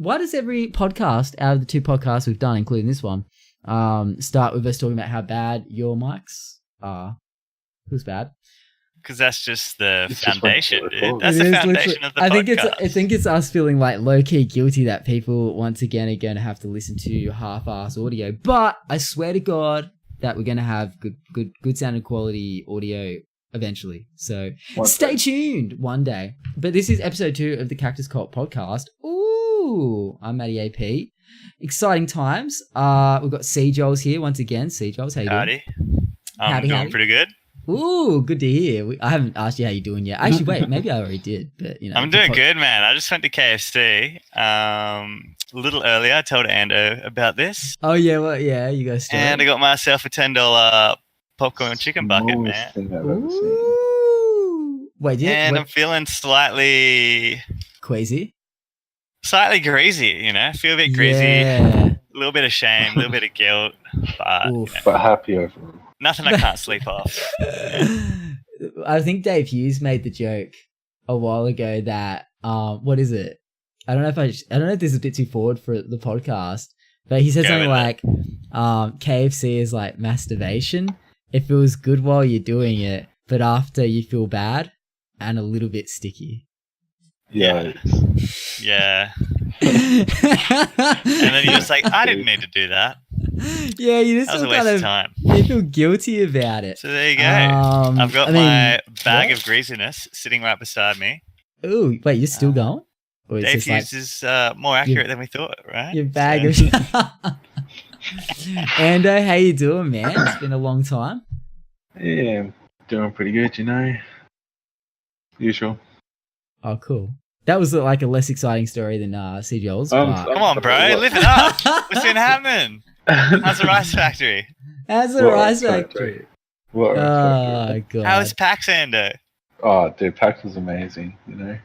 Why does every podcast out of the 2 podcasts we've done, including this one, start with us talking about how bad your mics are? Who's bad? Because that's just the It's foundation, just what dude. That's the foundation of the podcast. I think it's us feeling like low-key guilty that people once again are going to have to listen to half-ass audio. But I swear to God that we're going to have good sounding quality audio eventually. So stay tuned one day. But this is episode 2 of the Cactus Cult podcast. Ooh, I'm MattyAP. Exciting times. We've got C. Joel's here once again. C. Joel's, how you doing? I'm doing pretty good. Ooh, good to hear. I haven't asked you how you're doing yet. Actually, wait, maybe I already did, but you know. I'm doing good, man. I just went to KFC a little earlier. I told Ando about this. Oh yeah, well, yeah, you guys. And I got myself a $10 popcorn chicken bucket, man. Ooh. Wait, I'm feeling slightly queasy, slightly greasy. You know, I feel a bit greasy, a little bit of shame, a little bit of guilt, but happy overall. Nothing I can't sleep off. I think Dave Hughes made the joke a while ago that what is it? I don't know if this is a bit too forward for the podcast, but he said something like KFC is like masturbation. It feels good while you're doing it, but after you feel bad and a little bit sticky. Yeah. Yeah. And then you're just like, I didn't need to do that. Yeah, you just that was a waste of time. You feel guilty about it. So there you go. I've got my bag of greasiness sitting right beside me. Ooh, wait, you're still going? Or is Dave Hughes is more accurate than we thought, right? Your bag of Ando, how you doing, man? It's been a long time. Yeah, doing pretty good, you know. Usual. Oh, cool. That was like a less exciting story than C. Joel's. Come on, bro. Live it up. What's been happening? How's the rice factory? How's the rice factory? What? Oh, God. How's PAX, Ando? Oh, dude, PAX was amazing, you know.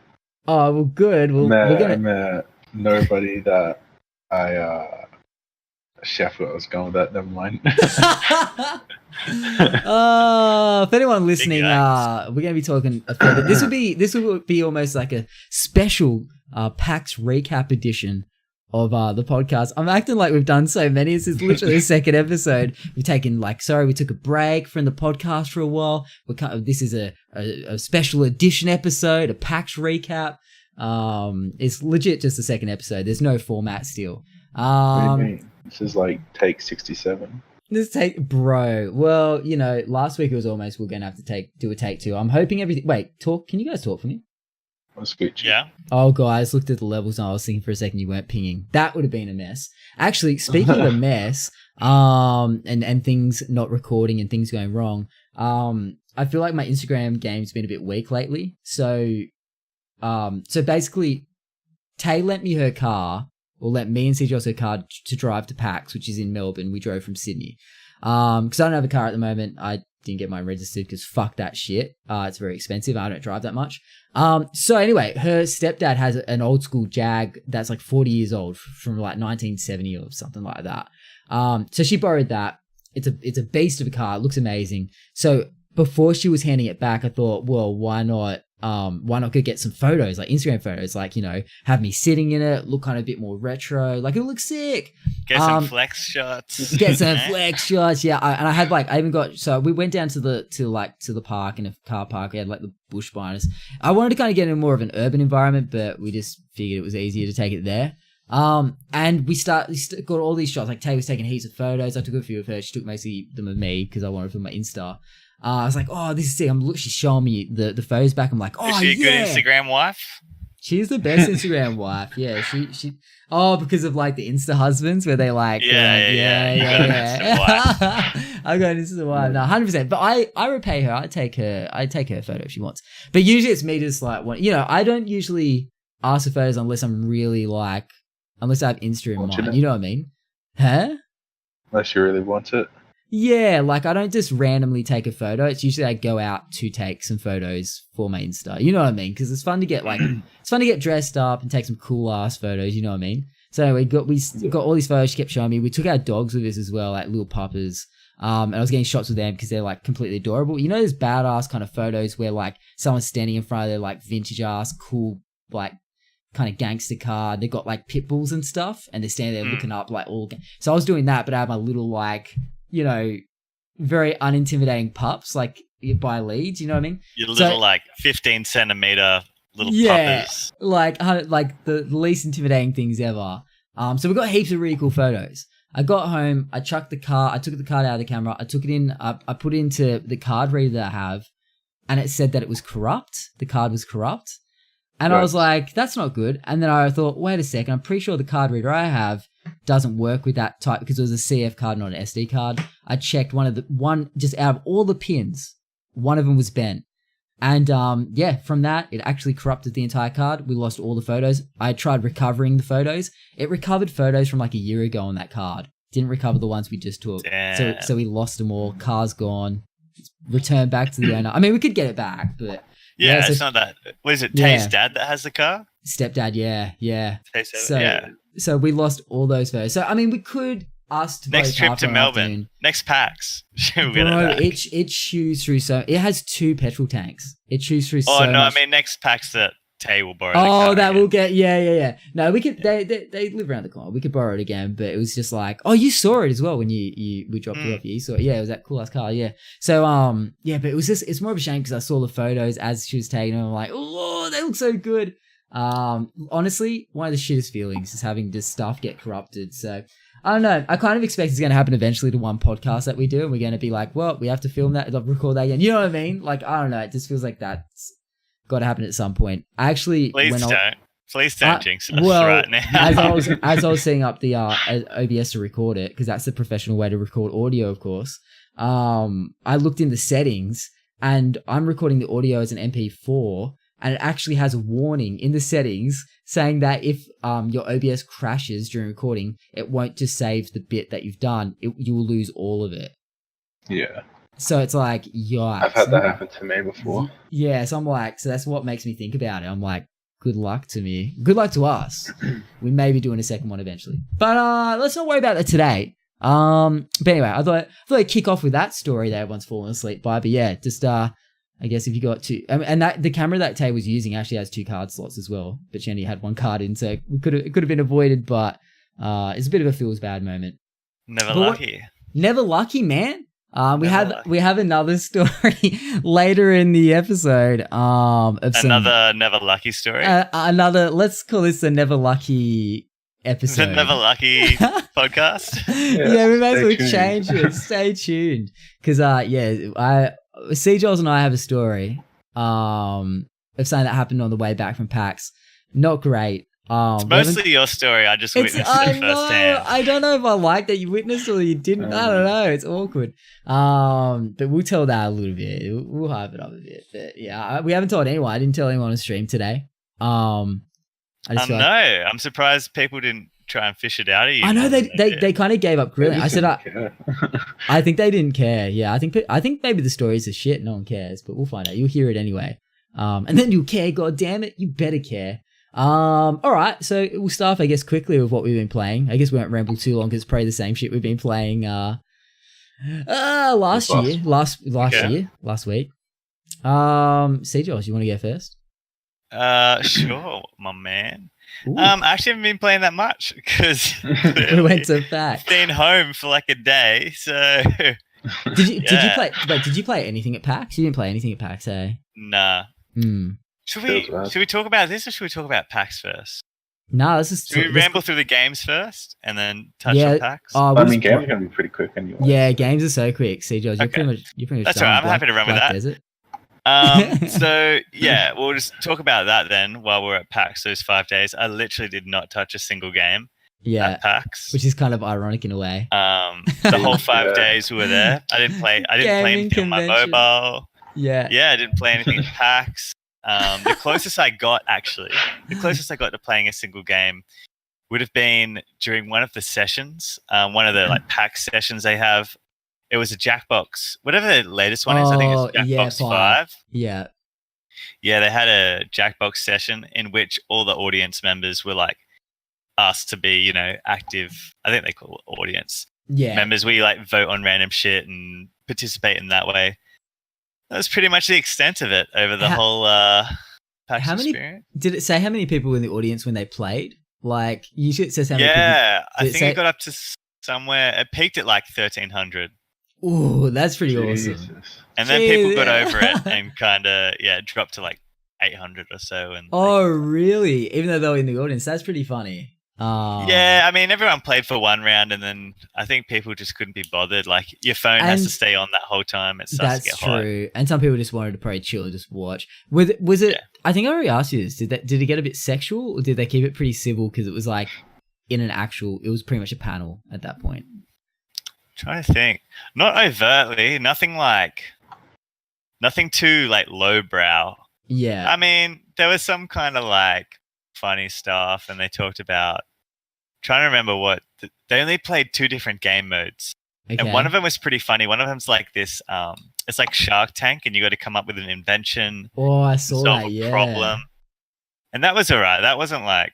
Oh, well, good. Well, I met nobody that chef I was going with that. Never mind. If anyone listening, we're going to be talking a fair bit. This will be almost like a special PAX recap edition of the podcast. I'm acting like we've done so many. This is literally the second episode. We've taken we took a break from the podcast for a while. This is a special edition episode, a PAX recap. It's legit just the second episode. There's no format still. What do you mean? This is like take 67. Bro. Well, you know, last week it was almost we're gonna have to do a take 2. I'm hoping everything. Wait, talk. Can you guys talk for me? That's good. Yeah. Oh, guys, looked at the levels and I was thinking for a second you weren't pinging. That would have been a mess. Actually, speaking of a mess, and things not recording and things going wrong, I feel like my Instagram game's been a bit weak lately. So basically, Tay lent me her car, or lent me and CJ her car to drive to PAX, which is in Melbourne. We drove from Sydney. Because I don't have a car at the moment. I didn't get mine registered because fuck that shit. It's very expensive. I don't drive that much. So anyway, her stepdad has an old school Jag that's like 40 years old from like 1970 or something like that. So she borrowed that. It's a beast of a car. It looks amazing. So before she was handing it back, I thought, well, why not go get some photos, like Instagram photos, like, you know, have me sitting in it, look kind of a bit more retro, like it looks sick. Get some flex shots. Yeah. I even got, so we went down to the park, in a car park. We had like the bush behind us. I wanted to kind of get in more of an urban environment, but we just figured it was easier to take it there. And we got all these shots. Like Tay was taking heaps of photos. I took a few of her. She took mostly them of me because I wanted to put my Insta. I was like, oh, this is sick. She's showing me the photos back. I'm like, oh, yeah. Is she a good Instagram wife? She's the best Instagram wife. Yeah, she. Oh, because of like the Insta husbands where they like, yeah. I got an Insta wife. No, 100%. But I repay her. I take her photo if she wants. But usually it's me just like, I don't usually ask for photos unless I'm really like, unless I have Insta in mind. You know what I mean? Huh? Unless you really want it. Yeah, like I don't just randomly take a photo. It's usually I go out to take some photos for my Insta. You know what I mean? Because it's fun to get dressed up and take some cool ass photos. You know what I mean? So we got all these photos she kept showing me. We took our dogs with us as well, like little puppers. And I was getting shots with them because they're like completely adorable. You know, those badass kind of photos where like someone's standing in front of their like vintage ass cool like kind of gangster car. They got like pit bulls and stuff, and they're standing there looking up like all. So I was doing that, but I had my little like, you know, very unintimidating pups like by leads. You know what I mean? Your little like 15 centimeter little puppers. like the least intimidating things ever. So we got heaps of really cool photos. I got home, I chucked the car, I took the card out of the camera, I took it in, I put it into the card reader that I have, and it said that it was corrupt. The card was corrupt. And I was like, that's not good. And then I thought, wait a second, I'm pretty sure the card reader I have doesn't work with that type because it was a CF card, not an SD card. I checked just out of all the pins, one of them was bent. And from that, it actually corrupted the entire card. We lost all the photos. I tried recovering the photos. It recovered photos from like a year ago on that card. Didn't recover the ones we just took. Damn. So we lost them all. Car's gone. It's returned back to the owner. I mean, we could get it back, but... Yeah, so it's not that. What is it, Tay's dad that has the car? Stepdad, yeah. So we lost all those photos. So, I mean, we could... Next trip to Melbourne. Afternoon. Next PAX. It chews through it has 2 petrol tanks. It chews through so much. I mean next PAX that Tay will borrow. We'll get No, we could they live around the corner. We could borrow it again, but it was just like, you saw it as well when we dropped it off. You saw it. Yeah, it was that cool ass car, yeah. So but it was just, it's more of a shame because I saw the photos as she was taking them. I'm like, oh, they look so good. Honestly, one of the shittest feelings is having this stuff get corrupted. So I don't know. I kind of expect it's going to happen eventually to one podcast that we do, and we're going to be like, well, we have to film that, record that again. You know what I mean? Like, I don't know. It just feels like that's got to happen at some point. I actually, please don't jinx us right now. as I was setting up the OBS to record it, because that's the professional way to record audio, of course. I looked in the settings, and I'm recording the audio as an MP4. And it actually has a warning in the settings saying that if your OBS crashes during recording, it won't just save the bit that you've done. You will lose all of it. Yeah. So it's like, yikes. I've had that happen to me before. Yeah, so I'm like, so that's what makes me think about it. I'm like, good luck to me. Good luck to us. We may be doing a second one eventually. But let's not worry about that today. But anyway, I thought I'd kick off with that story that everyone's fallen asleep by. But yeah, just... I guess if you got 2, and that the camera that Tay was using actually has 2 card slots as well, but she only had 1 card in, so it could have been avoided, but it's a bit of a feels bad moment. Never lucky, man. We have another story later in the episode. Another never lucky story. Let's call this a never lucky episode. The never lucky podcast. Yeah, we may as well change it. Stay tuned, because Seajols and I have a story of something that happened on the way back from PAX. Not great. It's mostly your story. I just witnessed it firsthand. I don't know if I like that you witnessed or you didn't. I don't know. It's awkward. But we'll tell that a little bit. We'll hype it up a bit. But yeah, we haven't told anyone. I didn't tell anyone on stream today. I'm surprised people didn't try and fish it out of you. I know they kind of gave up grilling. I said I think they didn't care. Yeah, I think maybe the stories are shit. No one cares, but we'll find out. You'll hear it anyway. And then you'll care. God damn it, you better care. All right, so we'll start, I guess, quickly with what we've been playing. I guess we won't ramble too long because it's probably the same shit we've been playing last week. CJOS, you want to go first? Sure, my man. I actually haven't been playing that much because we went to PAX. Been home for like a day, so. Did you play anything at PAX? You didn't play anything at PAX, eh? Nah. Should we talk about this or should we talk about PAX first? No, should we ramble through the games first and then touch on PAX? Games are going to be pretty quick anyway. Yeah, games are so quick. See, George, you're pretty much That's right. I'm happy to run with that. Desert. So yeah, we'll just talk about that then while we're at PAX those 5 days. I literally did not touch a single game at PAX. Which is kind of ironic in a way. The whole 5 days we were there. I didn't play anything on my mobile. Yeah, I didn't play anything at PAX. The closest I got to playing a single game would have been during one of the sessions, one of the like PAX sessions they have. It was a Jackbox, whatever the latest one is. I think it's Jackbox 5. Yeah. Yeah, they had a Jackbox session in which all the audience members were like asked to be, active. I think they call it audience members. We like vote on random shit and participate in that way. That was pretty much the extent of it over the whole PAX How many experience. did it say? How many people were in the audience when they played? Like usually it says how many. Yeah, I Did it think say- it got up to somewhere. It peaked at like 1,300, Ooh, that's pretty Jesus. awesome. and then people got Jeez. over it and kind of dropped to like 800 or so. And Oh, really? Even though they were in the audience, that's pretty funny. yeah, I mean, everyone played for one round, and then I think people just couldn't be bothered. Like your phone has to And stay on that whole time. It starts to that's get hot. true. And some people just wanted to probably chill and just watch. Was it? Yeah. I think I already asked you this. Did it get a bit sexual, or did they keep it pretty civil? Because it was like in an actual. It was pretty much a panel at that point. Trying to think. Not overtly. Nothing too like lowbrow. Yeah. I mean, there was some kind of like funny stuff, and they talked about trying to remember what they only played 2 different game modes, Okay. and one of them was pretty funny. One of them's like this. It's like Shark Tank, and you got to come up with an invention, Oh, I saw solve that. a Yeah. problem, and that was alright. That wasn't like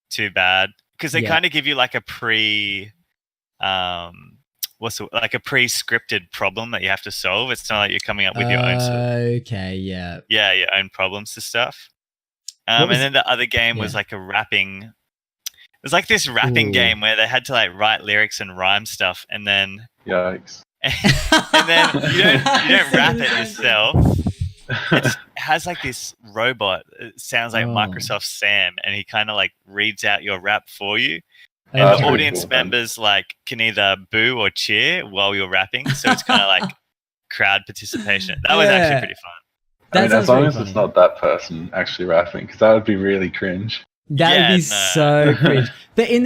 too bad because they Yeah. kind of give you like a like a pre-scripted problem that you have to solve. It's not like you're coming up with your own Okay. Yeah. your own problems to stuff. What And was- then the other game was yeah. like a rapping. It was like this rapping Ooh. game where they had to like write lyrics and rhyme stuff, and then Yikes. and then you don't rap it yourself. It has like this robot. It sounds like Oh. Microsoft Sam, and he kind of like reads out your rap for you. And That's the pretty audience cool, man. members like can either boo or cheer while you're rapping, so it's kind of like crowd participation. That was Yeah. actually pretty fun. I mean, sounds as long pretty as it's funny. not that person actually rapping, because that would be really cringe. That Yeah, would be no. so cringe. But in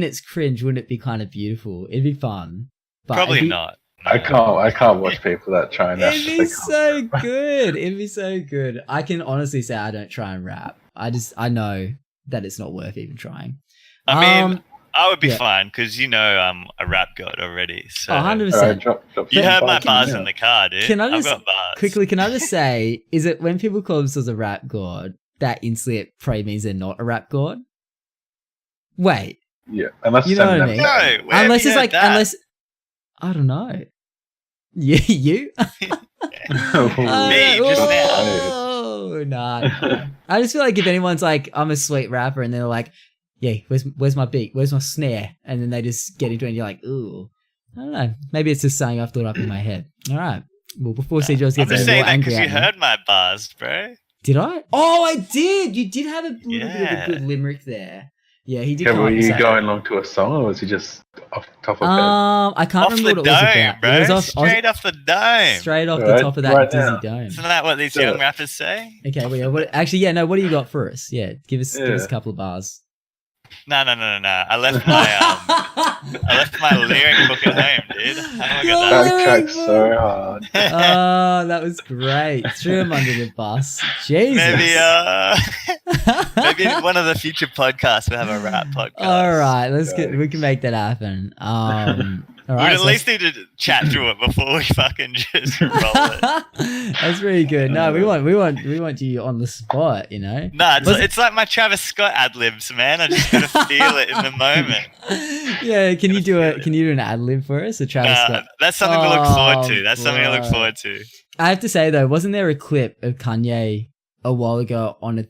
its cringe, wouldn't it be kind of beautiful? It'd be fun. But Probably it'd be, not. I can't watch people that try and rap. It'd if be they can't. so good. It'd be so good. I can honestly say I don't try and rap. I know that it's not worth even trying. I mean, I would be yeah. fine because you know I'm a rap god already. So 100%. Alright, drop you some heard my bars bars now. in the car, dude. Can I I've just got bars. Quickly, can I just say, is it when people call themselves a rap god, that instantly it probably means they're not a rap god? Wait, Yeah, unless You know it's what I mean? No, where unless have it's you like, heard that? unless I don't know. You? Me, just Oh, nah. I just feel like if anyone's like, I'm a sweet rapper, and they're like, yeah, where's my beat? Where's my snare? And then they just get into it, and you're like, ooh. I don't know. Maybe it's just something I've thought up in my head. All right. Well, before CJ I'm gets just any saying more that angry because you at me. heard my bars, bro. Did I? Oh, I did. You did have a little bit of a Yeah. good limerick there. Yeah, he did. Okay, come were up and you say- going along to a song, or was he just off the top of head? I can't Off remember the what it was dome, about. bro. It was off, Straight off the dome. straight off the Right- top of that right dizzy now. dome. Isn't that what these Yeah. young rappers say? Okay, well, yeah, actually, yeah, no. What do you got for us? Yeah, give us a Yeah. couple of bars. No. I left my lyric book at home, dude. How do I Your get that? Backtrack lyric so hard. Oh, that was great. Threw him under the bus. Jesus. Maybe one of the future podcasts will have a rap podcast. All right, we can make that happen. All We'd right, at least need to chat through it before we fucking just roll it. That's pretty good. No, we want you on the spot. You know. Nah, Was- it's like my Travis Scott ad libs, man. I just gotta feel it in the moment. Yeah, can you do an ad lib for us? A Travis Scott. That's something to look forward Oh, to. That's something to look bro. forward to. I have to say though, wasn't there a clip of Kanye a while ago on he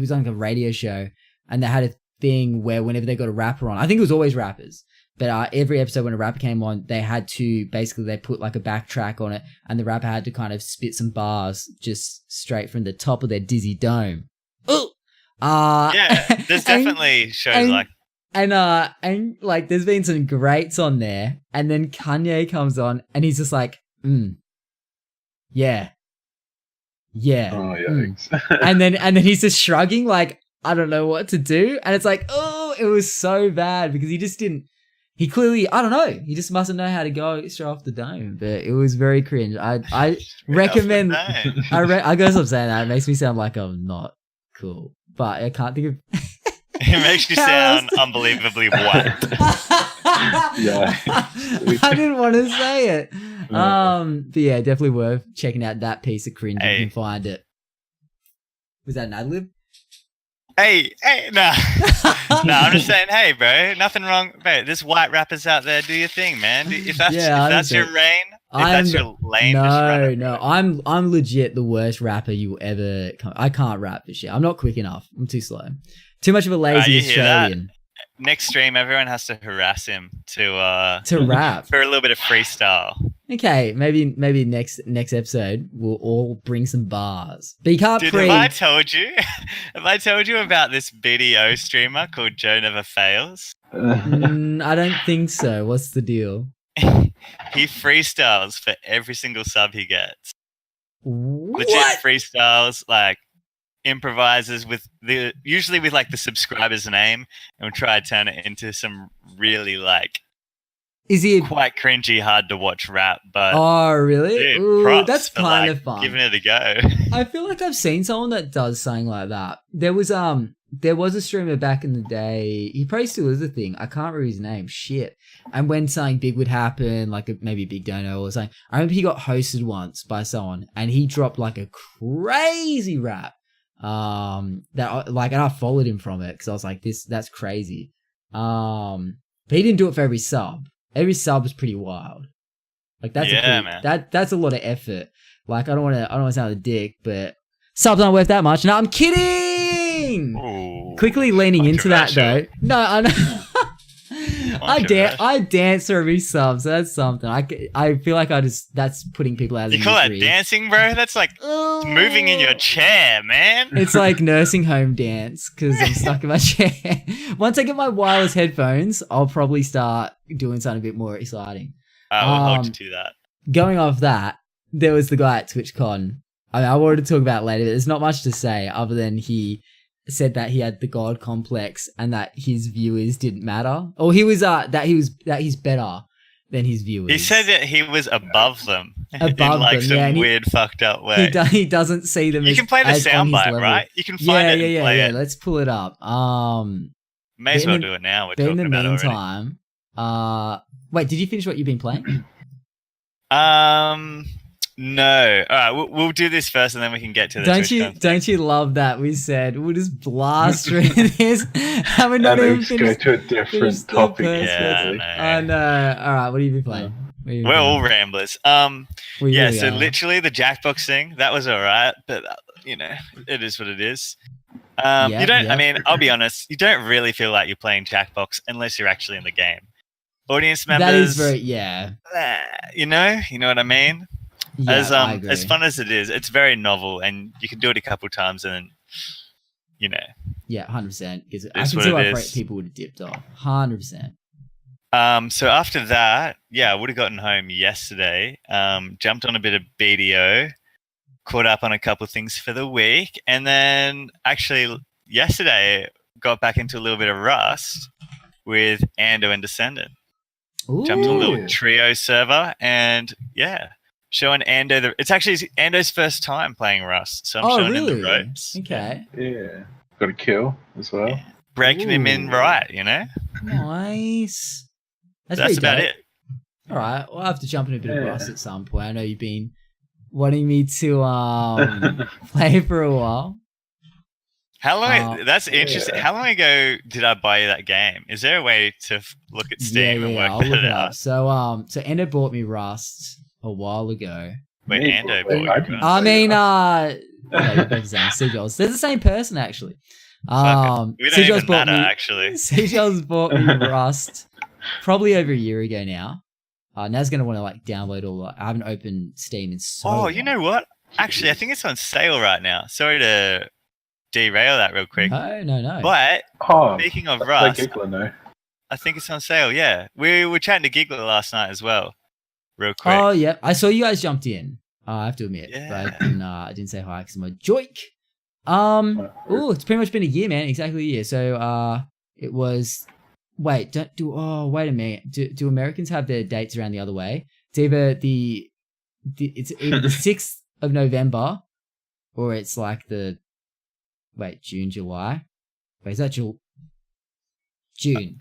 was on like a radio show, and they had a thing where whenever they got a rapper on, I think it was always rappers, but every episode when a rapper came on, they had to they put like a backtrack on it, and the rapper had to kind of spit some bars just straight from the top of their dizzy dome. Ooh! Yeah, there's and- definitely shows and- like and like there's been some greats on there, and then Kanye comes on and he's just like, yeah. Oh, mm." yikes. and then he's just shrugging like, I don't know what to do, and it's like, oh, it was so bad because he clearly, I don't know, he just mustn't know how to go straight off the dome, but it was very cringe. I recommend No. I gotta stop saying that. It makes me sound like I'm not cool, but I can't think of It makes you sound unbelievably white. Yeah. I didn't want to say it. But yeah, definitely worth checking out that piece of cringe if you can find it. Was that an ad lib? Hey, nah. Nah, I'm just saying, hey, bro, nothing wrong. Bro, there's white rappers out there. Do your thing, man. If that's, Yeah, if that's your 100%. reign, that's your lame, just run it, no. bro. I'm legit the worst rapper you will ever come. I can't rap this shit. I'm not quick enough. I'm too slow. Too much of a lazy you hear that? Australian Next stream, everyone has to harass him to rap. for a little bit of freestyle. Okay, maybe next episode we'll all bring some bars. But you can't Dude, have I told you about this BDO streamer called Joe Never Fails? I don't think so. What's the deal? He freestyles for every single sub he gets. What? Legit freestyles, like improvises usually with like the subscriber's name, and will try to turn it into some really like Is he quite cringy, hard to watch rap. But oh really? dude, Ooh, props that's for, kind like, of fun. giving it a go. I feel like I've seen someone that does something like that. There was a streamer back in the day. He probably still is a thing. I can't remember his name. Shit. And when something big would happen, like maybe a big dono or something, I remember he got hosted once by someone, and he dropped like a crazy rap. That like, and I followed him from it because I was like, that's crazy. But he didn't do it for every sub. Every sub was pretty wild. Like that's man. That's a lot of effort. Like I don't want to sound a dick, but subs aren't worth that much. No, I'm kidding. Ooh, Quickly leaning into that though. No, I know. I dance for every sub, so that's something. I feel like that's putting people out of you call misery. that dancing, bro? That's like moving in your chair, man. It's like nursing home dance because I'm stuck in my chair. Once I get my wireless headphones, I'll probably start doing something a bit more exciting. I will hold you to that. Going off that, there was the guy at TwitchCon. I mean, I wanted to talk about it later, but there's not much to say other than he said that he had the god complex and that his viewers didn't matter, or he was that he's better than his viewers. He said that he was above them, above in like them, some weird, fucked up way. He doesn't see them. You can play the soundbite, right? You can find it and play it. Let's pull it up. May as well do it now. We're talking about it already. Wait, did you finish what you've been playing? No. All right, we'll do this first, and then we can get to the. Don't you love that we said we'll just blast through this, and we're not even finished. Go to a different topic. I know. All right, what have you been playing? We're all ramblers. So literally the Jackbox thing that was all right, but it is what it is. I mean, I'll be honest. You don't really feel like you're playing Jackbox unless you're actually in the game. Audience members. That is very You know what I mean. Yeah, I agree. As fun as it is, it's very novel, and you can do it a couple times, and then, Yeah, 100%. Because I can see why people would have dipped off. 100%. So after that, I would have gotten home yesterday. Jumped on a bit of BDO, caught up on a couple of things for the week, and then actually yesterday got back into a little bit of Rust with Ando and Descendant. Ooh. Jumped on a little trio server, and showing Ando it's actually Ando's first time playing Rust, so I'm showing him the ropes. Okay. Yeah. Got a kill as well. Yeah. Breaking him in right, Nice. That's about it. All right. We'll have to jump in a bit of Rust at some point. I know you've been wanting me to play for a while. How long? That's interesting. How long ago did I buy you that game? Is there a way to look at Steam and work I'll look that it out? up. So Endo bought me Rust a while ago. Wait, Ando bought you Rust? I mean, Seagulls. They're the same person, actually. We don't even matter, actually. Seagulls bought me Rust probably over a year ago now. Now's going to want to download all that. I haven't opened Steam in so long. You know what? Actually, I think it's on sale right now. Sorry to derail that real quick. No. But speaking of Rust, I think it's on sale. Yeah, we were chatting to Giggler last night as well. Real quick. Oh yeah, I saw you guys jumped in. I have to admit, but I didn't say hi because I'm a joik. It's pretty much been a year, man. Exactly a year. So it was. Wait, wait a minute. Do Americans have their dates around the other way? It's either the 6th of November, or it's like June, July. Wait, is that June?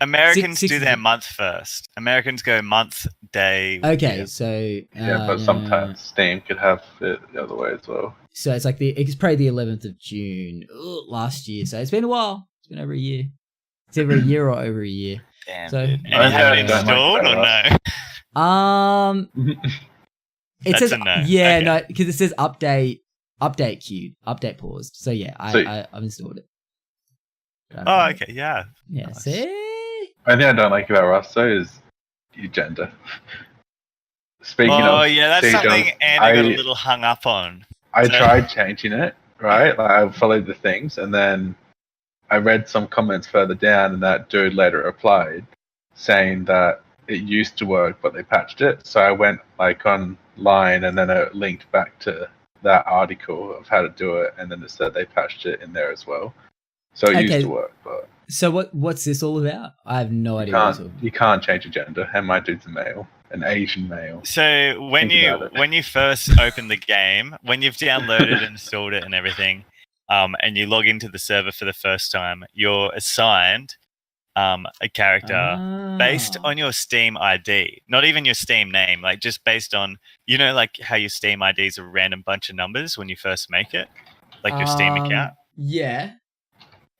Americans do their month first. Americans go month, day. Okay, year. So but sometimes Steam could have it the other way as well. So it's like it's probably the 11th of June last year. So it's been a while. It's been over a year. It's either a year or over a year. Damn. So and you have it installed or no? It That's says a no. yeah, Okay. no, because it says update queued, update paused. So yeah, So- I've installed it. Oh, okay. Yeah. Yeah, Nice. see? One thing I don't like about Rust though is your gender. Speaking Oh, of yeah. That's Siege, something Andy got a little hung up on. I So- tried changing it, right? Like I followed the things, and then I read some comments further down, and that dude later replied saying that it used to work, but they patched it. So I went like online, and then it linked back to that article of how to do it, and then it said they patched it in there as well. So it used to work, but So what's this all about? I have no you idea. What can't it's all you can't change your gender. And my dude's a male, an Asian male. So when Think about it. when you first open the game, when you've downloaded and installed it and everything, and you log into the server for the first time, you're assigned a character based on your Steam ID, not even your Steam name, like just based on, you know, like how your Steam ID is a random bunch of numbers when you first make it, like your Steam account. Yeah.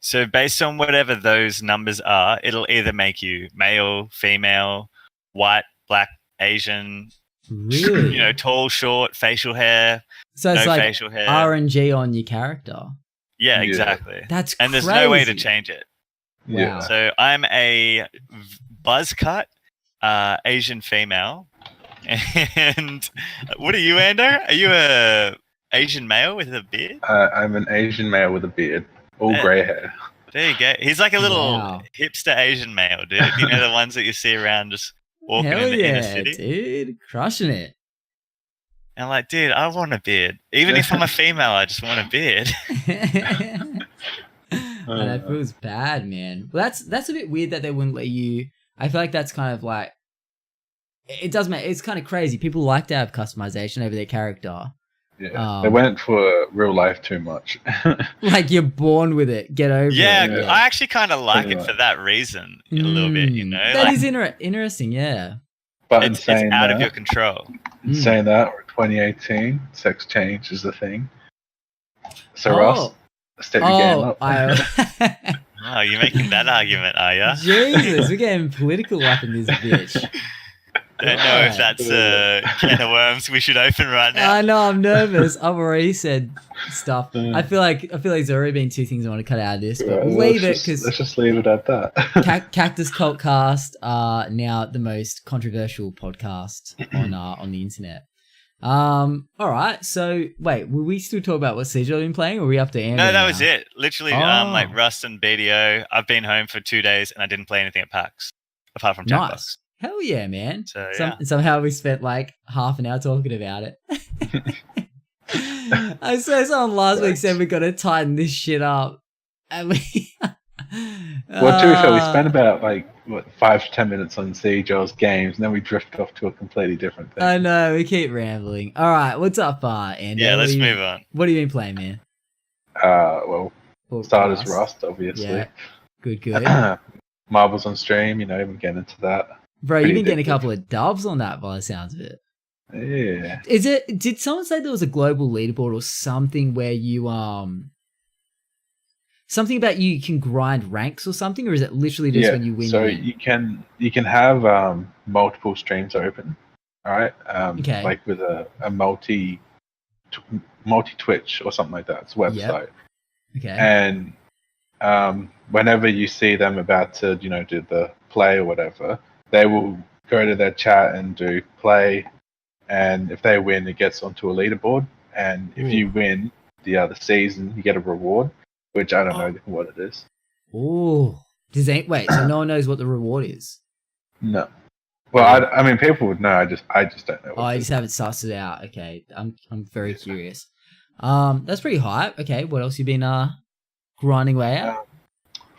So based on whatever those numbers are, it'll either make you male, female, white, black, Asian, Really? you know, tall, short, facial hair, So it's no like facial hair. RNG on your character. Yeah, Yeah. exactly. That's And there's crazy. no way to change it. Wow. Yeah. So I'm a buzz cut Asian female. And what are you, Ando? Are you a Asian male with a beard? I'm an Asian male with a beard, all Yeah. grey hair. There you go. He's like a little Wow. hipster Asian male, dude. You know, the ones that you see around just walking Hell in the inner yeah, city. dude. Crushing it. And I'm like, dude, I want a beard. Even if I'm a female, I just want a beard. And that feels bad, man. Well, that's a bit weird that they wouldn't let you. I feel like that's kind of like it does make it's kind of crazy. People like to have customization over their character. Yeah, they went for real life too much. Like you're born with it. Get over Yeah, it. Yeah. I actually kind of like Pretty it for much. that reason, a little bit, you know? That Like, is interesting, yeah. But in it's saying out that, of your control. in saying that, we're 2018, sex change is a thing. So Oh. Ross, step your game up. Oh, you're making that argument, are you? Jesus, we're getting political up in this bitch. Don't know if that's a can of worms we should open right now. I know, I'm nervous. I've already said stuff. I feel like there's already been two things I want to cut out of this, but Right, we'll well, leave it let's because just leave it at that. Cactus Cult Cast are now the most controversial podcast on the internet. All right. So wait, will we still talk about what Siege have been playing, or are we up to Amber? No, that now? was it. Literally, Oh. like Rust and BDO. I've been home for 2 days and I didn't play anything at PAX apart from Nice. Jackbox. Hell yeah, man. So, yeah. Somehow we spent like half an hour talking about it. I saw someone last week said we got to tighten this shit up. And we... Well, to be fair, we spent about 5 to 10 minutes on Siege's games, and then we drifted off to a completely different thing. I know, we keep rambling. All right, what's up, Andy? Yeah, let's move on. What have you been playing, man? Well, Well, starters Rust, obviously. Yeah, good. Marbles on stream, we're getting into that. Bro, you've Pretty been getting a addictive. couple of dubs on that by the sounds of it. Yeah. Did someone say there was a global leaderboard or something where you something about you can grind ranks or something, or is it literally just when you win? So you win? you can have multiple streams open, all right? Okay. Like with a multi Twitch or something like that. It's a website. Okay. And whenever you see them about to do the play or whatever, they will go to their chat and do play, and if they win, it gets onto a leaderboard, and if you win the season, you get a reward, which I don't know what it is. Oh, wait? So no one knows what the reward is. No. Well, I mean, people would know. I just don't know. Oh, I just haven't sussed it out. Okay, I'm very curious. That's pretty hype. Okay, what else you been grinding away at?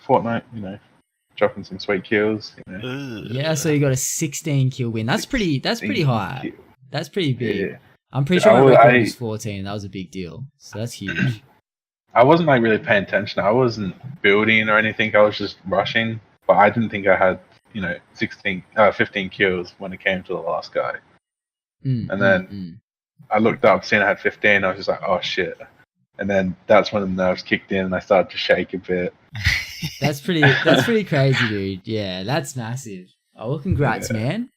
Fortnite, dropping some sweet kills. Yeah, so you got a 16 kill win. That's pretty high. Kill. That's pretty big. Yeah. I'm pretty sure my record was 14. That was a big deal. So that's huge. I wasn't really paying attention. I wasn't building or anything. I was just rushing, but I didn't think I had 15 kills when it came to the last guy. And then I looked up, seeing I had 15. I was just like, oh shit. And then that's when the nerves kicked in, and I started to shake a bit. That's pretty crazy, dude. Yeah, that's massive. Oh, well, congrats, Yeah. man.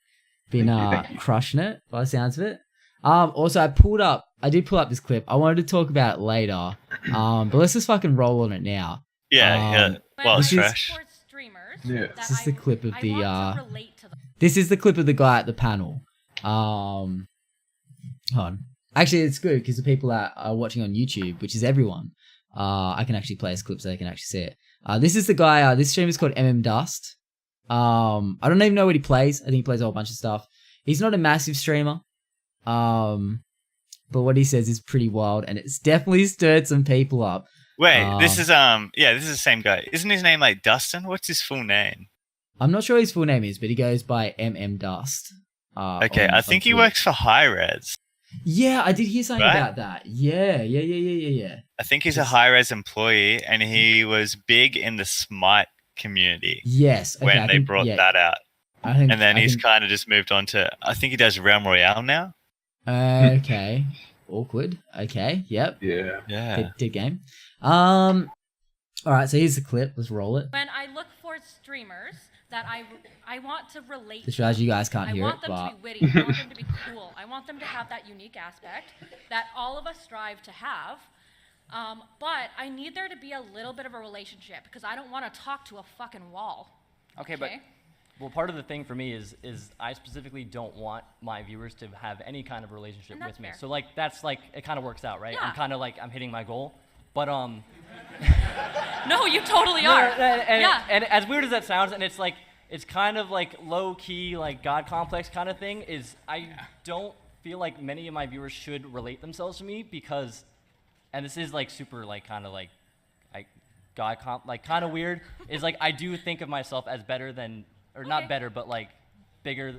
Been Thank you. crushing it by the sounds of it. Also, I did pull up this clip. I wanted to talk about it later. But let's just fucking roll on it now. Yeah. Well, it's fresh. Yeah. This is the clip of the this is the clip of the guy at the panel. Hold on. Actually, it's good because the people that are watching on YouTube, which is everyone, I can actually play this clip so they can actually see it. This is the guy. This stream is called Dust. I don't even know what he plays. I think he plays a whole bunch of stuff. He's not a massive streamer. But what he says is pretty wild, and it's definitely stirred some people up. Wait, this is the same guy. Isn't his name like Dustin? What's his full name? I'm not sure what his full name is, but he goes by Dust. Okay, I think he works for High Res. Yeah, I did hear something about that. Yeah. I think he's a High Res employee, and he was big in the Smite community. Yes, okay, when they brought that out. And then he's kind of just moved on to, I think he does Realm Royale now. Okay. Awkward. Okay. Yep. Yeah. Good game. All right. So here's the clip. Let's roll it. When I look for streamers that I want to relate. The strategy, you guys can't hear it, but I want them to be witty. I want them to be cool. I want them to have that unique aspect that all of us strive to have. But I need there to be a little bit of a relationship because I don't want to talk to a fucking wall. Okay, but. Well, part of the thing for me is I specifically don't want my viewers to have any kind of relationship with me. Fair. So like that's like it kind of works out, right? Yeah. I'm kind of like I'm hitting my goal, but No, you totally are. And as weird as that sounds, and it's kind of like low key like God complex kind of thing. Is I don't feel like many of my viewers should relate themselves to me because, and this is like super like kind of like kind of weird. Is like I do think of myself as better than. Or not better, but like bigger.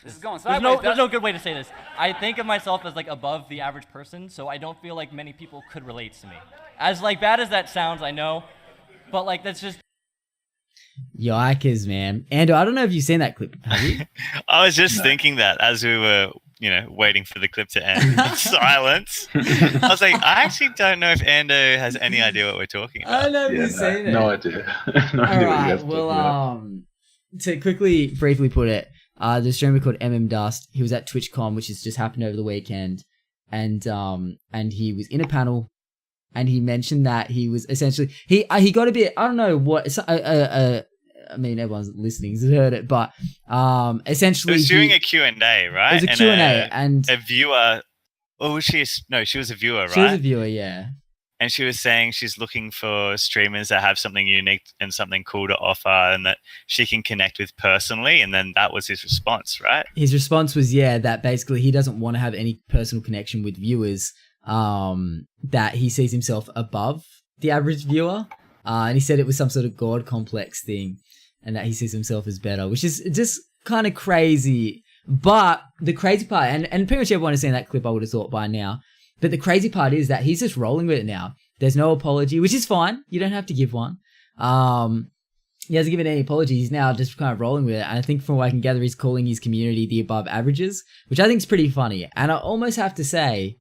This is going sideways. There's no good way to say this. I think of myself as like above the average person, so I don't feel like many people could relate to me. As like bad as that sounds, I know, but like that's just. Yikers, man. Ando, I don't know if you've seen that clip. Have you? I was just thinking that as we were, waiting for the clip to end in silence. I was like, I actually don't know if Ando has any idea what we're talking about. I don't know if you've seen it. No idea. No All idea what you right. guys are talking about. To briefly put it, the streamer called Dust, he was at TwitchCon, which has just happened over the weekend, and he was in a panel, and he mentioned that he was essentially he got a bit, I don't know what I mean, everyone's listening has heard it, but essentially he was doing a Q&A, right? It was a Q&A, and a viewer. Oh, was she? No, she was a viewer, right? She was a viewer, yeah. And she was saying she's looking for streamers that have something unique and something cool to offer and that she can connect with personally. And then that was his response, right? His response was, that basically he doesn't want to have any personal connection with viewers, that he sees himself above the average viewer. And he said it was some sort of God complex thing and that he sees himself as better, which is just kind of crazy. But the crazy part, and pretty much everyone has seen that clip, I would have thought by now. But the crazy part is that he's just rolling with it now. There's no apology, which is fine. You don't have to give one. He hasn't given any apology. He's now just kind of rolling with it. And I think from what I can gather, he's calling his community the above averages, which I think is pretty funny. And I almost have to say,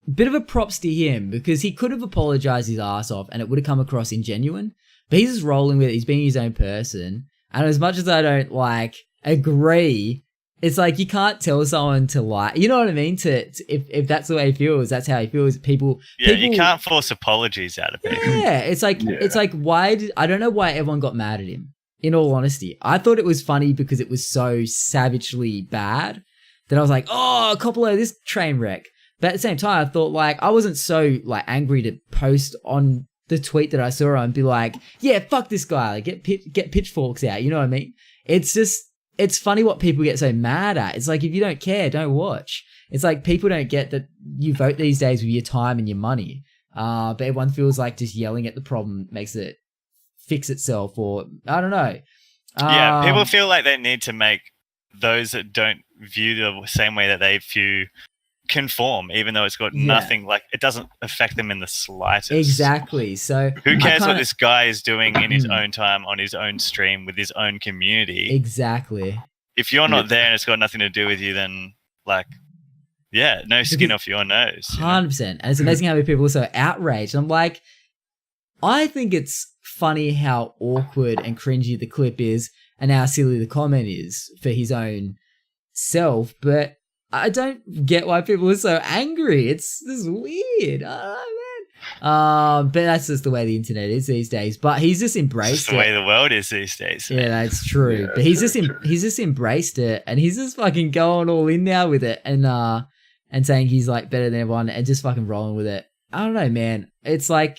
a bit of a props to him because he could have apologized his ass off and it would have come across ingenuine. But he's just rolling with it. He's being his own person. And as much as I don't agree, it's like you can't tell someone to lie. You know what I mean? If that's the way he feels, that's how he feels. People, you can't force apologies out of people. Yeah, it's like why I don't know why everyone got mad at him. In all honesty, I thought it was funny because it was so savagely bad that I was like, oh, Coppola, this train wreck. But at the same time, I thought I wasn't so angry to post on the tweet that I saw and be like, yeah, fuck this guy, get pitchforks out. You know what I mean? It's just. It's funny what people get so mad at. It's like, if you don't care, don't watch. It's like people don't get that you vote these days with your time and your money. But everyone feels like just yelling at the problem makes it fix itself, or I don't know. Yeah, people feel like they need to make those that don't view the same way that they view conform, even though it's got nothing, it doesn't affect them in the slightest. Exactly. So who cares what this guy is doing in his own time on his own stream with his own community? Exactly. If you're not there and it's got nothing to do with you, then no skin off your nose. 100%. And it's amazing how many people are so outraged. I'm like, I think it's funny how awkward and cringy the clip is and how silly the comment is for his own self, but I don't get why people are so angry. It's just weird. I don't know, man. But that's just the way the internet is these days. But he's just embraced It's the way the world is these days. Yeah, that's true. Yeah, but he's true. he's just embraced it, and he's just fucking going all in now with it, and saying he's like better than everyone, and just fucking rolling with it. I don't know, man. It's like,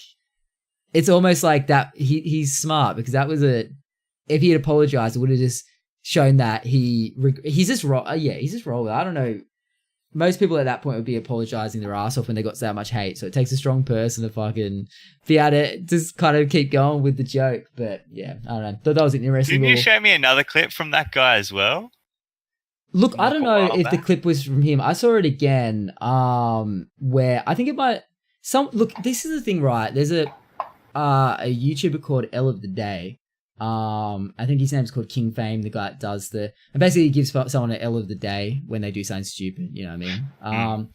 it's almost like that. He's smart, because that was if he had apologized, it would have just shown that he's just he's just rolling. I don't know. Most people at that point would be apologizing their ass off when they got so much hate. So it takes a strong person to fucking be able to just kind of keep going with the joke. But yeah, I don't know. Thought that was an interesting. Didn't you show me another clip from that guy as well? Look, I don't know if the clip was from him. I saw it again, where I think it might. Look, this is the thing, right? There's a YouTuber called L of the Day. I think his name's called King Fame, the guy that does and basically gives someone an L of the day when they do something stupid, you know what I mean?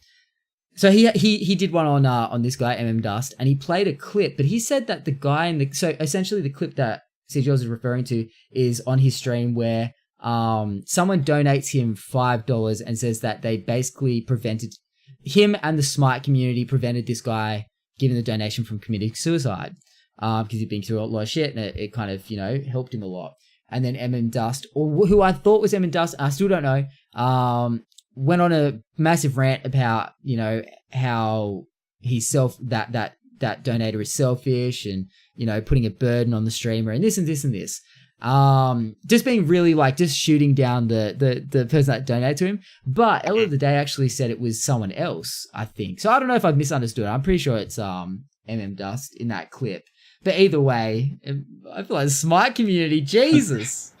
So he did one on this guy, Dust, and he played a clip, but he said that the guy so essentially the clip that CGL is referring to is on his stream where someone donates him $5 and says that they basically prevented him, and the Smite community prevented this guy giving the donation from committing suicide. Because he'd been through a lot of shit, and it kind of, helped him a lot. And then Dust, or who I thought was Dust, I still don't know, went on a massive rant about, how he's that donator is selfish, and, putting a burden on the streamer, and this and this and this. Just being really just shooting down the person that donated to him. But L of the Day actually said it was someone else, I think. So I don't know if I've misunderstood. I'm pretty sure it's Dust in that clip. But either way, I feel like the Smite community, Jesus,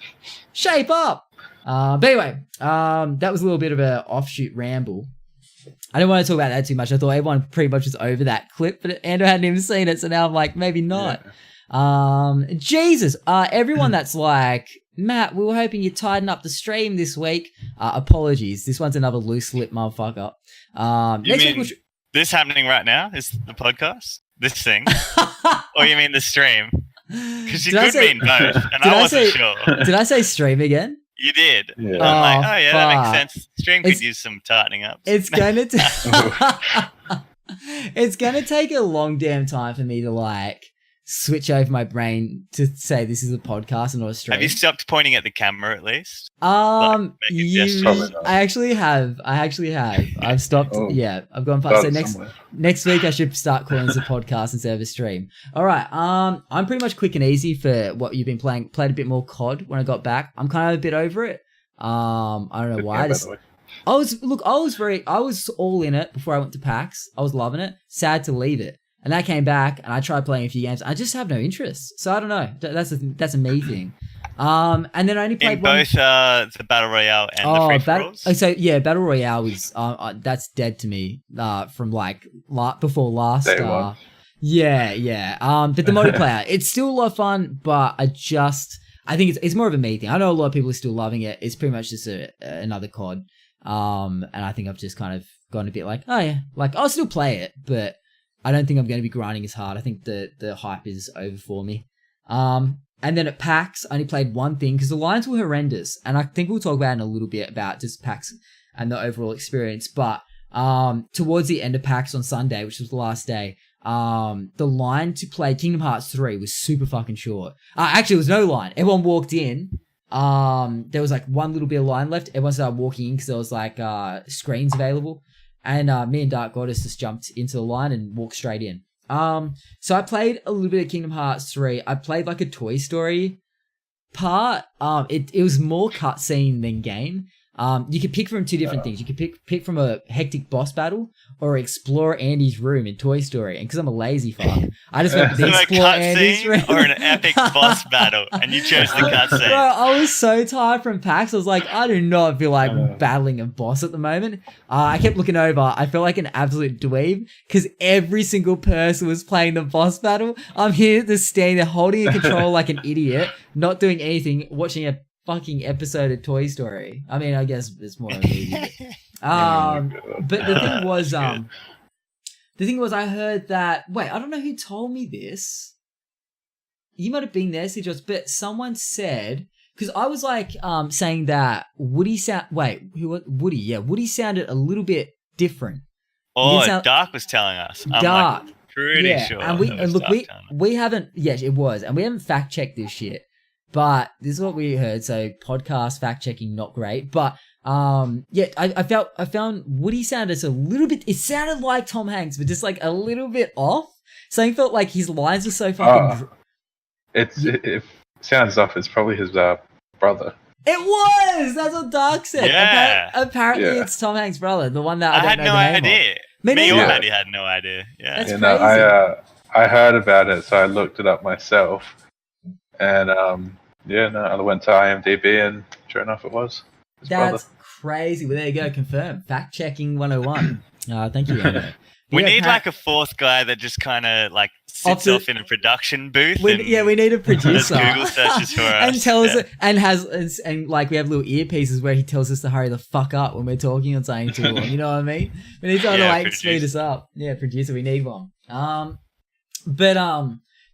shape up. But anyway, that was a little bit of an offshoot ramble. I don't want to talk about that too much. I thought everyone pretty much was over that clip, but Andrew hadn't even seen it, so now I'm like, maybe not. Yeah. Jesus, everyone that's like, Matt, we were hoping you'd tighten up the stream this week. Apologies. This one's another loose lip motherfucker. You mean this happening right now is the podcast? This thing? Or you mean the stream? Because you could mean both, and I wasn't sure. Did I say stream again? You did. Yeah. I'm like, that makes sense. Stream could use some tightening up. It's gonna it's gonna take a long damn time for me to switch over my brain to say this is a podcast and not a stream. Have you stopped pointing at the camera at least? I actually have. I've stopped. Yeah, I've gone past. So next week I should start calling this a podcast instead of a stream. All right. I'm pretty much quick and easy for what you've been playing. Played a bit more COD when I got back. I'm kind of a bit over it. I don't know why. I was all in it before I went to PAX. I was loving it. Sad to leave it. And I came back and I tried playing a few games. I just have no interest. So I don't know. That's a me thing. And then I only played both the Battle Royale and the free-for-alls? So yeah, Battle Royale was that's dead to me from before last. Day one. Yeah. But the multiplayer, it's still a lot of fun, but I think it's more of a me thing. I know a lot of people are still loving it. It's pretty much just another COD. And I think I've just kind of gone a bit I'll still play it, but I don't think I'm going to be grinding as hard. I think the hype is over for me. And then at PAX, I only played one thing because the lines were horrendous. And I think we'll talk about in a little bit about just PAX and the overall experience. But towards the end of PAX on Sunday, which was the last day, the line to play Kingdom Hearts 3 was super fucking short. Actually, there was no line. Everyone walked in. There was one little bit of line left. Everyone started walking in because there was screens available. And me and Dark Goddess just jumped into the line and walked straight in. So I played a little bit of Kingdom Hearts 3. I played a Toy Story part. It was more cutscene than game. You could pick from two different things. You could pick from a hectic boss battle or explore Andy's room in Toy Story. And because I'm a lazy fuck, I just went to explore Andy's room. Or an epic boss battle, and you chose the cutscene. Bro, I was so tired from PAX. I was like, I do not feel like battling a boss at the moment. I kept looking over. I felt like an absolute dweeb because every single person was playing the boss battle. I'm here to stand there holding a controller like an idiot, not doing anything, watching a fucking episode of Toy Story. I mean, I guess it's more of a but the thing was, I heard that. Wait, I don't know who told me this. You might have been there, CJ, but someone said because I was like saying that Woody Woody? Yeah, Woody sounded a little bit different. Oh, Dark was telling us. Dark. I'm like pretty sure. And we haven't. Yes, it was, and we haven't fact checked this shit. But this is what we heard. So podcast fact checking not great, but I found Woody sounded a little bit. It sounded like Tom Hanks, but just like a little bit off. Something felt like his lines were so fucking. It sounds off. It's probably his brother. It was. That's what Dark said. Yeah. Apparently, it's Tom Hanks' brother, the one that I had no idea. Me or Maddie had no idea. Yeah. That's crazy. I heard about it, so I looked it up myself, and I went to IMDb, and sure enough, it was his brother. Crazy. Well, there you go. Confirmed. Fact checking 101. Thank you, Anna. We need like a fourth guy that just kind of like sits off in a production booth. We need a producer. Google searches for us. And tells it, and like we have little earpieces where he tells us to hurry the fuck up when we're talking on something too long. You know what I mean? We need someone to like speed us up. Yeah, producer, we need one. So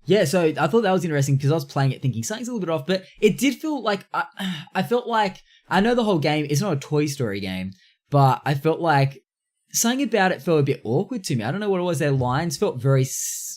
I thought that was interesting because I was playing it thinking something's a little bit off, but it did feel like I felt like I know the whole game. It's not a Toy Story game, but I felt like something about it felt a bit awkward to me. I don't know what it was. Their lines felt very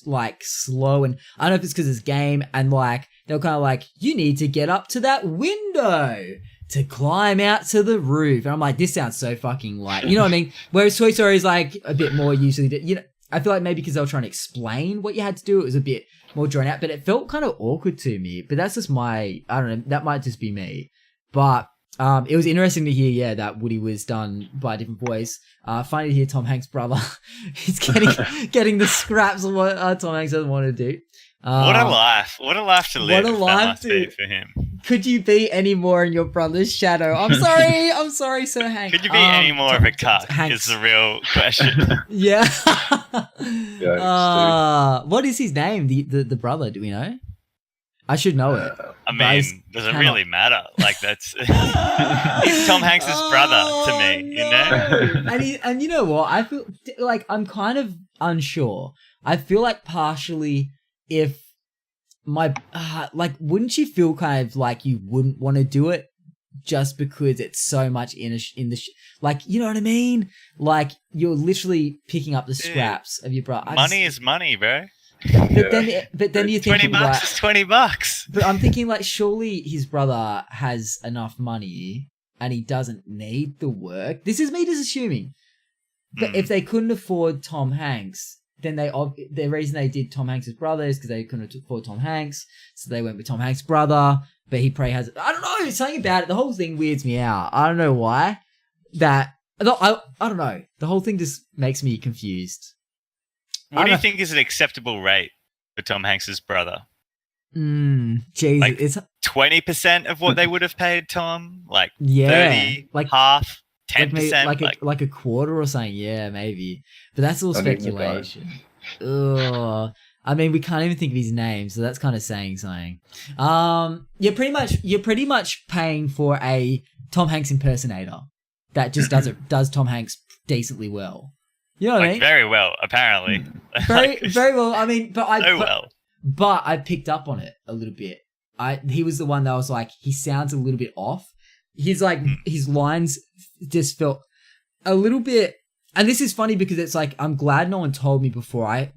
like slow, and I don't know if it's because it's game and like they were kind of like, you need to get up to that window to climb out to the roof, and I'm like, this sounds so fucking like, you know what I mean? Whereas Toy Story is like a bit more usually, you know. I feel like maybe because they were trying to explain what you had to do, it was a bit more drawn out, but it felt kind of awkward to me. But that's just I don't know, that might just be me. But it was interesting to hear, that Woody was done by a different voice. Funny to hear Tom Hanks' brother. He's getting the scraps of what Tom Hanks doesn't want to do. What a life. What a life to live. What a life for him. Could you be any more in your brother's shadow? I'm sorry, Sir Hank. Could you be any more of a cuck is the real question. Yeah. Yeah. What is his name? The brother, do we know? I should know it. I mean, does it really matter? Like that's he's Tom Hanks' brother to me, you know? And you know what? I feel like I'm kind of unsure. I feel like partially if my wouldn't you feel kind of like you wouldn't want to do it just because it's so much in the like, you know what I mean? Like you're literally picking up the scraps of your brother. Money is money, bro. But then you think $20 is $20. But I'm thinking like surely his brother has enough money and he doesn't need the work. This is me just assuming. But if they couldn't afford Tom Hanks, then the reason they did Tom Hanks' brother is because they couldn't afford Tom Hanks, so they went with Tom Hanks' brother. But he probably has, I don't know, something about it. The whole thing weirds me out. I don't know why. I don't know. The whole thing just makes me confused. What do you think is an acceptable rate for Tom Hanks' brother? Jesus, like it's 20% of what they would have paid Tom. Like 30, like half, 10%, like a quarter or something. Yeah, maybe. But that's all speculation. Ugh. I mean, we can't even think of his name, so that's kind of saying something. You're pretty much paying for a Tom Hanks impersonator that just does Tom Hanks decently well. You know what I mean? Very well, apparently. Very well. I mean, but I well. picked up on it a little bit. He was the one that was like, he sounds a little bit off. His lines just felt a little bit, and this is funny because it's like, I'm glad no one told me before I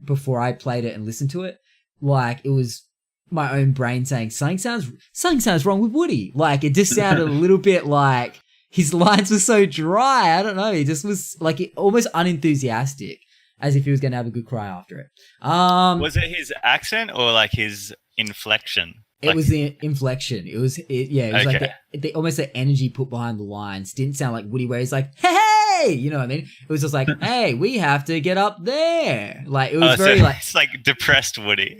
played it and listened to it. Like it was my own brain saying something sounds wrong with Woody. Like it just sounded a little bit like his lines were so dry. I don't know. He just was like almost unenthusiastic, as if he was going to have a good cry after it. Was it his accent or like his inflection? It was the inflection. It was like almost the energy put behind the lines. Didn't sound like Woody where he's like, hey, you know what I mean? It was just like, hey, we have to get up there. Like it was it's like depressed Woody.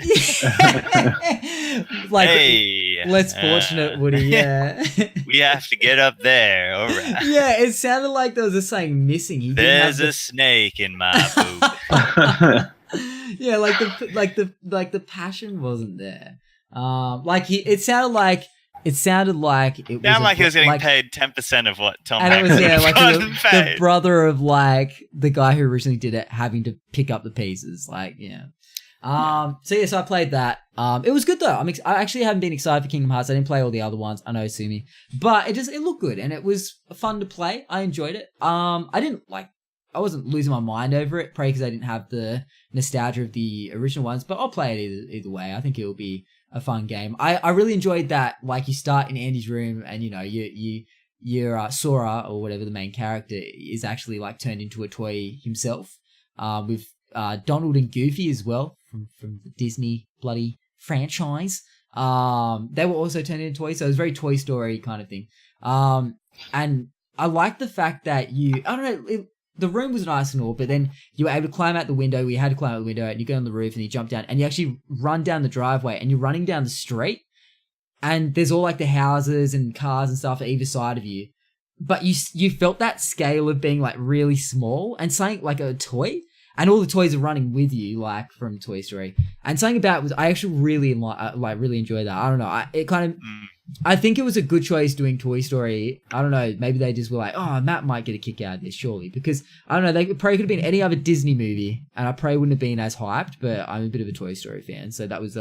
Like, hey, less fortunate Woody, yeah. We have to get up there, all right. Yeah, it sounded like there was a saying missing. There's a snake in my boot. Yeah, like the passion wasn't there. It sounded like he was getting paid 10% of what Tom and Hanks it was like the brother of like the guy who originally did it having to pick up the pieces. Like, yeah. So I played that. It was good though. I actually haven't been excited for Kingdom Hearts. I didn't play all the other ones. I know, Sumi, but it looked good and it was fun to play. I enjoyed it. I wasn't losing my mind over it, probably because I didn't have the nostalgia of the original ones, but I'll play it either way. I think it'll be a fun game. I really enjoyed that, like, you start in Andy's room and, you know, your Sora, or whatever the main character is, actually, like, turned into a toy himself, with Donald and Goofy as well, from the Disney bloody franchise. They were also turned into toys, so it was very Toy Story kind of thing. And I like the fact that I don't know, the room was nice and all, but then you were able to climb out the window. We had to climb out the window, and you go on the roof and you jump down and you actually run down the driveway, and you're running down the street, and there's all like the houses and cars and stuff at either side of you. But you felt that scale of being like really small and something like a toy, and all the toys are running with you, like from Toy Story. And something about it was, I actually really really enjoyed that. I don't know. I think it was a good choice doing Toy Story. I don't know. Maybe they just were like, oh, Matt might get a kick out of this, surely. Because, I don't know, they probably could have been any other Disney movie, and I probably wouldn't have been as hyped, but I'm a bit of a Toy Story fan, so that was,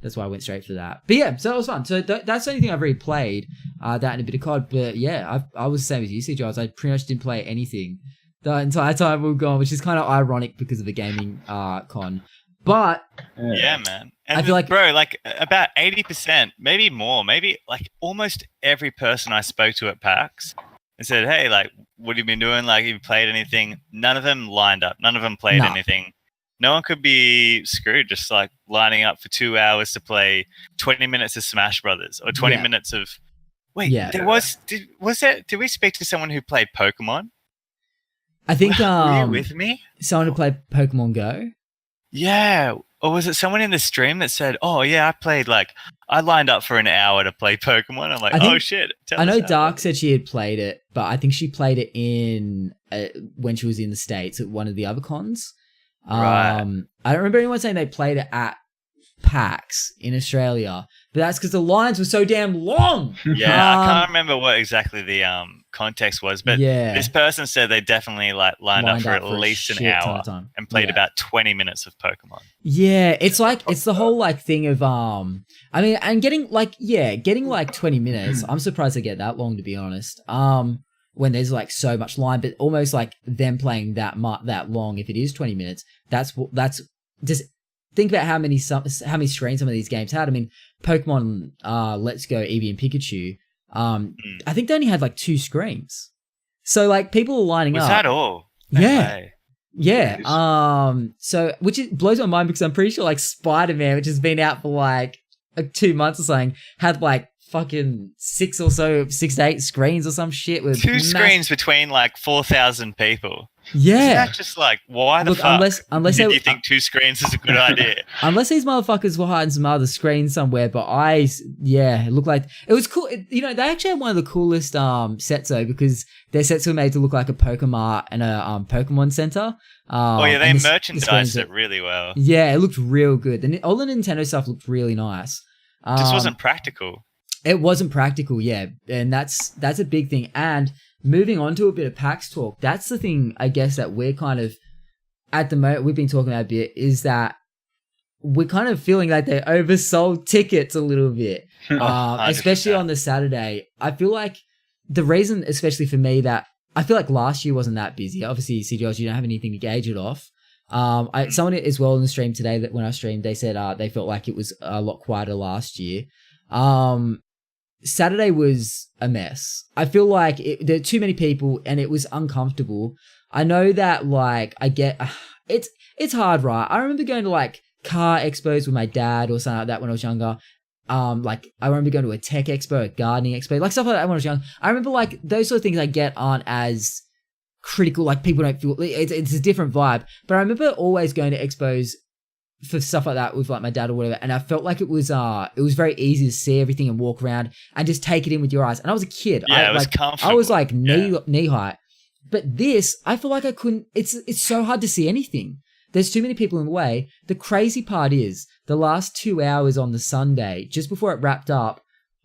that's why I went straight for that. But yeah, so that was fun. So that's the only thing I've really played, that and a bit of COD. But yeah, I was the same as you, CJ. I pretty much didn't play anything the entire time we were gone, which is kind of ironic because of the gaming con. But yeah, man. And I feel like, bro, like about 80%, maybe more, maybe like almost every person I spoke to at PAX and said, hey, like, what have you been doing? Like, have you played anything? None of them lined up. None of them played anything. No one could be screwed just like lining up for 2 hours to play 20 minutes of Smash Brothers or 20 minutes of. Wait, did we speak to someone who played Pokemon? I think were you with me? Someone who played Pokemon Go. Yeah. Or was it someone in the stream that said, oh, yeah, I lined up for an hour to play Pokemon. I'm like, oh, shit. I know Dark said she had played it, but I think she played it when she was in the States at one of the other cons. Right. I don't remember anyone saying they played it at PAX in Australia, but that's because the lines were so damn long. Yeah, I can't remember what exactly the context was, but this person said they definitely lined up for at least an hour and played about 20 minutes of Pokemon. Yeah, it's the whole like thing of I mean, and getting like 20 minutes. I'm surprised they get that long, to be honest. When there's like so much line, but almost like them playing that long, if it is 20 minutes, that's just think about how many screens some of these games had. I mean, Pokemon Let's Go Eevee and Pikachu, I think they only had like 2 screens. So like people are lining up. Was that all? Yeah. So which blows my mind, because I'm pretty sure like Spider-Man, which has been out for like 2 months or something, had like fucking 6 to 8 screens or some shit with 2 screens between like 4,000 people. Yeah. Isn't that just like, why the fuck unless did you think 2 screens is a good idea? Unless these motherfuckers were hiding some other screens somewhere, but it looked like it was cool. They actually had one of the coolest sets though, because their sets were made to look like a Pokemon and a Pokemon Center. They merchandised it really well. Yeah, it looked real good. All the Nintendo stuff looked really nice. Just wasn't practical. It wasn't practical, yeah, and that's a big thing. And moving on to a bit of PAX talk, that's the thing, I guess, that we're kind of, at the moment, we've been talking about a bit, is that we're kind of feeling like they oversold tickets a little bit, especially on the Saturday. I feel like the reason, especially for me, that I feel like last year wasn't that busy. Obviously, CGOs, you don't have anything to gauge it off. Someone as well in the stream today, that when I streamed, they said they felt like it was a lot quieter last year. Saturday was a mess. I feel like there are too many people and it was uncomfortable. I know that like I get it's hard, right? I remember going to like car expos with my dad or something like that when I was younger. Like I remember going to a tech expo, a gardening expo, like stuff like that when I was young. I remember like those sort of things I get aren't as critical. Like people don't feel it's a different vibe. But I remember always going to expos for stuff like that with like my dad or whatever, and I felt like it was very easy to see everything and walk around and just take it in with your eyes. And I was a kid. Yeah, it was comfortable. I was like knee height. But this, I feel like I couldn't. It's so hard to see anything. There's too many people in the way. The crazy part is the last 2 hours on the Sunday, just before it wrapped up,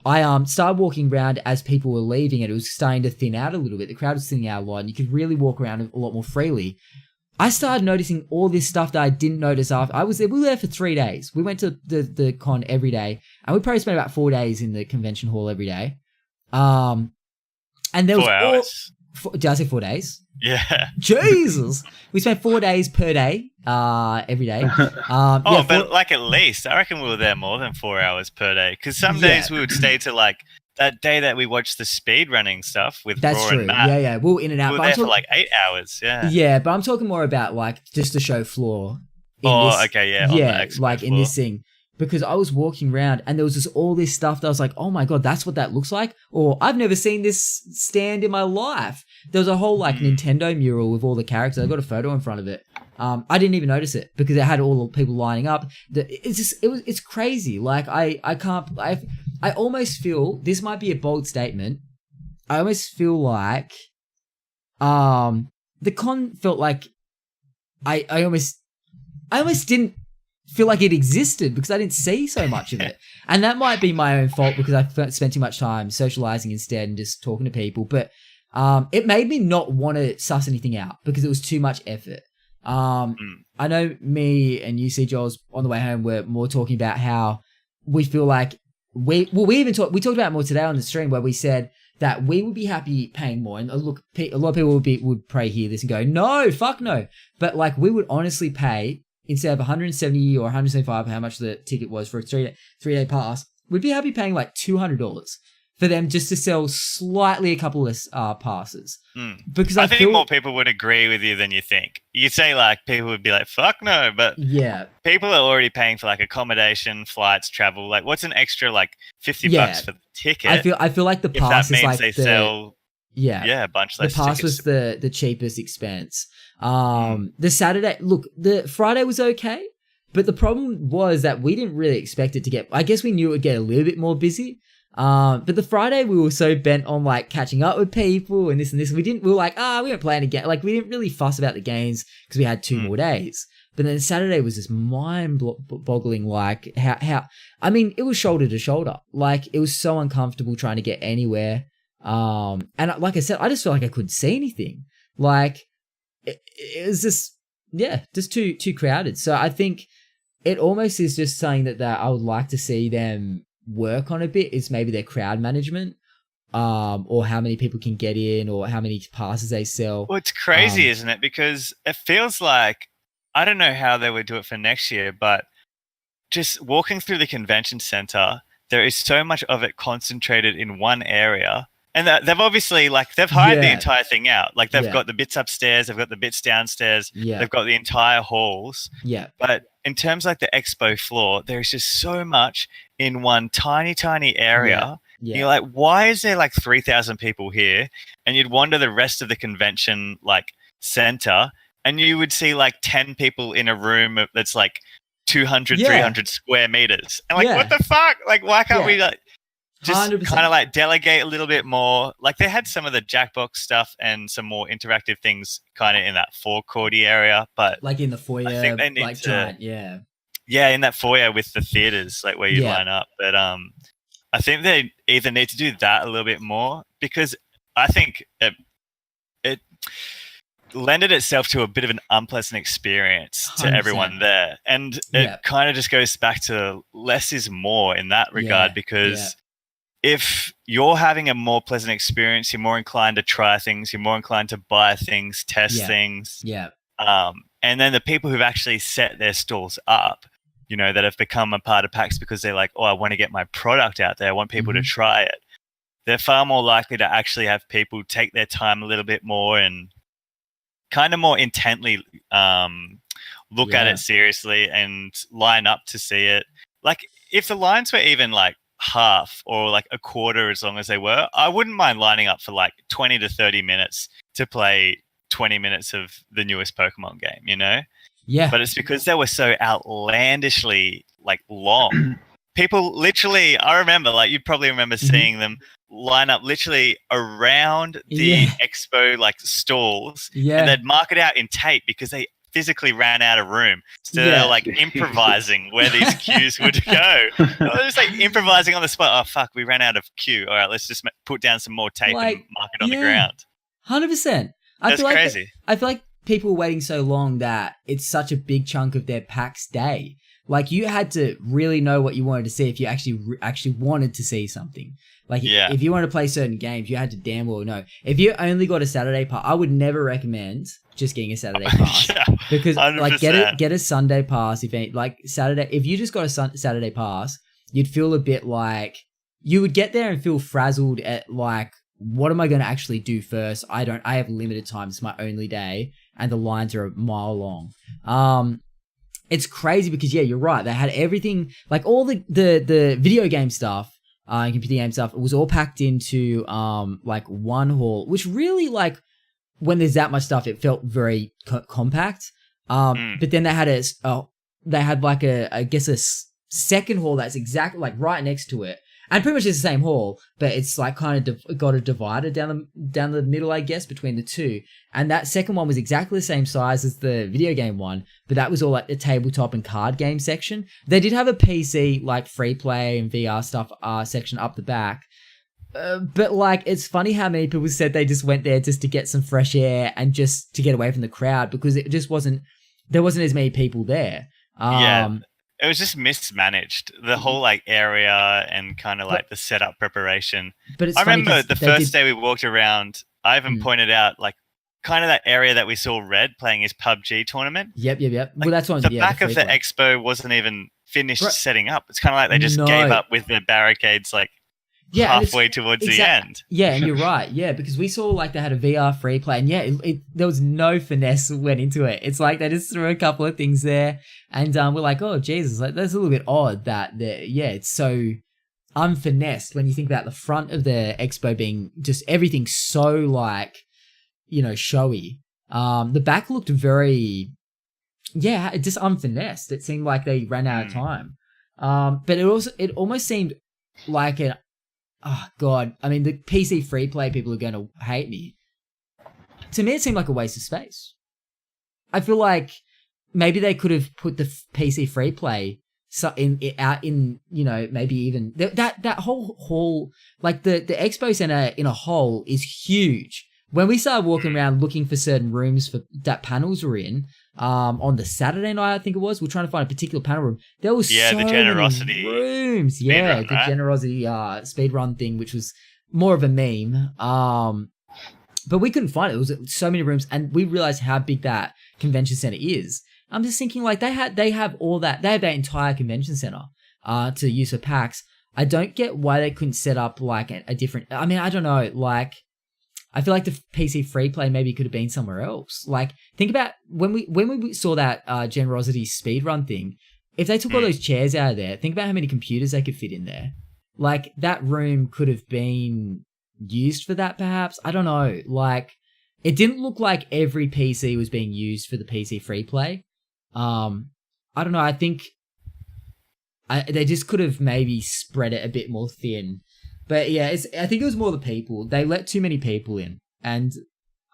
I started walking around as people were leaving, and it was starting to thin out a little bit. The crowd was thinning out a lot, and you could really walk around a lot more freely. I started noticing all this stuff that I didn't notice after. We were there for 3 days. We went to the con every day, and we probably spent about 4 days in the convention hall every day. And there was 4 hours. Did I say 4 days? Yeah. Jesus. We spent 4 days per day, every day. But like at least, I reckon we were there more than 4 hours per day. Because some days we would stay to like that day that we watched the speed running stuff with That's Raw true. and Matt. Yeah. We were in and out. We were there for like 8 hours. Yeah. Yeah, but I'm talking more about like just the show floor. Okay, yeah. Yeah, like in this thing. Because I was walking around and there was just all this stuff that I was like, oh my God, that's what that looks like? Or I've never seen this stand in my life. There was a whole like Nintendo mural with all the characters. I got a photo in front of it. I didn't even notice it because it had all the people lining up. It's crazy. Like I almost feel, this might be a bold statement. I almost feel like, the con felt like I almost didn't feel like it existed because I didn't see so much of it. And that might be my own fault because I spent too much time socializing instead and just talking to people. But it made me not want to suss anything out because it was too much effort. I know me and you, Joel's on the way home, were more talking about how we feel like we talked about it more today on the stream where we said that we would be happy paying more. And look, a lot of people would probably hear this and go, no, fuck no. But like we would honestly pay, instead of 170 or 175, how much the ticket was for a three-day pass, we'd be happy paying like $200 for them just to sell slightly a couple of passes. Because I think more people would agree with you than you think. You'd say like people would be like, fuck no, but yeah, people are already paying for like accommodation, flights, travel. Like what's an extra like $50 for the ticket? I feel like the pass that means is like they sell a bunch less. The pass tickets. was the cheapest expense. The Saturday, look, the Friday was okay, but the problem was that we didn't really expect it to get. I guess we knew it would get a little bit more busy. But the Friday we were so bent on like catching up with people and this and this. We were like, we weren't playing again. Like we didn't really fuss about the games because we had 2 more days. But then Saturday was just mind-boggling. Like how I mean, it was shoulder to shoulder. Like it was so uncomfortable trying to get anywhere. And like I said, I just felt like I couldn't see anything. Like it was just too crowded. So I think it almost is just saying that I would like to see them work on a bit is maybe their crowd management, or how many people can get in, or how many passes they sell. Well, it's crazy, isn't it? Because it feels like, I don't know how they would do it for next year, but just walking through the convention center, there is so much of it concentrated in one area. And they've obviously, like, they've hired the entire thing out. Like, they've got the bits upstairs, they've got the bits downstairs, they've got the entire halls. Yeah. But in terms of, like, the expo floor, there's just so much in one tiny, tiny area. Yeah. You're like, why is there, like, 3,000 people here? And you'd wander the rest of the convention, like, center, and you would see, like, 10 people in a room that's, like, 200, 300 square meters. And, like, what the fuck? Like, why can't we, like... Just 100%. Kind of like delegate a little bit more. Like they had some of the Jackbox stuff and some more interactive things kind of in that forecourty area, but like in the foyer, I think they need like giant, in that foyer with the theaters, like where you line up. But I think they either need to do that a little bit more because I think it lended itself to a bit of an unpleasant experience to 100%. Everyone there, and it kind of just goes back to less is more in that regard because. If you're having a more pleasant experience, you're more inclined to try things, you're more inclined to buy things, test things. Yeah. And then the people who've actually set their stalls up, you know, that have become a part of PAX because they're like, I want to get my product out there. I want people to try it. They're far more likely to actually have people take their time a little bit more and kind of more intently look at it seriously and line up to see it. Like if the lines were even like, half or like a quarter as long as they were, I wouldn't mind lining up for like 20 to 30 minutes to play 20 minutes of the newest Pokemon game, you know? Yeah. But it's because they were so outlandishly like long. People literally, I remember, like you probably remember seeing them line up literally around the expo like stalls and they'd mark it out in tape because they physically ran out of room. So they're like improvising where these queues would go. They're just like improvising on the spot. Oh, fuck, we ran out of queue. All right, let's just put down some more tape and mark it on the ground. 100%. That's crazy. I feel like people were waiting so long that it's such a big chunk of their PAX day. Like, you had to really know what you wanted to see if you actually wanted to see something. Like, if you wanted to play certain games, you had to damn well know. If you only got a Saturday pass, I would never recommend just getting a Saturday pass. Because 100%. Like, get a Sunday pass. If you just got a Saturday pass, you'd feel a bit like, you would get there and feel frazzled at like, what am I going to actually do first? I have limited time. It's my only day, and the lines are a mile long. It's crazy because, yeah, you're right. They had everything, like all the video game stuff, and computer game stuff, it was all packed into like one hall, which really, like, when there's that much stuff, it felt very compact. But then they had I guess a second hall that's exactly like right next to it. And pretty much it's the same hall, but it's like kind of got a divider down the middle, I guess, between the two. And that second one was exactly the same size as the video game one, but that was all like the tabletop and card game section. They did have a PC, like free play and VR stuff section up the back. But like, it's funny how many people said they just went there just to get some fresh air and just to get away from the crowd, because it just there wasn't as many people there. It was just mismanaged, the whole like area and kind of like the setup preparation. But I remember the first day we walked around, I even pointed out like kind of that area that we saw Red playing his PUBG tournament. Yep. Like, Well, that's one. The back of the expo wasn't even finished setting up. It's kind of like they just gave up with the barricades like halfway towards the end. Yeah, and you're right. Yeah, because we saw like they had a VR free play, and there was no finesse went into it. It's like they just threw a couple of things there, and we're like, oh Jesus, like that's a little bit odd that it's so unfinessed when you think about the front of the expo being just everything so like, showy. The back looked very, just unfinessed. It seemed like they ran out of time. But it almost seemed like oh God, I mean, the PC free play people are going to hate me. To me, it seemed like a waste of space. I feel like maybe they could have put the PC free play out in maybe even that whole hall, like the expo center in a whole is huge. When we started walking around looking for certain rooms that panels were in, on the Saturday night, I think it was, we're trying to find a particular panel room. There was so the Generosity many rooms. Speedrun, the Generosity speedrun thing, which was more of a meme. But we couldn't find it. There was so many rooms, and we realized how big that convention center is. I'm just thinking, like, they have all that. They have that entire convention center to use for PAX. I don't get why they couldn't set up like a different. I mean, I don't know, like. I feel like the PC free play maybe could have been somewhere else. Like, think about when we saw that Generosity speedrun thing. If they took all those chairs out of there, think about how many computers they could fit in there. Like, that room could have been used for that, perhaps. I don't know. Like, it didn't look like every PC was being used for the PC free play. I don't know. I think they just could have maybe spread it a bit more thin. But yeah, I think it was more the people. They let too many people in. And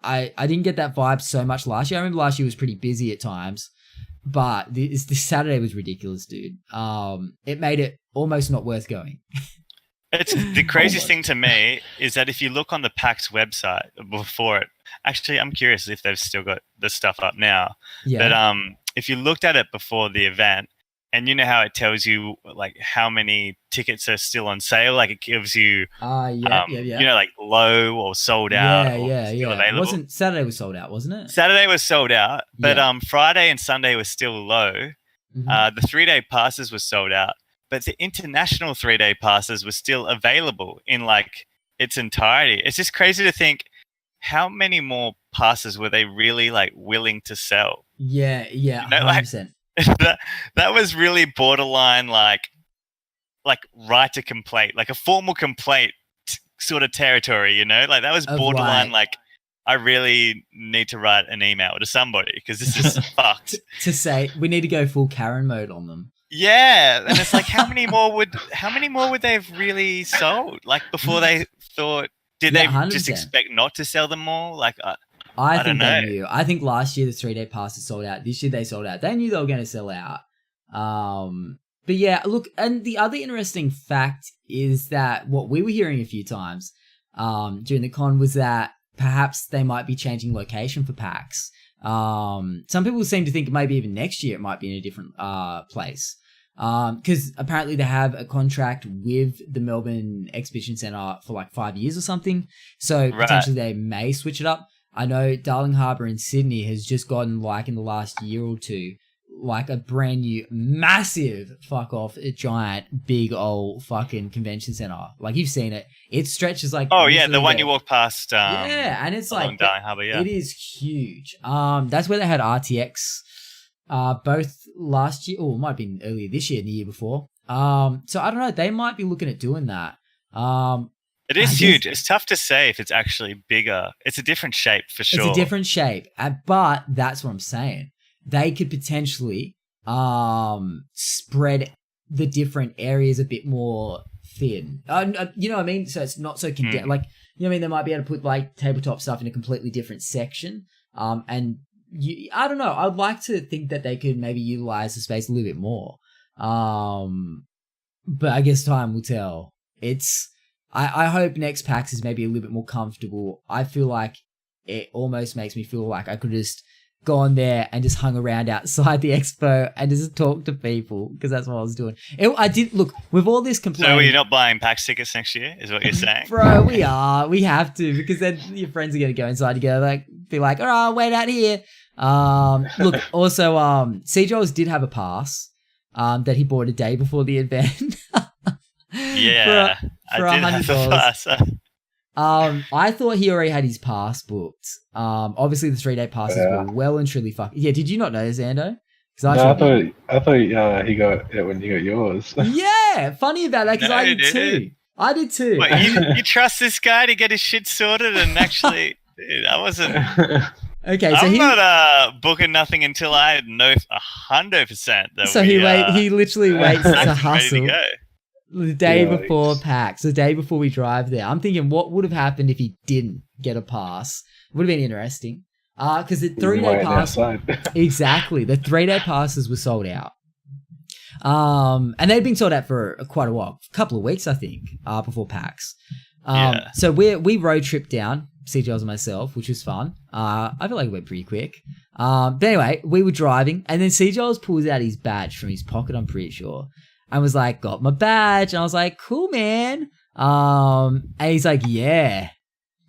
I didn't get that vibe so much last year. I remember last year was pretty busy at times. But this Saturday was ridiculous, dude. It made it almost not worth going. It's the craziest thing to me is that if you look on the PAX website before it, actually, I'm curious if they've still got the stuff up now. Yeah. But if you looked at it before the event, and you know how it tells you like how many tickets are still on sale, like it gives you, like low or sold out. Available. Saturday was sold out, wasn't it? Saturday was sold out, but Friday and Sunday was still low. Mm-hmm. The 3-day passes were sold out, but the international 3-day passes were still available in like its entirety. It's just crazy to think how many more passes were they really like willing to sell? Yeah, 100%. That was really borderline like right to complaint, like a formal complaint sort of territory, like that was borderline like I really need to write an email to somebody because this is fucked. To say we need to go full Karen mode on them. Yeah, and it's like how many more would they have really sold like before they thought? Did they 100%. Just expect not to sell them all? Like I think they knew. I think last year the 3-day passes sold out. This year they sold out. They knew they were going to sell out. But yeah, look, and the other interesting fact is that what we were hearing a few times during the con was that perhaps they might be changing location for PAX. Some people seem to think maybe even next year it might be in a different place. Because apparently they have a contract with the Melbourne Exhibition Centre for like 5 years or something. So potentially they may switch it up. I know Darling Harbour in Sydney has just gotten, like, in the last year or two, like a brand new, massive, giant, big old fucking convention centre. Like, you've seen it. It stretches like... Oh, yeah, the one you walk past. Yeah, and it's like... Darling Harbour, yeah. It is huge. That's where they had RTX, both last year, or it might have been earlier this year and the year before. So I don't know. They might be looking at doing that. It is huge. It's tough to say if it's actually bigger. It's a different shape for sure. It's a different shape, but that's what I'm saying. They could potentially spread the different areas a bit more thin. You know what I mean? So it's not so condensed. Like, you know what I mean? They might be able to put like tabletop stuff in a completely different section. And I don't know. I'd like to think that they could maybe utilize the space a little bit more. But I guess time will tell. I hope next PAX is maybe a little bit more comfortable. I feel like it almost makes me feel like I could just gone there and just hung around outside the expo and just talk to people, because that's what I was doing. I did look with all this complaining. So you're not buying PAX tickets next year, is what you're saying? Bro, we are. We have to, because then your friends are going to go inside together, like be like, all right, wait out here. Look, also, C. Jones did have a pass that he bought a day before the event. Yeah, for I did have a pass. I thought he already had his pass booked. Obviously the 3-day passes were well and truly fucked. Yeah, did you not know this, Ando? I thought he got it when you got yours. Yeah, funny about that, because I did too. I did too. Wait, you trust this guy to get his shit sorted, and actually, dude, I wasn't. Okay, so I'm not booking nothing until I know 100% that. So he literally waits to hustle. Ready to go. The day before PAX, the day before we drive there. I'm thinking, what would have happened if he didn't get a pass? Would have been interesting. Because the 3-day pass, exactly, the 3-day passes were sold out. And they'd been sold out for quite a while, a couple of weeks, I think, before PAX. So we road tripped down, CJs and myself, which was fun. I feel like it went pretty quick. But anyway, we were driving, and then CJs pulls out his badge from his pocket, I'm pretty sure. I was like, got my badge. And I was like, cool, man. And he's like, yeah,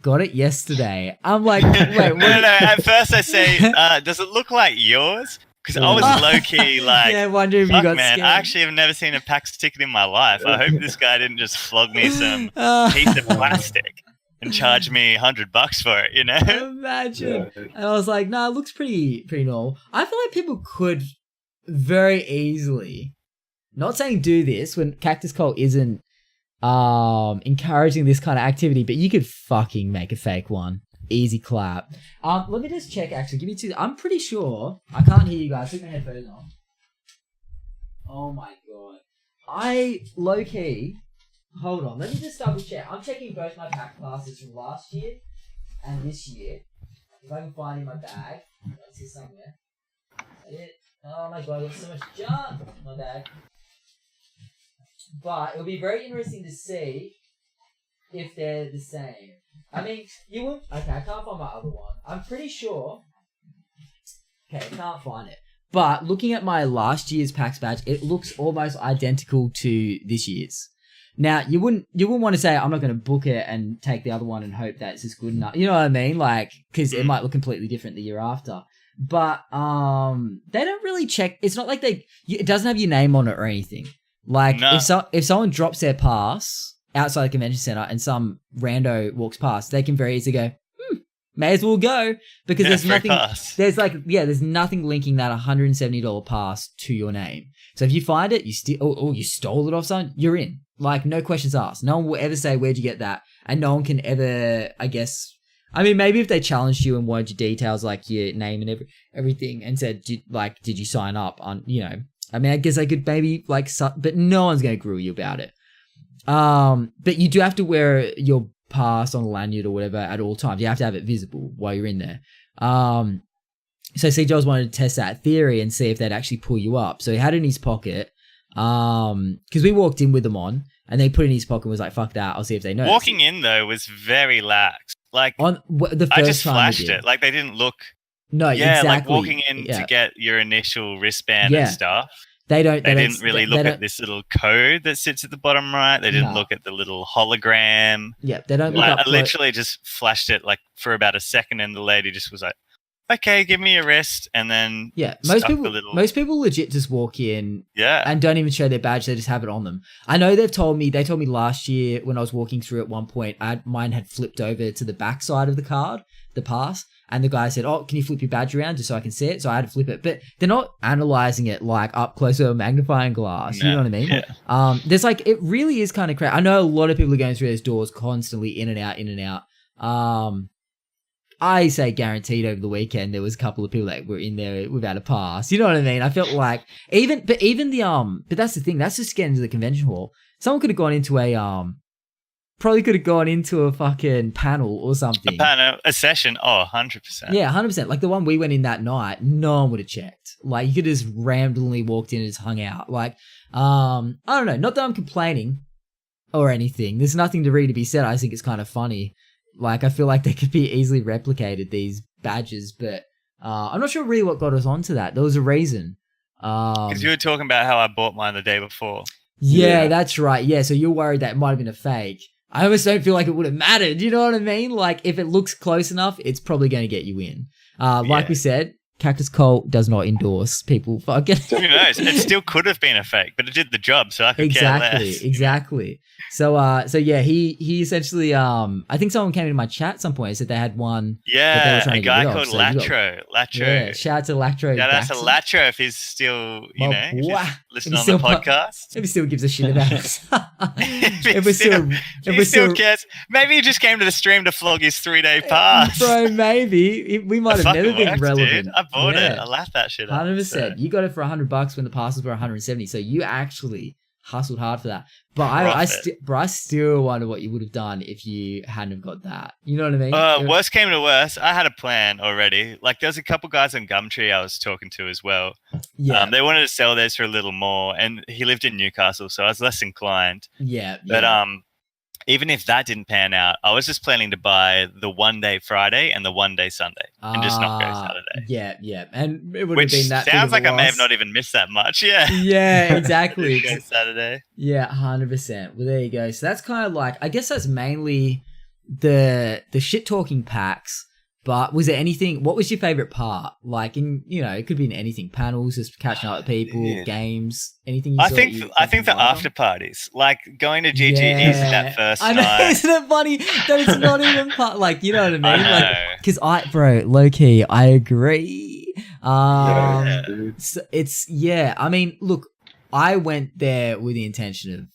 got it yesterday. I'm like, wait, what? No. At first I say, does it look like yours? Because I was low-key like, yeah, wondering if you got man, scammed. I actually have never seen a PAX ticket in my life. I hope this guy didn't just flog me some piece of plastic and charge me $100 for it, you know? Imagine. Yeah. And I was like, no, it looks pretty normal. I feel like people could very easily... Not saying do this when Cactus Cole isn't encouraging this kind of activity, but you could fucking make a fake one. Easy clap. Let me just check, actually. Give me 2. I'm pretty sure. I can't hear you guys. Put my headphones on. Oh my god. I low-key... Hold on. Let me just double check. I'm checking both my pack passes from last year and this year. If I can find it in my bag. It's here somewhere. Is that it? Oh my god, there's so much junk in my bag. But it'll be very interesting to see if they're the same. I mean, you won't... Okay, I can't find my other one. I'm pretty sure... Okay, I can't find it. But looking at my last year's PAX badge, it looks almost identical to this year's. Now, you wouldn't want to say, I'm not going to book it and take the other one and hope that it's just good enough. You know what I mean? Like, because it might look completely different the year after. But they don't really check... It's not like it doesn't have your name on it or anything. Like, no. If someone drops their pass outside the convention center and some rando walks past, they can very easily go, may as well go, because there's nothing. Pass. There's nothing linking that $170 pass to your name. So if you find it, you stole it off someone, you're in. Like, no questions asked. No one will ever say, where'd you get that? And no one can ever, I guess. I mean, maybe if they challenged you and wanted your details, like your name and everything, and said, did you sign up on, you know. I mean, I guess I could maybe but no one's going to grill you about it. But you do have to wear your pass on a lanyard or whatever at all times. You have to have it visible while you're in there. So C. Giles wanted to test that theory and see if they'd actually pull you up. So he had it in his pocket. Because we walked in with them on, and they put it in his pocket and was like, fuck that, I'll see if they know. Walking in, though, was very lax. Like, on the first I just time flashed it. Like, they didn't look No, Yeah, exactly. like walking in to get your initial wristband and stuff. They didn't really look at this little code that sits at the bottom right. They didn't look at the little hologram. Yeah, they don't look up. I literally just flashed it like for about a second, and the lady just was like, "Okay, give me your wrist," and then most people legit just walk in, and don't even show their badge. They just have it on them. I know they told me last year when I was walking through at one point, mine had flipped over to the back side of the card, the pass. And the guy said, "Oh, can you flip your badge around just so I can see it?" So I had to flip it. But they're not analyzing it like up close with a magnifying glass. You know what I mean? Yeah. There's like, it really is kind of crazy. I know a lot of people are going through those doors constantly in and out. I say guaranteed over the weekend there was a couple of people that were in there without a pass. You know what I mean? I felt like but that's the thing. That's just getting to the convention hall. Someone could have gone into probably could have gone into a fucking panel or something. A session. Oh, 100%. Yeah, 100%. Like the one we went in that night, no one would have checked. Like you could have just randomly walked in and just hung out. Like, I don't know. Not that I'm complaining or anything. There's nothing to really be said. I think it's kind of funny. Like, I feel like they could be easily replicated, these badges, but I'm not sure really what got us onto that. There was a reason. Because you were talking about how I bought mine the day before. Yeah, that's right. Yeah, so you're worried that it might have been a fake. I almost don't feel like it would have mattered. You know what I mean? Like, if it looks close enough, it's probably going to get you in. Like we said, Cactus Cult does not endorse people fucking. Who knows? It still could have been a fake, but it did the job, so I could care less. Exactly. So yeah, he essentially, I think someone came into my chat at some point and said they had one. Yeah, a guy called Latro. Yeah, shout out to Latro. Shout out to Latro if he's still, listening on the podcast. If he still gives a shit about us. if he still cares. Maybe he just came to the stream to flog his 3-day pass. Bro, maybe. We might have never been relevant. Dude. I bought it. I laughed that shit up. 100%. So. You got it for $100 when the passes were 170. So you actually hustled hard for that. But I still wonder what you would have done if you hadn't have got that. You know what I mean? Worst came to worst. I had a plan already. Like, there's a couple guys on Gumtree I was talking to as well. Yeah. They wanted to sell theirs for a little more, and he lived in Newcastle, so I was less inclined. Yeah. But even if that didn't pan out, I was just planning to buy the 1-day Friday and the 1-day Sunday, and just not go Saturday. Yeah, and it would have been that. Sounds like I may have not even missed that much. Yeah. Yeah, exactly. Go Saturday. Yeah, 100%. Well, there you go. So that's kind of like, I guess that's mainly the shit talking PAX. But was there anything? What was your favorite part? Like, it could be in anything. Panels, just catching up with people, games, anything. I think the after parties, like going to GGE's that first I know, night. Isn't it funny that it's not even part? Like, you know what I mean? I like, because low key, I agree. So I mean, look, I went there with the intention of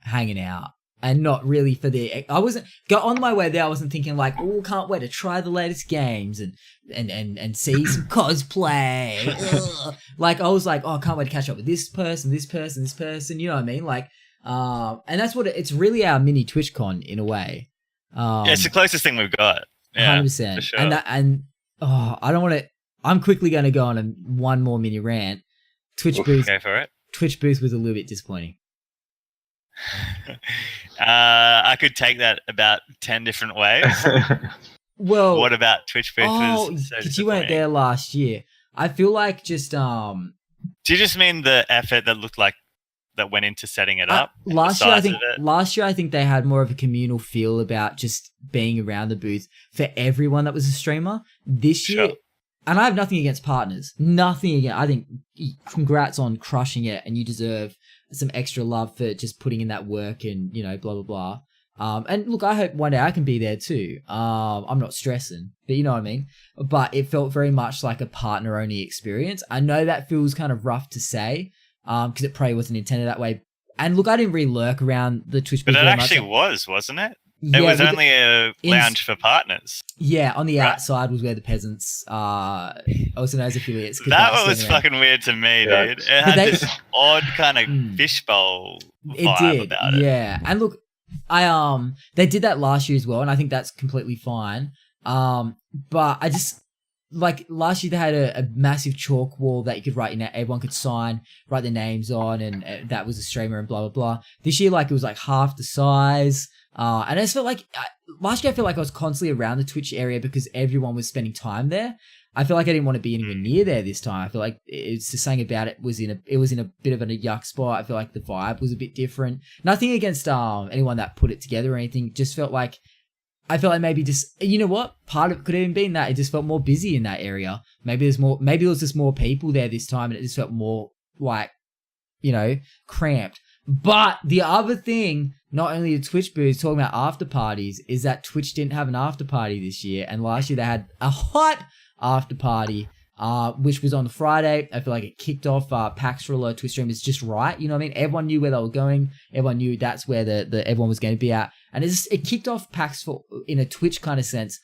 hanging out. And not really for I wasn't on my way there. I wasn't thinking like, oh, can't wait to try the latest games and see some cosplay. Like I was like, oh, I can't wait to catch up with this person. You know what I mean? Like, and that's what it's really our mini TwitchCon in a way. It's the closest thing we've got. Yeah, 100%. For sure. I don't want to. I'm quickly going to go on one more mini rant. Twitch booth. Go for it. Twitch booth was a little bit disappointing. I could take that about 10 different ways. Well, what about Twitch booth? Because you weren't there last year. I feel like just Do you just mean the effort that looked like that went into setting it up? Last year I think they had more of a communal feel about just being around the booth for everyone that was a streamer. This year, and I have nothing against partners. Nothing against. I think congrats on crushing it, and you deserve some extra love for just putting in that work and, blah, blah, blah. And look, I hope one day I can be there too. I'm not stressing, but you know what I mean? But it felt very much like a partner only experience. I know that feels kind of rough to say, because it probably wasn't intended that way. And look, I didn't really lurk around the Twitch booth. But it actually was, wasn't it? It was only a lounge for partners. Yeah, on the outside was where the peasants, also known as affiliates. That was fucking weird to me, dude. It had this odd kind of fishbowl vibe about it. Yeah, and look, they did that last year as well, and I think that's completely fine. But I just like last year they had a massive chalk wall that you could write everyone could sign, write their names on, and that was a streamer and blah blah blah. This year, like it was like half the size. And I just felt like last year I feel like I was constantly around the Twitch area because everyone was spending time there. I feel like I didn't want to be anywhere near there this time. I feel like it's just saying about it was in a bit of a yuck spot. I feel like the vibe was a bit different. Nothing against anyone that put it together or anything. Just felt like I felt like maybe just, you know what? Part of it could have even been that it just felt more busy in that area. Maybe there was just more people there this time and it just felt more like, you know, cramped. But the other thing, not only the Twitch booths talking about after parties, is that Twitch didn't have an after party this year. And last year they had a hot after party, which was on the Friday. I feel like it kicked off PAX for a lot of Twitch streamers just right. You know what I mean? Everyone knew where they were going. Everyone knew that's where the everyone was going to be at. And it kicked off PAX in a Twitch kind of sense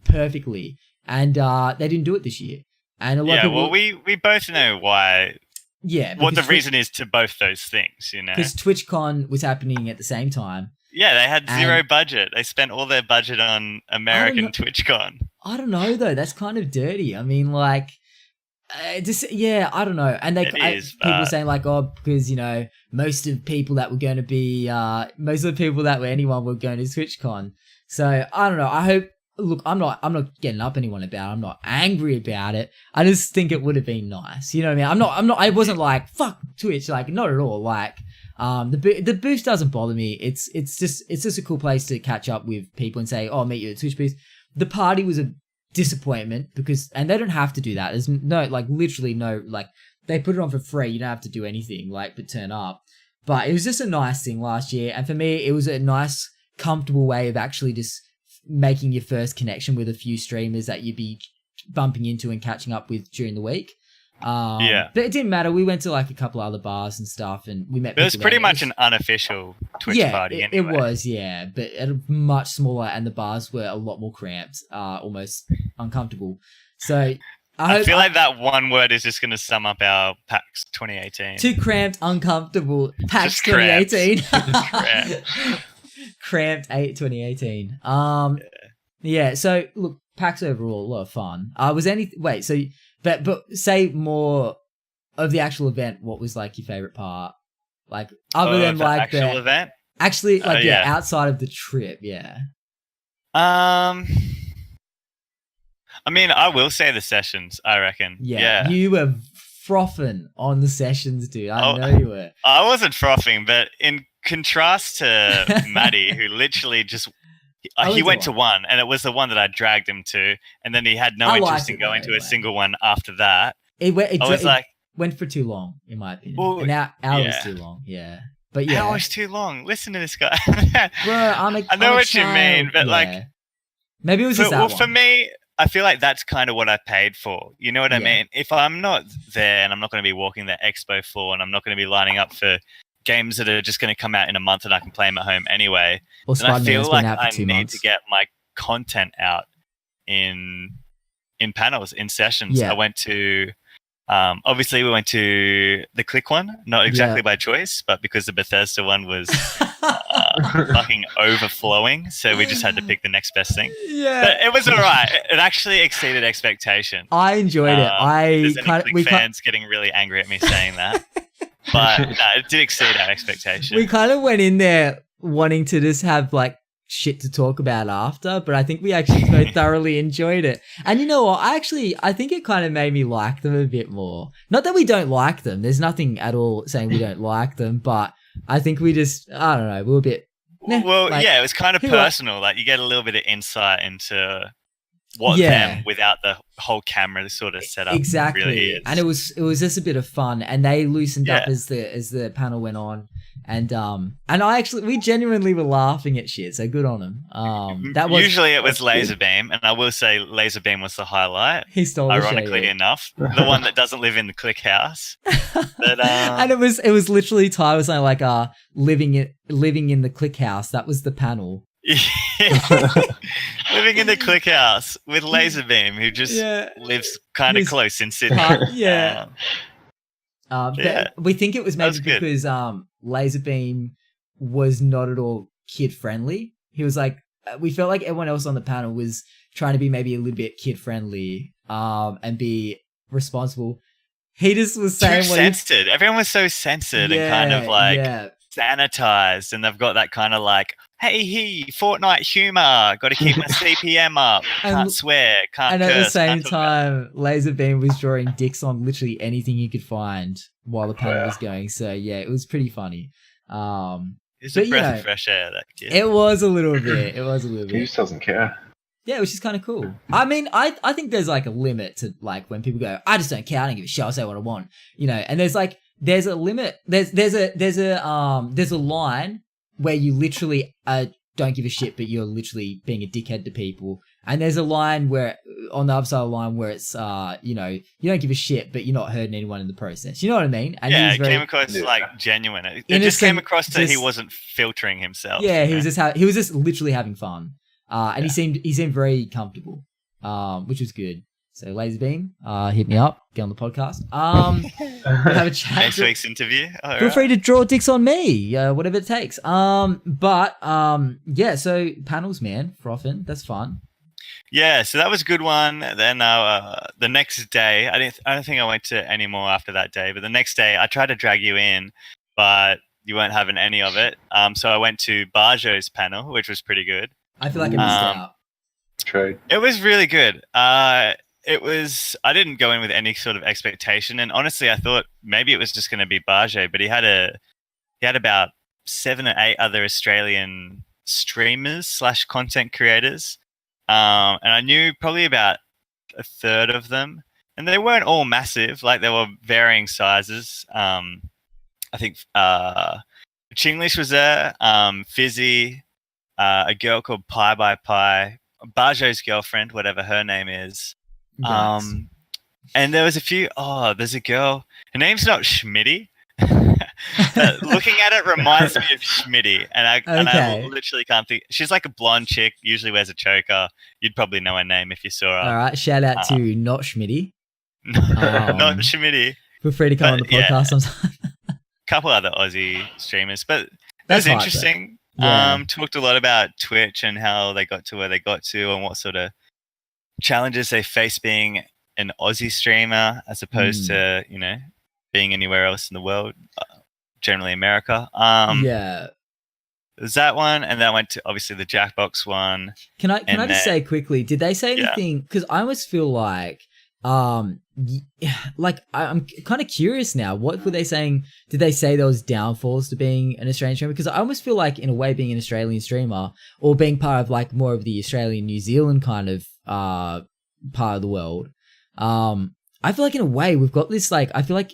perfectly. And they didn't do it this year. And a lot of people, well, we both know why. Yeah. What the reason is to both those things, you know? Because TwitchCon was happening at the same time. Yeah, they had zero budget. They spent all their budget on American TwitchCon. I don't know, though. That's kind of dirty. I mean, like, I don't know. And people were saying, like, oh, because, you know, most of the people that were going to be, most of the people that were anyone were going to TwitchCon. So, I don't know. I hope, look, I'm not getting up anyone about it. I'm not angry about it. I just think it would have been nice. You know what I mean? I wasn't like, fuck Twitch. Like, not at all. Like, the booth doesn't bother me. It's just a cool place to catch up with people and say, oh, I'll meet you at Twitch booth. The party was a disappointment and they don't have to do that. There's no, like, literally no, like, they put it on for free. You don't have to do anything, like, but turn up. But it was just a nice thing last year. And for me, it was a nice, comfortable way of actually just making your first connection with a few streamers that you'd be bumping into and catching up with during the week. But it didn't matter. We went to like a couple other bars and stuff, and we met. It was pretty much an unofficial Twitch party. It was, yeah, but much smaller, and the bars were a lot more cramped, almost uncomfortable. So I feel like that one word is just going to sum up our PAX 2018. Too cramped, uncomfortable. PAX 2018. Cramped 2018. Yeah. So look, PAX overall, a lot of fun. But say more of the actual event. What was like your favorite part? Like other than the like actual event? Actually, like outside of the trip, yeah. I mean, I will say the sessions. I reckon. Yeah. You were frothing on the sessions, dude. I know you were. I wasn't frothing, but in contrast to Matty, who literally just he went to one, and it was the one that I dragged him to, and then he had no interest in going to a single one after that. It went for too long, in my opinion. Well, an hour was too long, yeah. But yeah, hour was too long. Listen to this guy, bro. I know what you mean, but like, maybe it was just that one. For me, I feel like that's kind of what I paid for. You know what I mean? If I'm not there and I'm not going to be walking the expo floor and I'm not going to be lining up for games that are just going to come out in a month and I can play them at home anyway, then I feel like I need to get my content out in panels, in sessions. I went to, obviously we went to the Click one, not exactly by choice, but because the Bethesda one was fucking overflowing, so we just had to pick the next best thing. But it was all right. It actually exceeded expectation. I enjoyed it. Fans getting really angry at me saying that. But no, it did exceed our expectation. We kind of went in there wanting to just have like shit to talk about after, but I think we actually both thoroughly enjoyed it. And you know what? I think it kind of made me like them a bit more. Not that we don't like them. There's nothing at all saying we don't like them, but I think we just, I don't know, we were a bit... it was kind of personal. Like you get a little bit of insight into what them without the whole camera sort of setup really is. And it was just a bit of fun, and they loosened up as the panel went on, and we genuinely were laughing at shit, so good on them. Usually it was Laserbeam, and I will say Laserbeam was the highlight. He stole the show, ironically enough, the one that doesn't live in the Click house. But, and it was literally Ty was saying like living in the Click house. That was the panel. Living in the Click house with Laserbeam, who just lives kind of close in Sydney. But we think it was maybe because Laserbeam was not at all kid friendly. He was like, we felt like everyone else on the panel was trying to be maybe a little bit kid friendly and be responsible. He just was saying censored. Everyone was so censored and kind of like sanitized, and they've got that kind of like hey, Fortnite humor. Got to keep my CPM up. Can't And- swear. Can't And curse. at the same can't talk about- time, Laserbeam was drawing dicks on literally anything he could find while the panel Yeah. was going. So yeah, it was pretty funny. It's but, a you breath know, of fresh air, that kid. It was a little bit. He just doesn't care. Yeah, which is kind of cool. I mean, I think there's like a limit to like when people go, I just don't care, I don't give a shit, I'll say what I want, you know. And there's a limit. There's a line where you literally don't give a shit, but you're literally being a dickhead to people. And there's a line where on the other side of the line where it's you know, you don't give a shit, but you're not hurting anyone in the process. You know what I mean? And yeah, he it was came across like genuine. It just innocent, came across that he just- wasn't filtering himself. Yeah, you he know? was just literally having fun, and he seemed very comfortable, which was good. So Laserbeam, hit me up, get on the podcast. We'll have a chat. Next week's interview. All Feel right. free to draw dicks on me, whatever it takes. Yeah. So panels, man, frothing, that's fun. Yeah, so that was a good one. Then the next day, I don't think I went to any more after that day. But the next day, I tried to drag you in, but you weren't having any of it. So I went to Barjo's panel, which was pretty good. I feel like I missed out. True. It was really good. It was. I didn't go in with any sort of expectation, and honestly, I thought maybe it was just going to be Barjo, but he had about 7 or 8 other Australian streamers / content creators, and I knew probably about a third of them, and they weren't all massive. Like they were varying sizes. I think Chinglish was there, Fizzy, a girl called Pie by Pie, Barjo's girlfriend, whatever her name is. Nice. And there was a few. Oh, there's a girl. Her name's not Schmitty. Looking at it reminds me of Schmitty, and I literally can't think. She's like a blonde chick. Usually wears a choker. You'd probably know her name if you saw her. All right, shout out to not Schmitty. Not Schmitty. Feel free to come on the podcast sometime. Couple other Aussie streamers, but That's that was hype, interesting. Yeah. Talked a lot about Twitch and how they got to where they got to, and what sort of challenges they face being an Aussie streamer as opposed to being anywhere else in the world, generally America. Yeah. There's that one, and then I went to obviously the Jackbox one. Can I just say quickly? Did they say anything? Because I almost feel like like I'm kind of curious now. What were they saying? Did they say there was downfalls to being an Australian streamer? Because I almost feel like, in a way, being an Australian streamer or being part of like more of the Australian New Zealand kind of part of the world, I feel like in a way we've got this, like, I feel like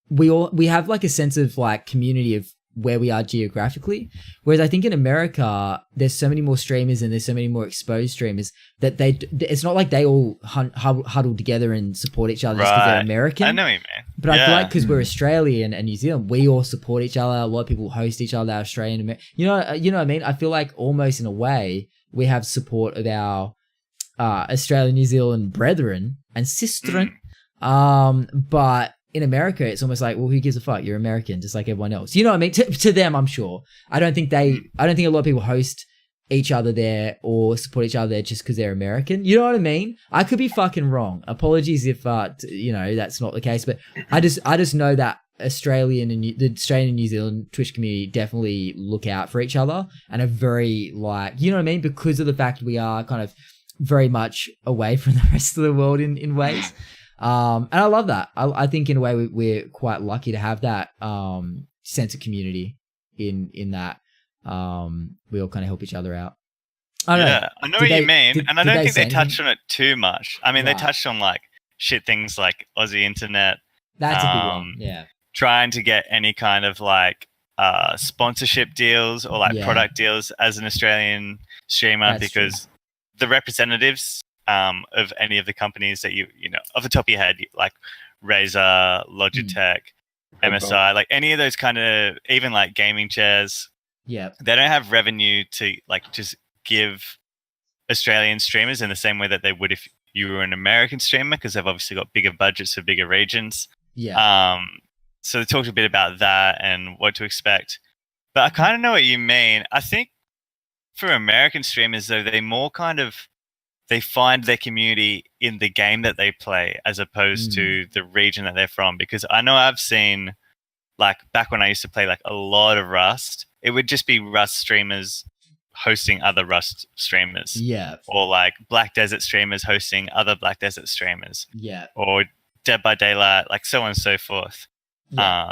we have like a sense of like community of where we are geographically, whereas I think in America there's so many more streamers and there's so many more exposed streamers that it's not like they all huddle together and support each other just because they're American. I know what you mean. But I feel like because we're Australian and New Zealand, we all support each other. A lot of people host each other, Australian, you know what I mean? I feel like almost in a way we have support of our Australian, New Zealand brethren and sistren. But in America, it's almost like, well, who gives a fuck? You're American, just like everyone else. You know what I mean? To them, I'm sure. I don't think a lot of people host each other there or support each other there just because they're American. You know what I mean? I could be fucking wrong. Apologies if that's not the case. But I just know that the Australian and New Zealand Twitch community definitely look out for each other and are very, like, you know what I mean? Because of the fact we are kind of very much away from the rest of the world in ways. And I love that. I think in a way we're quite lucky to have that sense of community in that we all kind of help each other out. I don't know. I know what you mean, and I don't think they touched anything? on it too much. I mean, they touched on like shit things like Aussie internet. That's a big one. Yeah. Trying to get any kind of like sponsorship deals or like product deals as an Australian streamer, because the representatives of any of the companies that you know off the top of your head, like Razer, Logitech, MSI, like any of those kind of, even like gaming chairs, they don't have revenue to like just give Australian streamers in the same way that they would if you were an American streamer, because they've obviously got bigger budgets for bigger regions. So they talked a bit about that and what to expect, but I kind of know what you mean. I think for American streamers though, they find their community in the game that they play as opposed to the region that they're from. Because I know I've seen, like, back when I used to play like a lot of Rust, it would just be Rust streamers hosting other Rust streamers. Yeah. Or like Black Desert streamers hosting other Black Desert streamers. Yeah. Or Dead by Daylight, like so on and so forth. Yeah.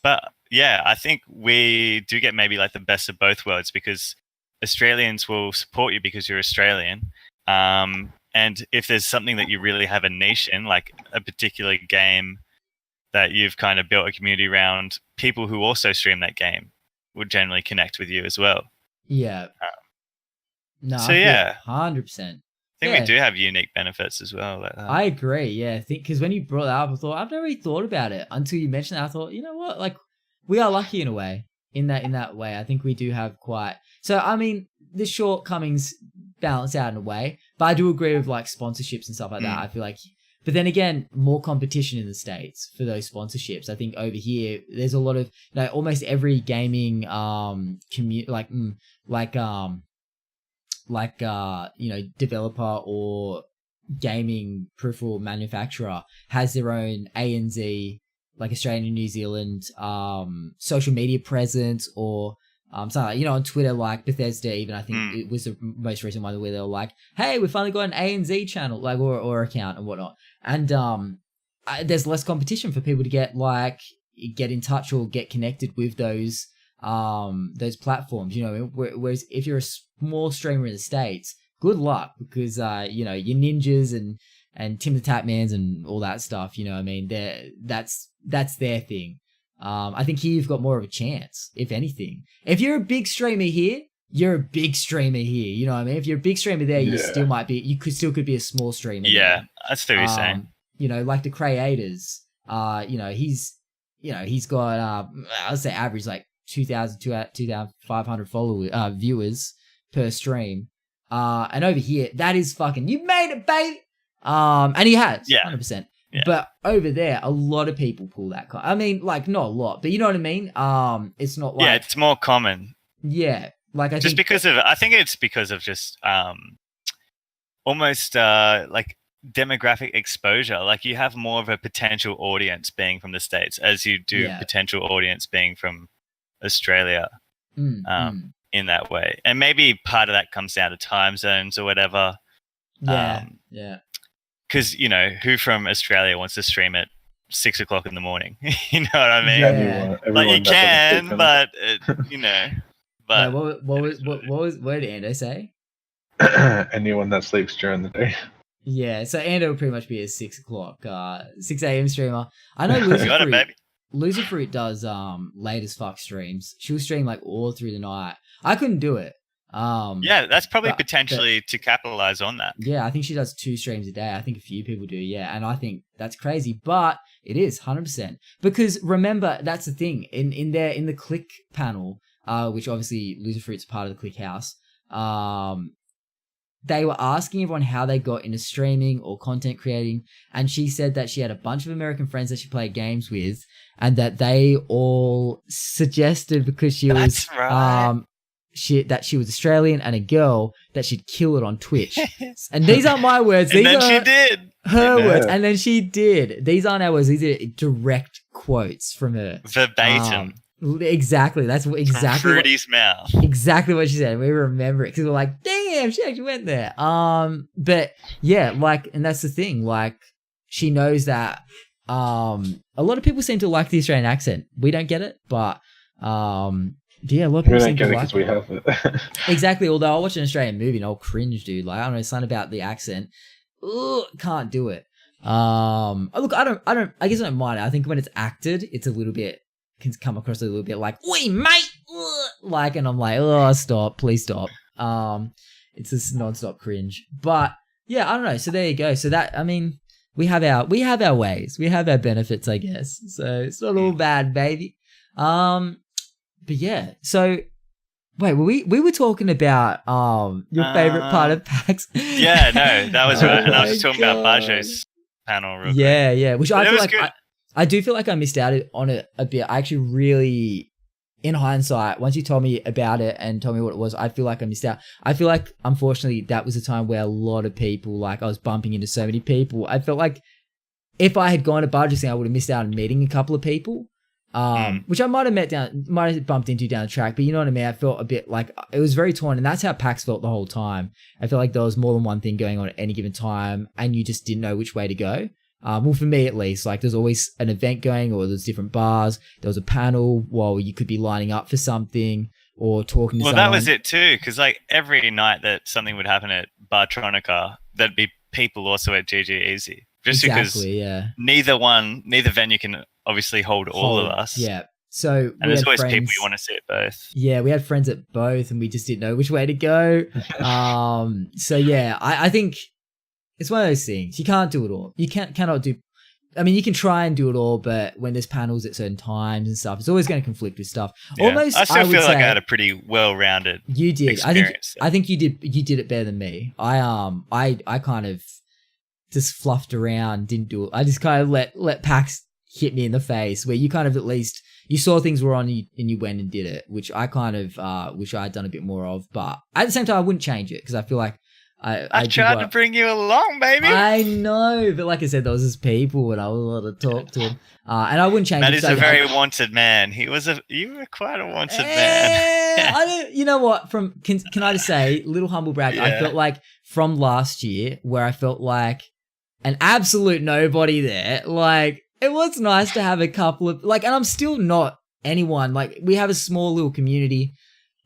But yeah, I think we do get maybe like the best of both worlds, because Australians will support you because you're Australian. And if there's something that you really have a niche in, like a particular game that you've kind of built a community around, people who also stream that game would generally connect with you as well. Yeah. No. So yeah, 100%. I think we do have unique benefits as well. Like that. I agree. Yeah, I think because when you brought that up, I thought I've never really thought about it until you mentioned that. I thought, you know what, like we are lucky in a way. In that way, I think we do have quite. So I mean, the shortcomings balance out in a way, but I do agree with like sponsorships and stuff like that. I feel like, but then again, more competition in the States for those sponsorships. I think over here, there's a lot of almost every gaming developer or gaming peripheral manufacturer has their own ANZ, like Australian and New Zealand, social media presence, or something like, on Twitter, like Bethesda, even I think it was the most recent one where they were like, hey, we finally got an ANZ channel, like, or account and whatnot. And there's less competition for people to get in touch or get connected with those platforms, whereas if you're a small streamer in the States, good luck, because your ninjas and Tim the Tatmans and all that stuff, I mean, that's their thing. I think here you've got more of a chance, if anything. If you're a big streamer here, you're a big streamer here. You know what I mean? If you're a big streamer there, you still might be. You could be a small streamer. Yeah, that's what you're saying. Like the creators. He's got I'll say average like 2,500 followers, viewers per stream. And over here, that is fucking, you made it, baby. And he has, 100%. Yeah. But over there, a lot of people pull that. I mean, like, not a lot, but you know what I mean? It's not like... Yeah, it's more common. Yeah. Like, I think it's because of just almost like demographic exposure. Like, you have more of a potential audience being from the States as you do potential audience being from Australia in that way. And maybe part of that comes down to time zones or whatever. Yeah. Because, who from Australia wants to stream at 6 o'clock in the morning? You know what I mean? Yeah. Like, you can, but, But what did Ando say? Anyone that sleeps during the day. Yeah, so Ando would pretty much be a 6 o'clock, 6 a.m. streamer. I know Loser Fruit does late as fuck streams. She'll stream like all through the night. I couldn't do it. That's probably potentially to capitalize on that. Yeah, I think she does 2 streams a day. I think a few people do, and I think that's crazy, but it is 100%. Because remember, that's the thing, in the Click panel, which obviously Loser Fruit's part of the Click house, they were asking everyone how they got into streaming or content creating, and she said that she had a bunch of American friends that she played games with, and that they all suggested, because she was that she was Australian and a girl, that she'd kill it on Twitch. And these aren't my words. These and then are she did. Her words. And then she did. These aren't our words. These are direct quotes from her. Verbatim. Exactly. That's exactly from Fruity's mouth. Exactly what she said. We remember it because we're like, damn, she actually went there. But yeah, like, and that's the thing. Like, she knows that a lot of people seem to like the Australian accent. We don't get it, but yeah, a lot of people seem to like it. We have it. Exactly. Although I'll watch an Australian movie and I'll cringe, dude. Like, I don't know, something about the accent. Ugh, can't do it. Look, I guess I don't mind it. I think when it's acted, it's a little bit, can come across a little bit like, oi, mate! Ugh, like, and I'm like, oh, stop, please stop. It's this non-stop cringe. But yeah, I don't know. So there you go. So that, I mean, we have our ways. We have our benefits, I guess. So it's not all bad, baby. But yeah, so wait, we were talking about your favorite part of PAX. Yeah, no, that was right. And I was just talking about Bajo's panel real quick. Yeah, which I feel like good. I do feel like I missed out on it a bit. I actually really, in hindsight, once you told me about it and told me what it was, I feel like I missed out. I feel like, unfortunately, that was a time where a lot of people, like, I was bumping into so many people. I felt like if I had gone to Bajo's thing, I would have missed out on meeting a couple of people. which I might have bumped into down the track, but you know what I mean? I felt a bit like it was very torn, and that's how PAX felt the whole time. I felt like there was more than one thing going on at any given time, and you just didn't know which way to go. Well, for me at least, like there's always an event going, or there's different bars. There was a panel while you could be lining up for something or talking to someone. Well, that was it too, because like every night that something would happen at Bartronica, there'd be people also at GG Easy. Just exactly, because neither venue can obviously hold all of us. Yeah. So and there's always people you want to see at both. Yeah, we had friends at both, and we just didn't know which way to go. So yeah, I think it's one of those things. You can't do it all. You cannot do. I mean, you can try and do it all, but when there's panels at certain times and stuff, it's always going to conflict with stuff. Yeah. Almost, I still feel like I had a pretty well-rounded. You did. Experience. I think you did. You did it better than me. I kind of just fluffed around, didn't do it. I just kind of let PAX hit me in the face, where you kind of at least you saw things were on and you went and did it, which I kind of wish I had done a bit more of. But at the same time, I wouldn't change it because I feel like I tried to bring you along, baby. I know, but like I said, there was just people and I was allowed to talk to them, and I wouldn't change. That is a very wanted man. You were quite a wanted man. I don't. You know what? Can I just say, little humble brag? Yeah. I felt like from last year, where I felt like an absolute nobody there. Like it was nice to have a couple of and I'm still not anyone. Like we have a small little community,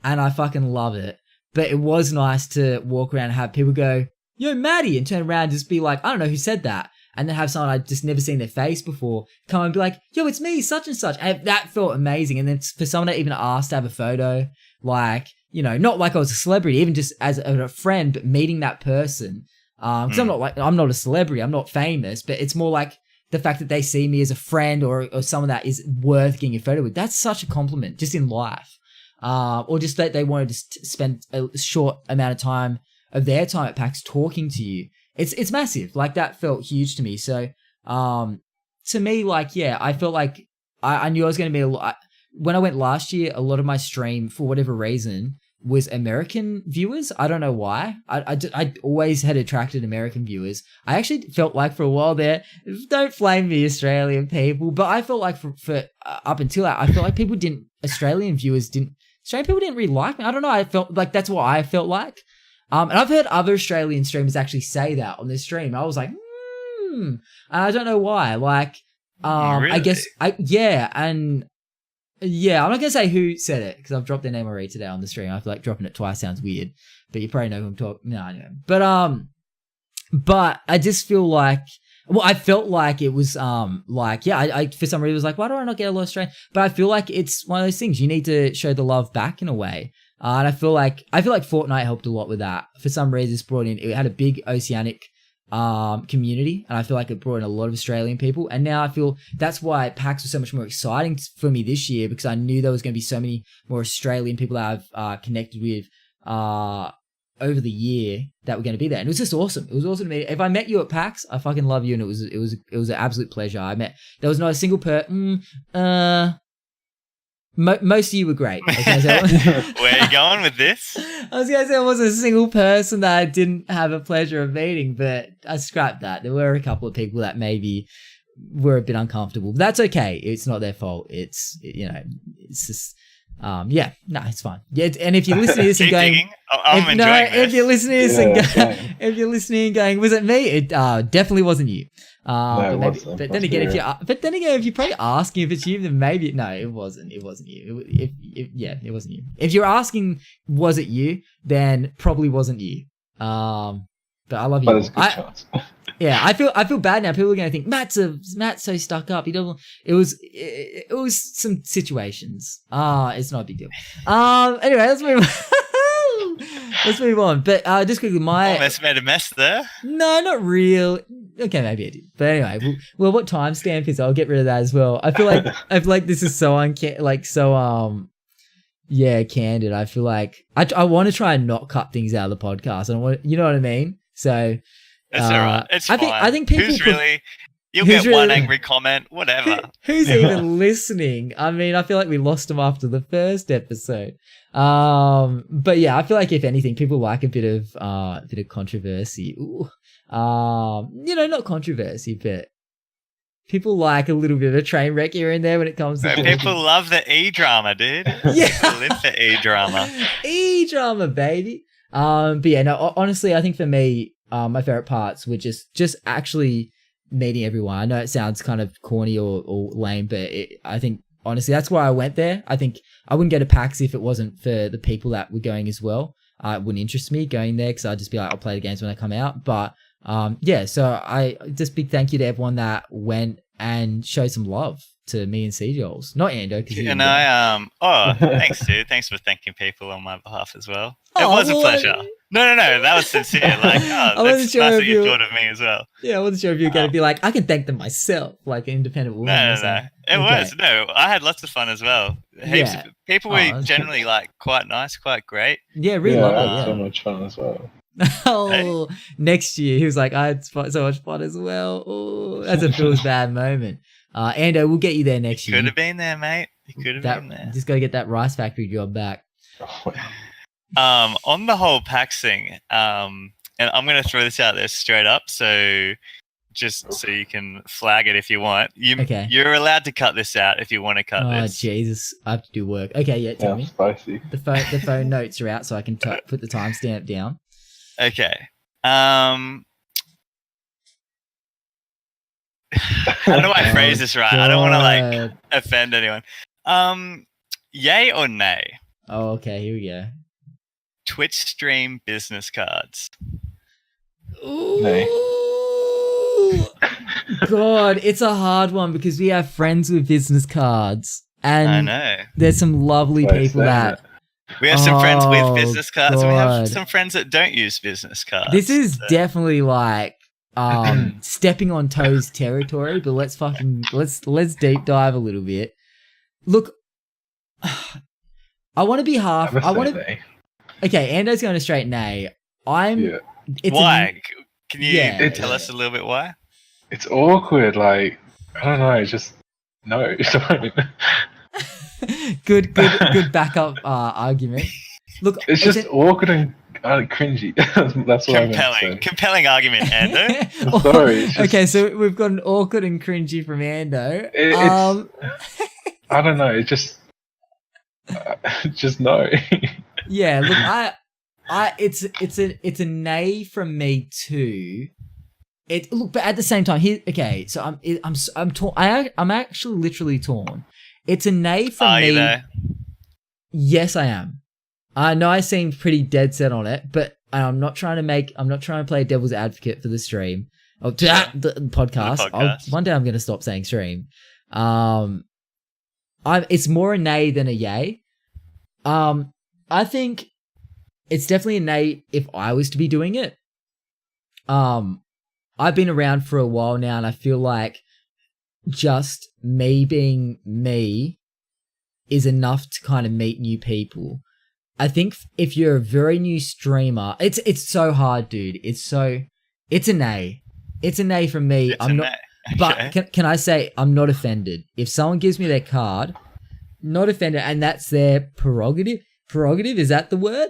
and I fucking love it. But it was nice to walk around and have people go, "Yo, Matty," and turn around and just be like, "I don't know who said that," and then have someone I'd just never seen their face before come and be like, "Yo, it's me, such and such." And that felt amazing. And then for someone to even ask to have a photo, like, you know, not like I was a celebrity, even just as a friend, but meeting that person. Because I'm not a celebrity, I'm not famous, but it's more like the fact that they see me as a friend or someone that is worth getting a photo with. That's such a compliment just in life. Or just that they wanted to spend a short amount of time of their time at PAX talking to you. It's massive. Like that felt huge to me. So, to me, like, yeah, I felt like I knew I was going to be when I went last year, a lot of my stream, for whatever reason, was American viewers. I don't know why. I always had attracted American viewers. I actually felt like for a while there, don't flame me, Australian people, but I felt like for up until that, I felt like Australian people didn't really like me. I don't know. I felt like that's what I felt like. And I've heard other Australian streamers actually say that on their stream. I was like, I don't know why. Like, really? I guess I'm not going to say who said it because I've dropped their name already today on the stream. I feel like dropping it twice sounds weird, but you probably know who I'm talking. No, I know. But I just feel like, well, I felt like it was, I for some reason was like, why do I not get a lot of Australian? But I feel like it's one of those things you need to show the love back in a way. And I feel like Fortnite helped a lot with that. For some reason, it had a big oceanic community, and I feel like it brought in a lot of Australian people. And now I feel that's why PAX was so much more exciting for me this year, because I knew there was going to be so many more Australian people that I've connected with over the year that were going to be there. And it was just awesome. It was awesome to me. If I met you at PAX, I fucking love you, and it was an absolute pleasure. There was not a single most of you were great. Where are you going with this? I was going to say there wasn't a single person that I didn't have a pleasure of meeting, but I scrapped that. There were a couple of people that maybe were a bit uncomfortable. But that's okay. It's not their fault. It's just, it's fine. Yeah, and if you're listening to this and going, if you're listening to this if you're listening and going, was it me? It definitely wasn't you. But then again, if you're probably asking if it's you, then maybe it wasn't. It wasn't you. It wasn't you. If you're asking, was it you? Then probably wasn't you. But I love you. But it's a good chance. Yeah, I feel bad now. People are going to think Matt's so stuck up. He doesn't. It was some situations. It's not a big deal. Anyway, let's move on. Let's move on. But just quickly, almost made a mess there. No, not real. Okay, maybe I did. But anyway, well, what timestamp is? I'll get rid of that as well. I feel like this is so candid. I feel like I want to try and not cut things out of the podcast. I don't want, you know what I mean? So it's all right. It's fine. I think people you'll get one angry comment, whatever. Who's even listening? I mean, I feel like we lost them after the first episode. But yeah, I feel like if anything, people like a bit of controversy. Ooh. Not controversy, but People like a little bit of a train wreck here and there when it comes to People love the E-drama, dude. Yeah. People live for E-drama. E-drama, baby. But yeah, no, honestly, I think for me, my favorite parts were just actually meeting everyone. I know it sounds kind of corny or lame, but I think honestly that's why I went there. I think I wouldn't go to PAX if it wasn't for the people that were going as well. It wouldn't interest me going there because I'd just be like, I'll play the games when I come out. But yeah, so I just big thank you to everyone that went and showed some love to me and CJols. Not Ando, because And thanks, dude. Thanks for thanking people on my behalf as well. It was a pleasure. No, that was sincere. Like, I wasn't that's sure nice if that you thought of me as well. Yeah, I wasn't sure if you were going to be like, I can thank them myself, like an independent woman. No. It was. No, I had lots of fun as well. Heaps of people were generally like quite nice, quite great. Yeah, really I lovely. had so much fun as well. Oh, next year he was like, I had so much fun as well. Oh, that's a feels bad moment. Ando, we'll get you there next year. Could have been there, mate. You could have been there. Just got to get that rice factory job back. On the whole PAX thing, and I'm going to throw this out there straight up, so just so you can flag it if you want. You're allowed to cut this out if you want to cut this. Oh, Jesus. I have to do work. Okay, yeah, tell me. Spicy. The phone notes are out so I can put the timestamp down. Okay. How do I phrase this right? I don't want to like offend anyone. Yay or nay? Oh, okay, here we go. Twitch stream business cards. Ooh. Nay. God, it's a hard one because we have friends with business cards. And I know. There's some lovely people that... We have some friends with business cards, and we have God. some friends that don't use business cards. This is definitely like stepping on toes territory, but let's deep dive a little bit. Look, I want to be half. I want to. Okay, Ando's going to straight nay. Why? Can you tell us a little bit why? It's awkward. Like, I don't know. It's just no. Good backup argument. Look, it's just awkward and cringy. That's what I meant to say. Compelling argument, Ando. I'm sorry. Okay, so we've got an awkward and cringy from Ando. I don't know. It's just no. Yeah, look, it's a nay from me too. But at the same time, so I'm torn. I'm actually literally torn. It's a nay from me. You there? Yes, I am. I know I seem pretty dead set on it, but I'm not trying to play devil's advocate for the stream. The podcast. One day I'm going to stop saying stream. It's more a nay than a yay. I think it's definitely a nay if I was to be doing it. I've been around for a while now, and I feel like just me being me is enough to kind of meet new people. I think if you're a very new streamer, it's so hard, dude. It's a nay. It's a nay from me. I'm not, but can I say I'm not offended if someone gives me their card? Not offended, and that's their prerogative. Prerogative, is that the word?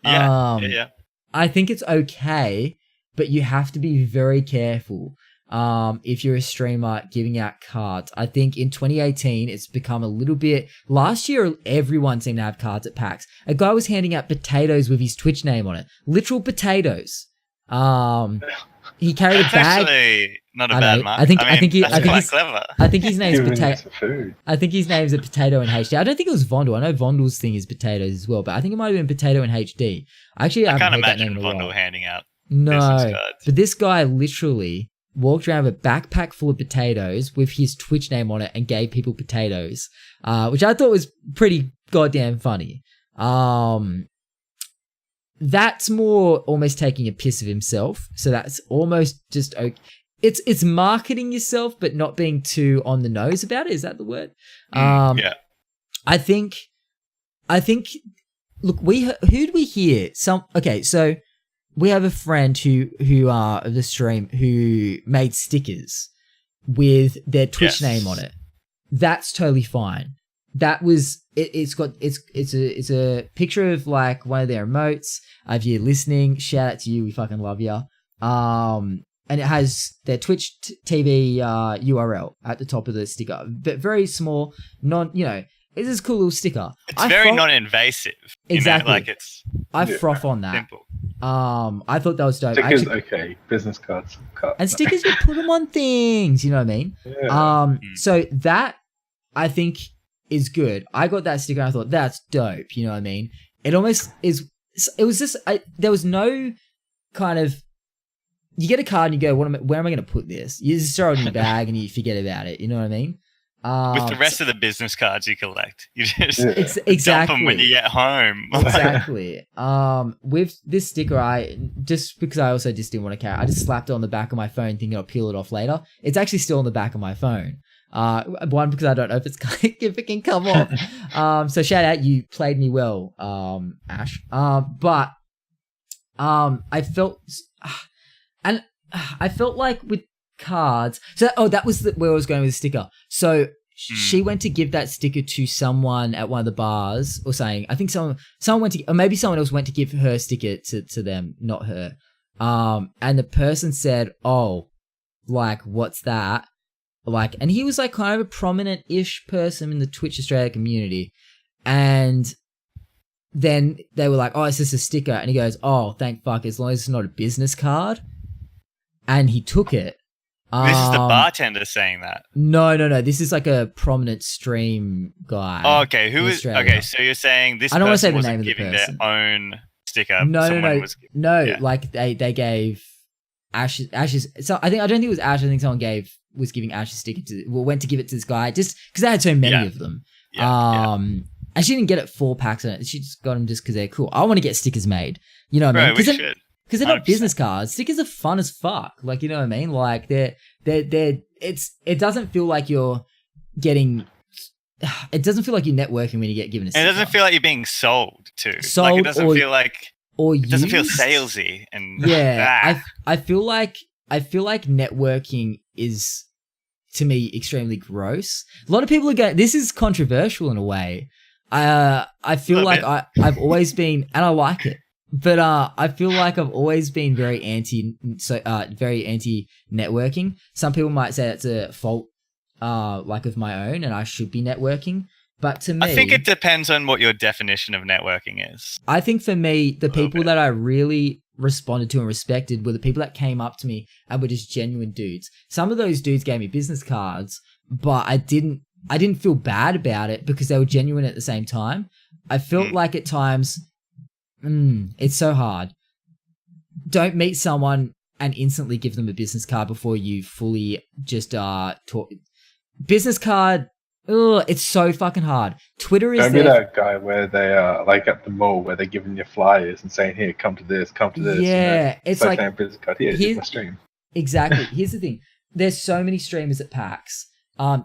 Yeah. I think it's okay, but you have to be very careful. If you're a streamer giving out cards. I think in 2018 it's become a little bit. Last year everyone seemed to have cards at PAX. A guy was handing out potatoes with his Twitch name on it. Literal potatoes. He carried a bag. Actually not a bad mark. I think he's clever. I think his name's potato. I think his name's a potato in HD. I don't think it was Vondel. I know Vondel's thing is potatoes as well, but I think it might have been potato in HD. I can't imagine Vondel handing out. No, but this guy literally walked around with a backpack full of potatoes with his Twitch name on it and gave people potatoes, which I thought was pretty goddamn funny. That's more almost taking a piss of himself. So that's almost just okay. It's marketing yourself, but not being too on the nose about it. Is that the word? Yeah. I think. Look, who did we hear? So we have a friend who of the stream who made stickers with their Twitch name on it. That's totally fine. That was it's a picture of like one of their emotes. If you're listening, shout out to you. We fucking love you. and it has their Twitch TV URL at the top of the sticker, but very small, it's this cool little sticker. It's very non-invasive. Exactly. Like it's. I froth on that. Simple. I thought that was dope. Stickers, okay. Business cards. And stickers, you put them on things. You know what I mean? Yeah. So that I think is good. I got that sticker and I thought that's dope. You know what I mean? It almost is. It was just there was no kind of. You get a card and you go, where am I going to put this? You just throw it in your bag and you forget about it. You know what I mean? With the rest of the business cards you collect, you just exactly. dump them when you get home. Exactly. With this sticker, just because I also just didn't want to carry, I just slapped it on the back of my phone thinking I'll peel it off later. It's actually still on the back of my phone. One, because I don't know if if it can come off. So shout out, you played me well, Ash. But I felt, and I felt like with cards. So that was where I was going with the sticker. So she went to give that sticker to someone at one of the bars, or saying, I think someone went to, or maybe someone else went to give her sticker to them, not her. And the person said, "Oh, like what's that?" Like, and he was like kind of a prominent-ish person in the Twitch Australia community, and then they were like, "Oh, it's just a sticker," and he goes, "Oh, thank fuck, as long as it's not a business card," and he took it. This is the bartender saying that. No. This is like a prominent stream guy. Oh, okay. Who is? Okay, so you're saying this? I don't want to say the wasn't name of the giving person. Their own sticker. No. Yeah. Like they gave Ash's. So I don't think it was Ash. I think someone was giving Ash's sticker went to give it to this guy just because they had so many of them. And she didn't get it 4 packs on it. She just got them just because they're cool. I want to get stickers made. You know what I mean? We should. Because they're not 100%. business cards. Stickers are fun as fuck. Like, you know what I mean? Like it doesn't feel like you're getting, it doesn't feel like you're networking when you get given a sticker. And it doesn't feel like you're being sold to. Sold, like it doesn't feel like, it doesn't feel used. salesy. And Yeah. I feel like networking is, to me, extremely gross. A lot of people are going, this is controversial in a way. I feel like I've always been, and I like it. But I feel like I've always been very anti networking. Some people might say that's a fault, like of my own, and I should be networking. But to me, I think it depends on what your definition of networking is. I think for me, the people that I really responded to and respected were the people that came up to me and were just genuine dudes. Some of those dudes gave me business cards, but I didn't feel bad about it because they were genuine at the same time. I felt like at times. It's so hard. Don't meet someone and instantly give them a business card before you fully just talk. Business card, it's so fucking hard. Twitter is Don't be that guy where they are like at the mall where they're giving you flyers and saying, "Here, come to this, come to this." Yeah, it's like business card. Here's my stream. Exactly. Here's the thing. There's so many streamers at PAX.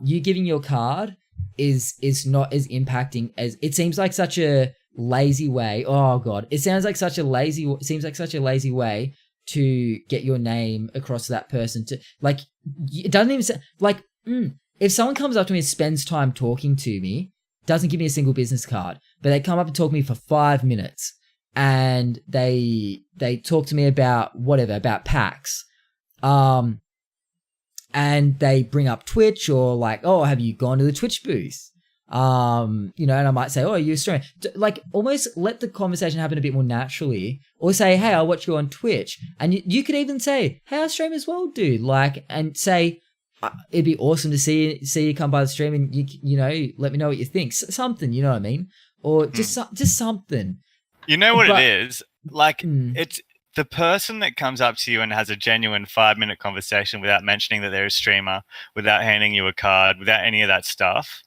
You giving your card is not as impacting as it seems like such a lazy way. Oh god, it seems like such a lazy way to get your name across to that person. To like, it doesn't even like if someone comes up to me and spends time talking to me, doesn't give me a single business card, but they come up and talk to me for 5 minutes and they talk to me about PAX, and they bring up Twitch or like, oh, have you gone to the Twitch booth? And I might say, oh, you're streaming. Like, almost let the conversation happen a bit more naturally, or say, hey, I'll watch you on Twitch. And you could even say, hey, I stream as well, dude. Like, and say, it'd be awesome to see you come by the stream and you let me know what you think. Something, you know what I mean? Or just something. You know what it is? Like, it's the person that comes up to you and has a genuine 5-minute conversation without mentioning that they're a streamer, without handing you a card, without any of that stuff.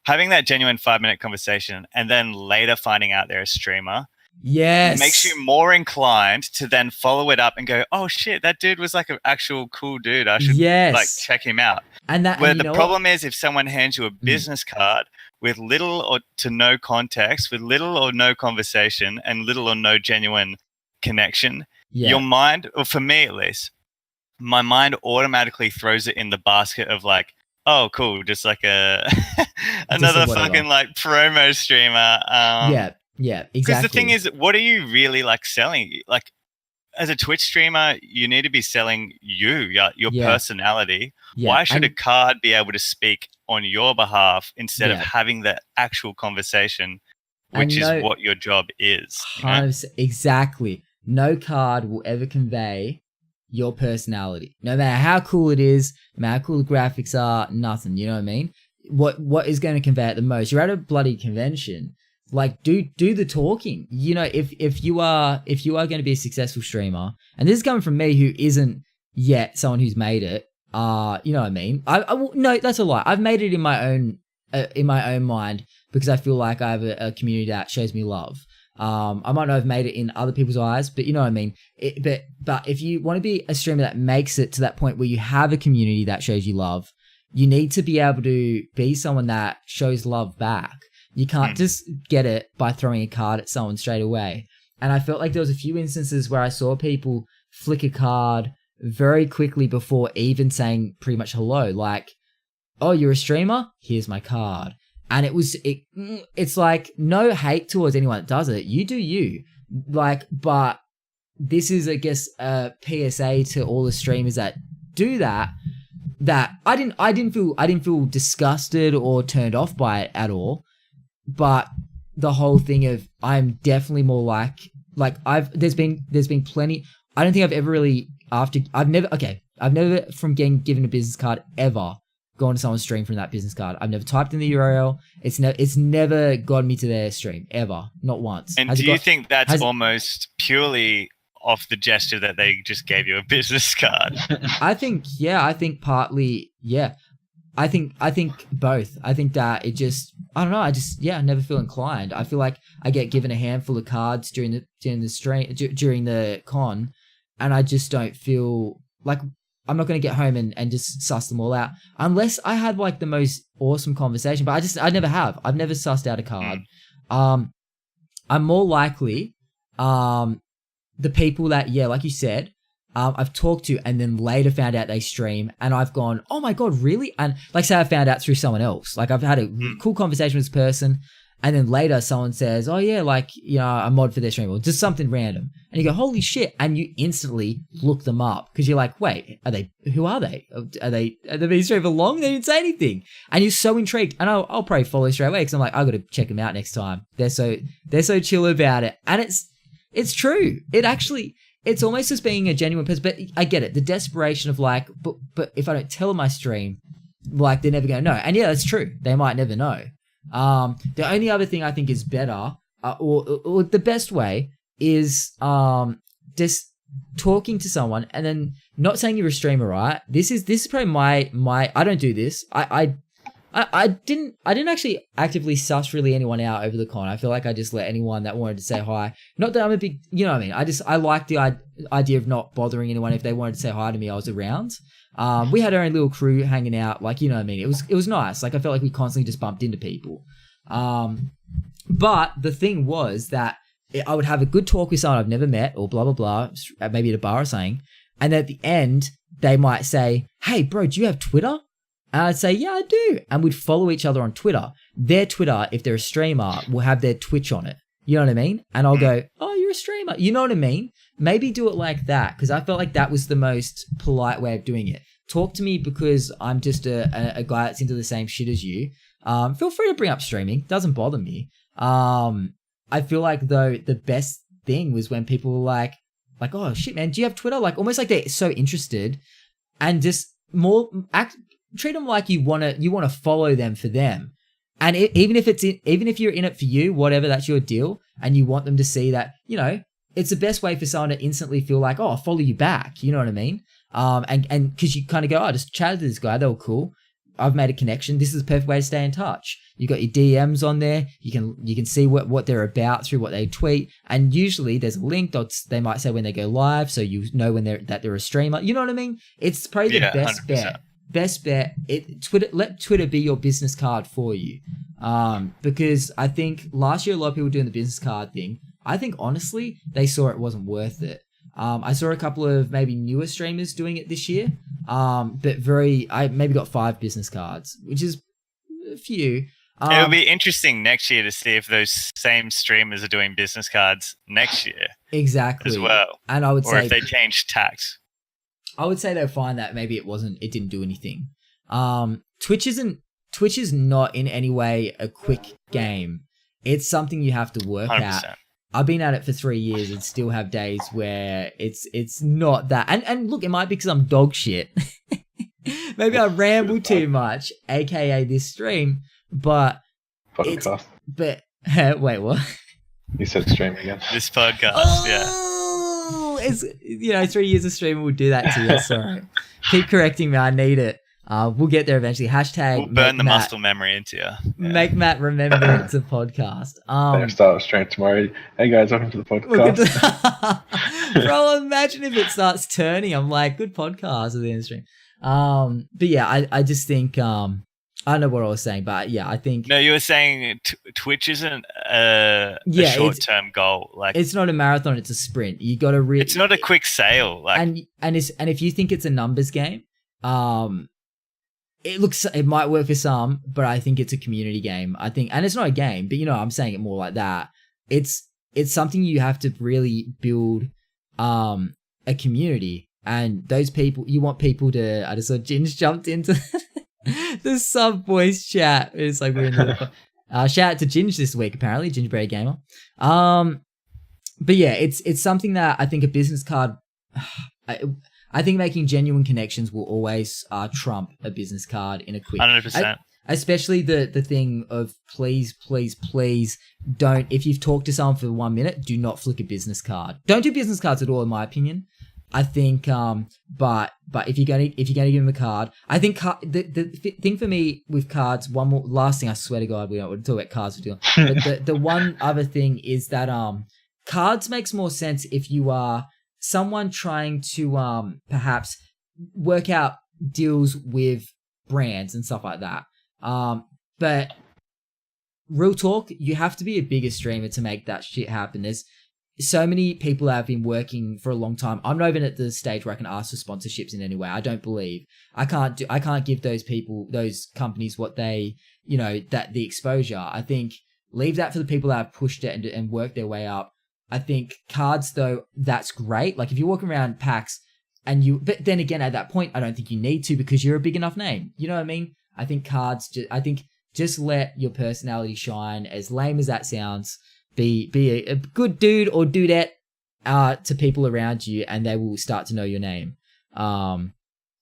Having that genuine 5-minute conversation and then later finding out they're a streamer, makes you more inclined to then follow it up and go, oh shit, that dude was like an actual cool dude. I should like check him out. And that, where the problem is, if someone hands you a business card with little or to no context, with little or no conversation, and little or no genuine connection, your mind, or for me at least, my mind automatically throws it in the basket of like, oh, cool, just like another fucking like promo streamer. Yeah, exactly. Because the thing is, what are you really like selling? Like, as a Twitch streamer, you need to be selling your Yeah. personality. Yeah, Why should and- a card be able to speak on your behalf instead of Yeah. having the actual conversation, which is what your job is? You know? 100%, exactly. No card will ever convey your personality. No matter how cool it is, no matter how cool the graphics are, nothing. You know what I mean? What is going to convey it the most? You're at a bloody convention. Like, do the talking. You know, if you are going to be a successful streamer, and this is coming from me who isn't yet someone who's made it. You know what I mean? No, that's a lie. I've made it in my own mind because I feel like I have a community that shows me love. I might not have made it in other people's eyes, but you know what I mean? But if you want to be a streamer that makes it to that point where you have a community that shows you love, you need to be able to be someone that shows love back. You can't just get it by throwing a card at someone straight away. And I felt like there was a few instances where I saw people flick a card very quickly before even saying pretty much hello. Like, oh, you're a streamer? Here's my card. And it's like no hate towards anyone that does it. You do you. Like, but this is, I guess, a PSA to all the streamers that do that. That I didn't feel disgusted or turned off by it at all. But the whole thing of I'm definitely more like there's been plenty. I don't think I've ever really I've never from getting given a business card ever gone to someone's stream from that business card. I've never typed in the URL. It's never gotten me to their stream ever, not once. And do you think that's almost purely off the gesture that they just gave you a business card? I think partly, yeah. I think both. I think that it just, I don't know. I never feel inclined. I feel like I get given a handful of cards during the stream, during the con, and I just don't feel like I'm not going to get home and just suss them all out unless I had like the most awesome conversation. But I never have. I've never sussed out a card. I'm more likely, the people that, yeah, like you said, I've talked to and then later found out they stream and I've gone, oh my God, really? And like say I found out through someone else, like I've had a cool conversation with this person and then later someone says, oh yeah, like, you know, I mod for their stream or just something random. And you go, holy shit. And you instantly look them up because you're like, wait, who are they? Are they been streaming for long? They didn't say anything. And you're so intrigued. And I'll probably follow straight away because I'm like, I got to check them out next time. They're so chill about it. And it's true. It's almost just being a genuine person, but I get it. The desperation of like, but if I don't tell them my stream, like they're never going to know. And yeah, that's true. They might never know. The only other thing I think is better, or the best way is just talking to someone and then not saying you're a streamer, right? This is probably my. I don't do this. I didn't actually actively suss really anyone out over the con. I feel like I just let anyone that wanted to say hi. Not that I'm a big, you know what I mean? I like the idea of not bothering anyone. If they wanted to say hi to me, I was around. We had our own little crew hanging out, like, you know what I mean? It was nice. Like I felt like we constantly just bumped into people. But the thing was that I would have a good talk with someone I've never met or blah, blah, blah, maybe at a bar or something. And at the end, they might say, hey bro, do you have Twitter? And I'd say, yeah, I do. And we'd follow each other on Twitter. Their Twitter, if they're a streamer, will have their Twitch on it. You know what I mean? And I'll go, oh, you're a streamer. You know what I mean? Maybe do it like that because I felt like that was the most polite way of doing it. Talk to me because I'm just a guy that's into the same shit as you. Feel free to bring up streaming. Doesn't bother me. I feel like, though, the best thing was when people were like, oh, shit, man, do you have Twitter? Like, almost like they're so interested and just more treat them like you want to follow them for them. And even if you're in it for you, whatever, that's your deal. And you want them to see that, you know, it's the best way for someone to instantly feel like, oh, I'll follow you back. You know what I mean? And cause you kind of go, oh, I just chatted to this guy. They were cool. I've made a connection. This is the perfect way to stay in touch. You got your DMs on there. You can see what they're about through what they tweet. And usually there's a link. They might say when they go live. So you know when they're a streamer. You know what I mean? It's probably the best 100%. Bet. Best bet, let Twitter be your business card for you. Because I think last year a lot of people were doing the business card thing. I think honestly, they saw it wasn't worth it. I saw a couple of maybe newer streamers doing it this year. But I maybe got 5 business cards, which is a few. It'll be interesting next year to see if those same streamers are doing business cards next year. Exactly. As well. And I would or say if they change tax. I would say they'll find that maybe it didn't do anything. Twitch is not in any way a quick game. It's something you have to work 100%. at. I've been at it for 3 years and still have days where it's not that. And look, it might be because I'm dog shit. Maybe I ramble too much, aka this stream. But Podcast. Wait, what? You said stream again. This podcast, It's 3 years of streaming will do that to you. Sorry. Keep correcting me. I need it. We'll get there eventually. Hashtag We'll burn the muscle memory into you. Yeah. Make Matt remember it's a podcast. Start a stream tomorrow. Hey guys, welcome to the podcast. Bro, imagine if it starts turning. I'm like, good podcast at the end of the stream. But yeah, I just think I don't know what I was saying, but yeah, I think No, you were saying Twitch isn't a short-term goal. Like it's not a marathon; it's a sprint. You got to really. It's not a quick sale. Like and if you think it's a numbers game, it might work for some, but I think it's a community game. I think, and it's not a game, but I'm saying it more like that. It's something you have to really build, a community, and those people you want people to. I just saw Ginge jumped into the sub voice chat. It's like we're in the shout out to Ginge this week, apparently Gingerbread Gamer. But yeah, it's something that I think a business card. I think making genuine connections will always trump a business card in a quick. 100%. Especially the thing of please don't. If you've talked to someone for 1 minute, do not flick a business card. Don't do business cards at all, in my opinion. I think, but if you're gonna give them a card, I think the thing for me with cards, last thing, I swear to God, we don't talk about cards. But the one other thing is that cards makes more sense if you are someone trying to perhaps work out deals with brands and stuff like that. But real talk, you have to be a bigger streamer to make that shit happen. There's so many people that have been working for a long time. I'm not even at the stage where I can ask for sponsorships in any way. I don't believe I can't give those companies what they, that the exposure. I think leave that for the people that have pushed it and worked their way up. I think cards though, that's great. Like if you're walking around PAX but then again, at that point, I don't think you need to because you're a big enough name. You know what I mean? I think cards, just let your personality shine, as lame as that sounds. Be a good dude or dudette to people around you, and they will start to know your name. I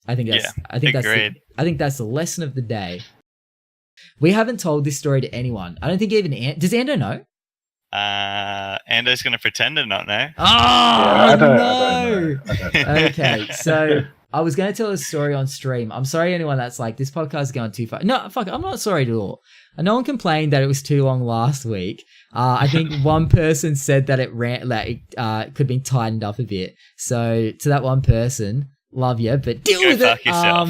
think that's the lesson of the day. We haven't told this story to anyone. I don't think even does Ando know? Ando's going to pretend to not know. Oh, I don't know. Okay, so I was going to tell a story on stream. I'm sorry, anyone that's like, this podcast is going too far. No, fuck, I'm not sorry at all. No one complained that it was too long last week. I think one person said that it could have been tightened up a bit. So to that one person, love you, but deal with it. Yourself.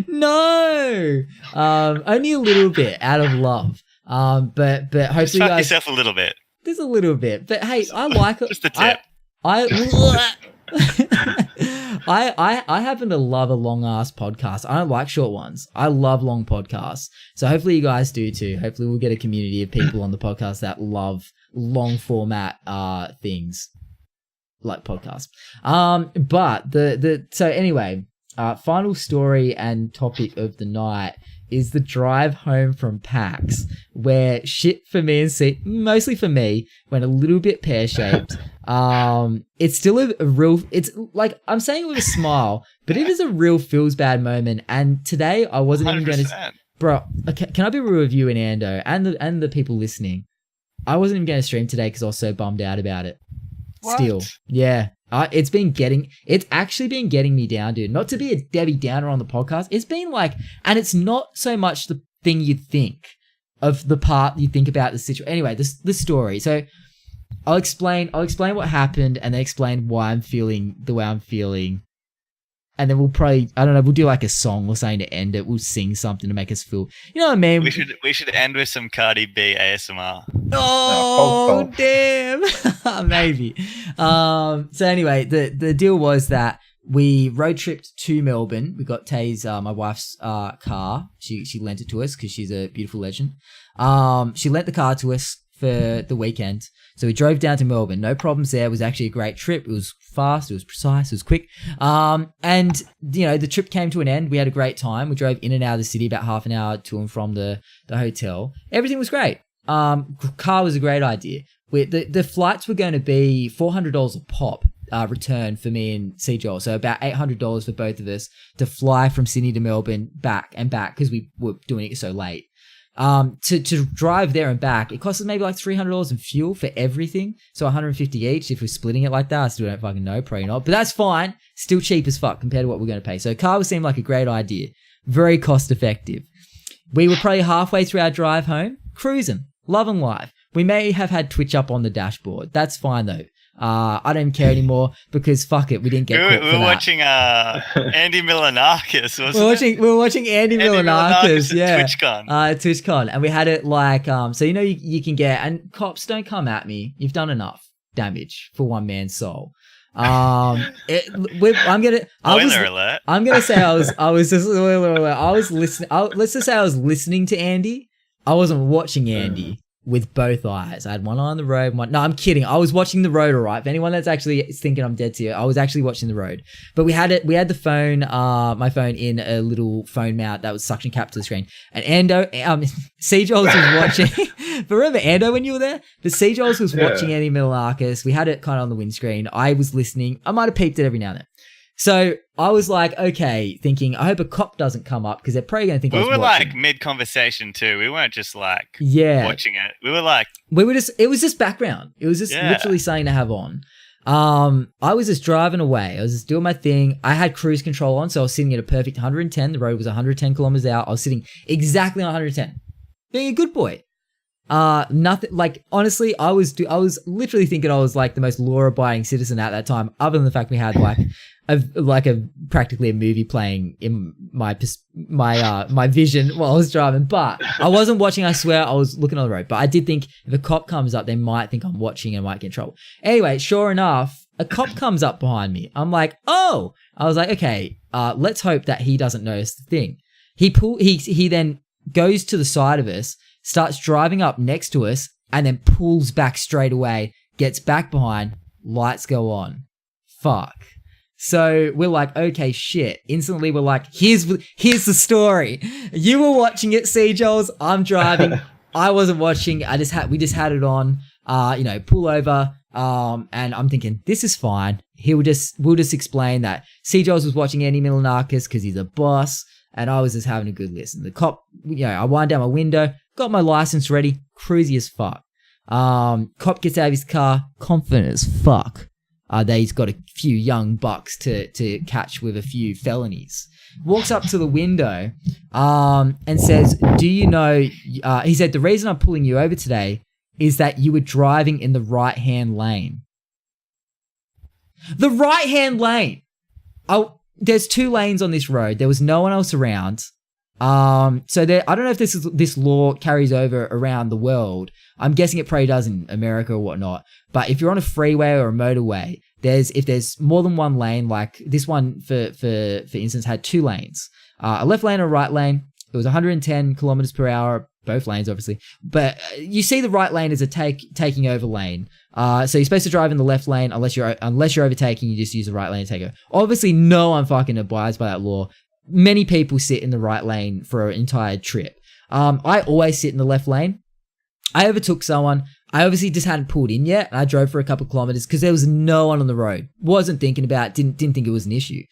No. Only a little bit out of love. But hopefully just fuck yourself a little bit. There's a little bit, but hey, I like it. Just the tip. I happen to love a long ass podcast. I don't like short ones. I love long podcasts. So hopefully you guys do too. Hopefully we'll get a community of people on the podcast that love long format things like podcasts. But so anyway, final story and topic of the night is the drive home from PAX, where shit for me and mostly for me, went a little bit pear-shaped. It's still a real, it's like, I'm saying it with a smile, but it is a real feels bad moment. And today I wasn't 100%. Even going to, bro, okay, can I be real with you and Ando and the people listening? I wasn't even going to stream today because I was so bummed out about it. What? Still. Yeah. It's actually been getting me down, dude. Not to be a Debbie Downer on the podcast. It's been like, and it's not so much the thing you think of the part you think about the situation. Anyway, the story. So I'll explain what happened and then explain why I'm feeling the way I'm feeling. And then we'll probably, I don't know, we'll do like a song or something to end it. We'll sing something to make us feel, you know what I mean? We should end with some Cardi B ASMR. Oh, damn. Maybe. So anyway, the deal was that we road tripped to Melbourne. We got Tay's, my wife's car. She lent it to us because she's a beautiful legend. She lent the car to us for the weekend. So we drove down to Melbourne. No problems there. It was actually a great trip. It was fast. It was precise. It was quick. And, the trip came to an end. We had a great time. We drove in and out of the city about half an hour to and from the hotel. Everything was great. Car was a great idea. The flights were going to be $400 a pop. Return for me and C. Joel. So about $800 for both of us to fly from Sydney to Melbourne back because we were doing it so late. To drive there and back, it cost us maybe like $300 in fuel for everything. So $150 each if we're splitting it like that. I still don't fucking know, probably not. But that's fine. Still cheap as fuck compared to what we're going to pay. So car seemed like a great idea. Very cost effective. We were probably halfway through our drive home, cruising, loving life. We may have had Twitch up on the dashboard. That's fine though. I don't even care anymore because fuck it, we didn't get caught for that. We were watching Andy Milanakis, wasn't we were watching Andy Milanakis, yeah. TwitchCon. TwitchCon, and we had it like so you can get, and cops, don't come at me. You've done enough damage for one man's soul. I'm gonna say I was just I was listening. Let's just say I was listening to Andy. I wasn't watching Andy. With both eyes. I had one eye on the road. No, I'm kidding. I was watching the road, all right. If anyone that's actually thinking I'm dead to you, I was actually watching the road. But we had the phone, my phone in a little phone mount that was suction capped to the screen. And Ando, C. Joels was watching. But remember Ando when you were there? But C. Joels was watching Andy Milanakis. We had it kind of on the windscreen. I was listening. I might have peeped it every now and then. So I was like, okay, thinking, I hope a cop doesn't come up because they're probably going to think I was watching. We were like mid-conversation too. We weren't just like watching it. We were just, it was just background. It was just literally something to have on. I was just driving away. I was just doing my thing. I had cruise control on. So I was sitting at a perfect 110. The road was 110 kilometers out. I was sitting exactly on 110. Being a good boy. Nothing like, honestly, I was literally thinking I was like the most law-abiding citizen at that time, other than the fact we had practically a movie playing in my vision while I was driving. But I wasn't watching. I swear I was looking on the road. But I did think if a cop comes up, they might think I'm watching and might get in trouble. Anyway, sure enough, a cop comes up behind me. I'm like, oh, I was like, okay, let's hope that he doesn't notice the thing. He then goes to the side of us, starts driving up next to us, and then pulls back straight away, gets back behind, lights go on. Fuck. So we're like, okay, shit. Instantly we're like, here's the story. You were watching it, C. Joels. I'm driving. I wasn't watching. We just had it on, pull over. And I'm thinking, this is fine. We'll just explain that C. Joels was watching Andy Milanakis because he's a boss. And I was just having a good listen. The cop, I wind down my window, got my license ready, cruisy as fuck. Cop gets out of his car, confident as fuck. That he's got a few young bucks to catch with a few felonies. Walks up to the window and says, do you know, he said, the reason I'm pulling you over today is that you were driving in the right-hand lane. The right-hand lane! There's 2 lanes on this road. There was no one else around. I don't know if this law carries over around the world. I'm guessing it probably does in America or whatnot. But if you're on a freeway or a motorway, if there's more than one lane, like this one for instance had 2 lanes, a left lane and a right lane. It was 110 kilometers per hour, both lanes obviously. But you see the right lane as a taking over lane. So you're supposed to drive in the left lane unless you're overtaking. You just use the right lane to take over. Obviously, no one fucking abides by that law. Many people sit in the right lane for an entire trip. I always sit in the left lane. I overtook someone. I obviously just hadn't pulled in yet. And I drove for a couple of kilometers because there was no one on the road. Wasn't thinking about it. Didn't think it was an issue.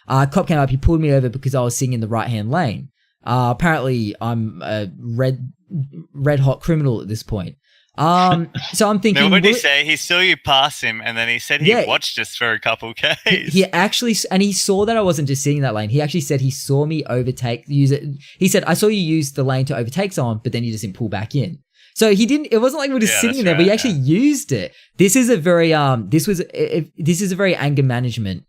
Cop came up. He pulled me over because I was sitting in the right-hand lane. Apparently, I'm a red hot criminal at this point. So I'm thinking. No, what did he say? He saw you pass him, and then he said he watched us for a couple Ks. He actually, and he saw that I wasn't just sitting in that lane. He actually said he saw me use it. He said, I saw you use the lane to overtake someone, but then you just didn't pull back in. So he didn't. It wasn't like we were just sitting in there, but he actually used it. This is a very this is a very anger management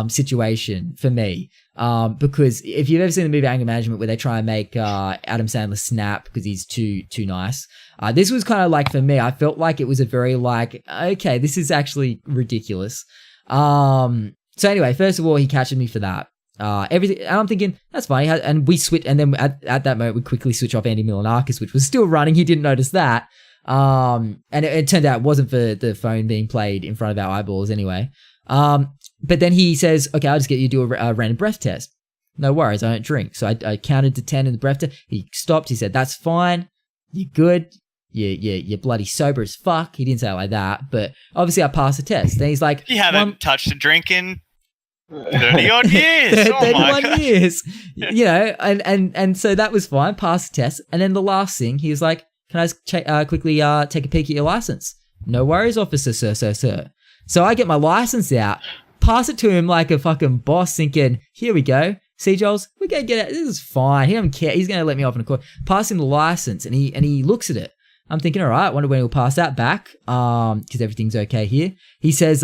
situation for me. Because if you've ever seen the movie Anger Management where they try and make Adam Sandler snap because he's too nice, this was kind of like, for me, I felt like it was a very like, okay, this is actually ridiculous. So So anyway, first of all, he catches me for that. Everything, and I'm thinking that's fine. And we switch, and then at that moment we quickly switch off Andy Milanakis, which was still running. He didn't notice that. And it turned out it wasn't for the phone being played in front of our eyeballs anyway. But then he says, "Okay, I'll just get you to do a random breath test." No worries, I don't drink. So I counted to 10 in the breath test. He stopped. He said, "That's fine. You're good. You're bloody sober as fuck." He didn't say it like that, but obviously I passed the test. Then he's like, "You haven't touched a drink in 30-odd years." 31 years. You know, and so that was fine. Passed the test. And then the last thing, he was like, "Can I just quickly take a peek at your license?" "No worries, officer, sir. So I get my license out, pass it to him like a fucking boss, thinking, here we go. See, Joels, we're going to get it. This is fine. He doesn't care. He's going to let me off in a court. Pass him the license, and he looks at it. I'm thinking, all right, I wonder when he'll pass that back, because everything's okay here. He says,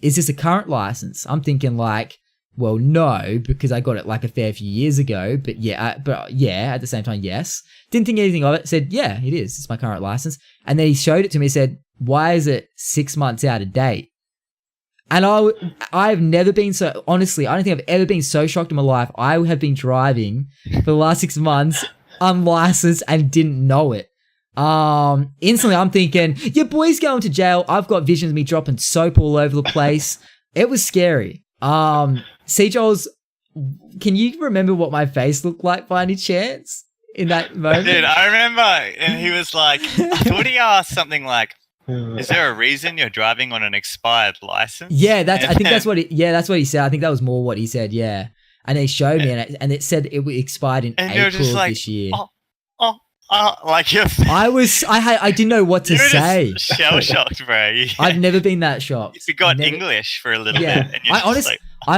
"Is this a current license?" I'm thinking like, well, no, because I got it like a fair few years ago. But yeah, at the same time, yes. Didn't think anything of it. Said, yeah, it is. It's my current license. And then he showed it to me. He said, "Why is it 6 months out of date?" And I've never been so, honestly, I don't think I've ever been so shocked in my life. I have been driving for the last 6 months unlicensed and didn't know it. Instantly I'm thinking, your boy's going to jail. I've got visions of me dropping soap all over the place. It was scary. C-Joel's, can you remember what my face looked like by any chance in that moment? Dude, I remember, and he was like, I thought he asked something like, "Is there a reason you're driving on an expired license?" Yeah, that's what he said. I think that was more what he said. Yeah, and they showed me, and it said it expired in April of this year. Like you're. I didn't know what to say. Shell shocked, bro. Yeah. I've never been that shocked. You forgot English for a little bit. And you're I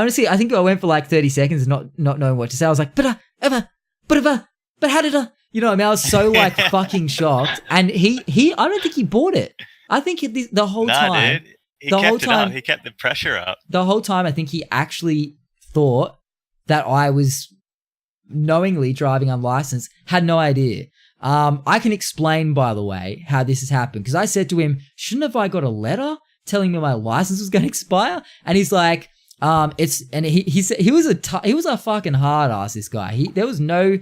honestly, I think I went for like 30 seconds not knowing what to say. I was like, but how did I? You know what I mean? I was so like fucking shocked. And he, I don't think he bought it. I think the whole time. Dude. He kept the pressure up. The whole time, I think he actually thought that I was knowingly driving unlicensed. Had no idea. I can explain, by the way, how this has happened. Because I said to him, shouldn't have I got a letter telling me my license was going to expire? And he's like, he said he was a fucking hard ass, this guy. There was no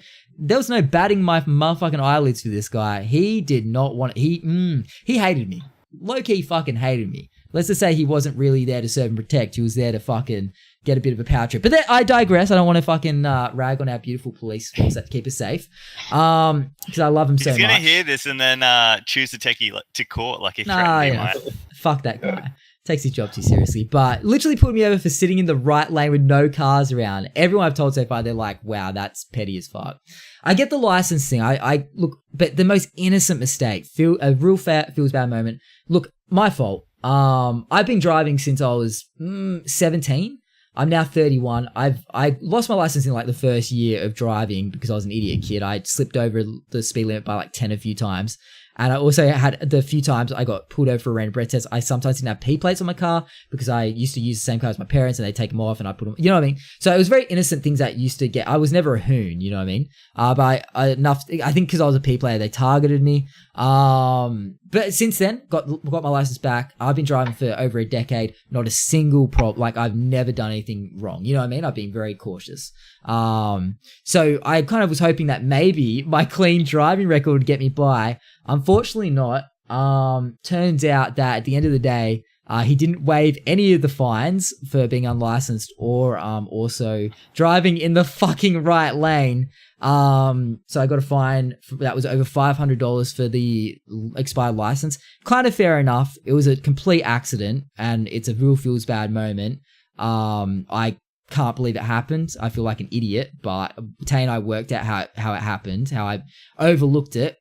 batting my motherfucking eyelids for this guy. He did not want he hated me. Low-key fucking hated me. Let's just say he wasn't really there to serve and protect. He was there to fucking get a bit of a power trip. But I digress. I don't want to fucking rag on our beautiful police force that keep us safe. Because I love him so much. He's going to hear this and then choose to take you to court like he threatened me. Yeah. Fuck that guy. Takes his job too seriously. But literally put me over for sitting in the right lane with no cars around. Everyone I've told so far, they're like, wow, that's petty as fuck. I get the license thing. I look, but the most innocent mistake, a real feels bad moment. Look, my fault. I've been driving since I was 17. I'm now 31. I lost my license in like the first year of driving because I was an idiot kid. I slipped over the speed limit by like 10 a few times. And I also had the few times I got pulled over for a random breath test. I sometimes didn't have P plates on my car because I used to use the same car as my parents and they take them off and I put them, you know what I mean? So it was very innocent things that used to get, I was never a hoon, you know what I mean? But I think because I was a P player, they targeted me. But since then, got my license back. I've been driving for over a decade. Not a single problem. Like I've never done anything wrong. You know what I mean? I've been very cautious. So I kind of was hoping that maybe my clean driving record would get me by. Unfortunately not. Turns out that at the end of the day, he didn't waive any of the fines for being unlicensed or also driving in the fucking right lane. So I got a fine that was over $500 for the expired license. Kind of fair enough. It was a complete accident and it's a real feels bad moment. I can't believe it happened. I feel like an idiot, but Tay and I worked out how it happened, how I overlooked it.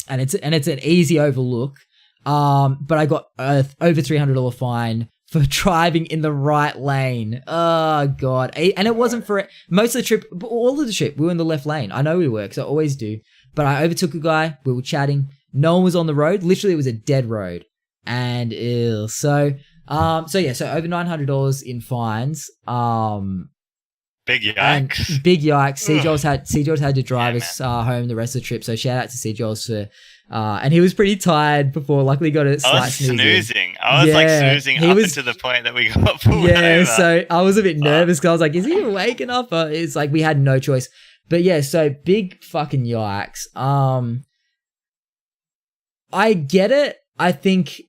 And it's an easy overlook. But I got over $300 fine for driving in the right lane. Oh God. And it wasn't for most of the trip, all of the trip, we were in the left lane. I know we were, because I always do. But I overtook a guy, we were chatting, no one was on the road. Literally it was a dead road. And so over $900 in fines. Big yikes. Big yikes. C-Jules had to drive us home the rest of the trip. So shout out to C-Jules for, and he was pretty tired before. Luckily got a slight snoozing. I I was like Yeah, snoozing he up was- until the point that we got pulled Yeah, over. so I was a bit nervous because I was like, is he awake enough? But it's like we had no choice. But yeah, so big fucking yikes. I get it. I think,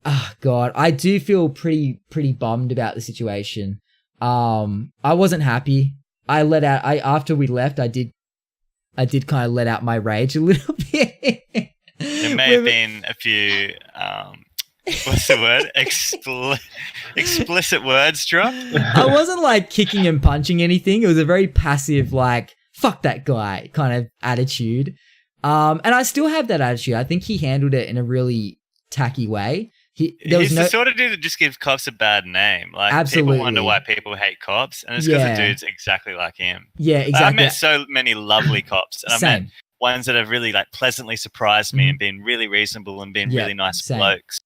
oh God, I do feel pretty bummed about the situation. I wasn't happy. After we left, I did kind of let out my rage a little bit. There may have been a few, what's the word? Explicit words dropped. I wasn't like kicking and punching anything. It was a very passive, like, fuck that guy kind of attitude. And I still have that attitude. I think he handled it in a really tacky way. He's the sort of dude that just gives cops a bad name. Like, Absolutely. people wonder why people hate cops, and it's because the dude's exactly like him. Yeah, Like, exactly. I've met so many lovely cops, and I've met ones that have really like pleasantly surprised me and been really reasonable and been really nice blokes.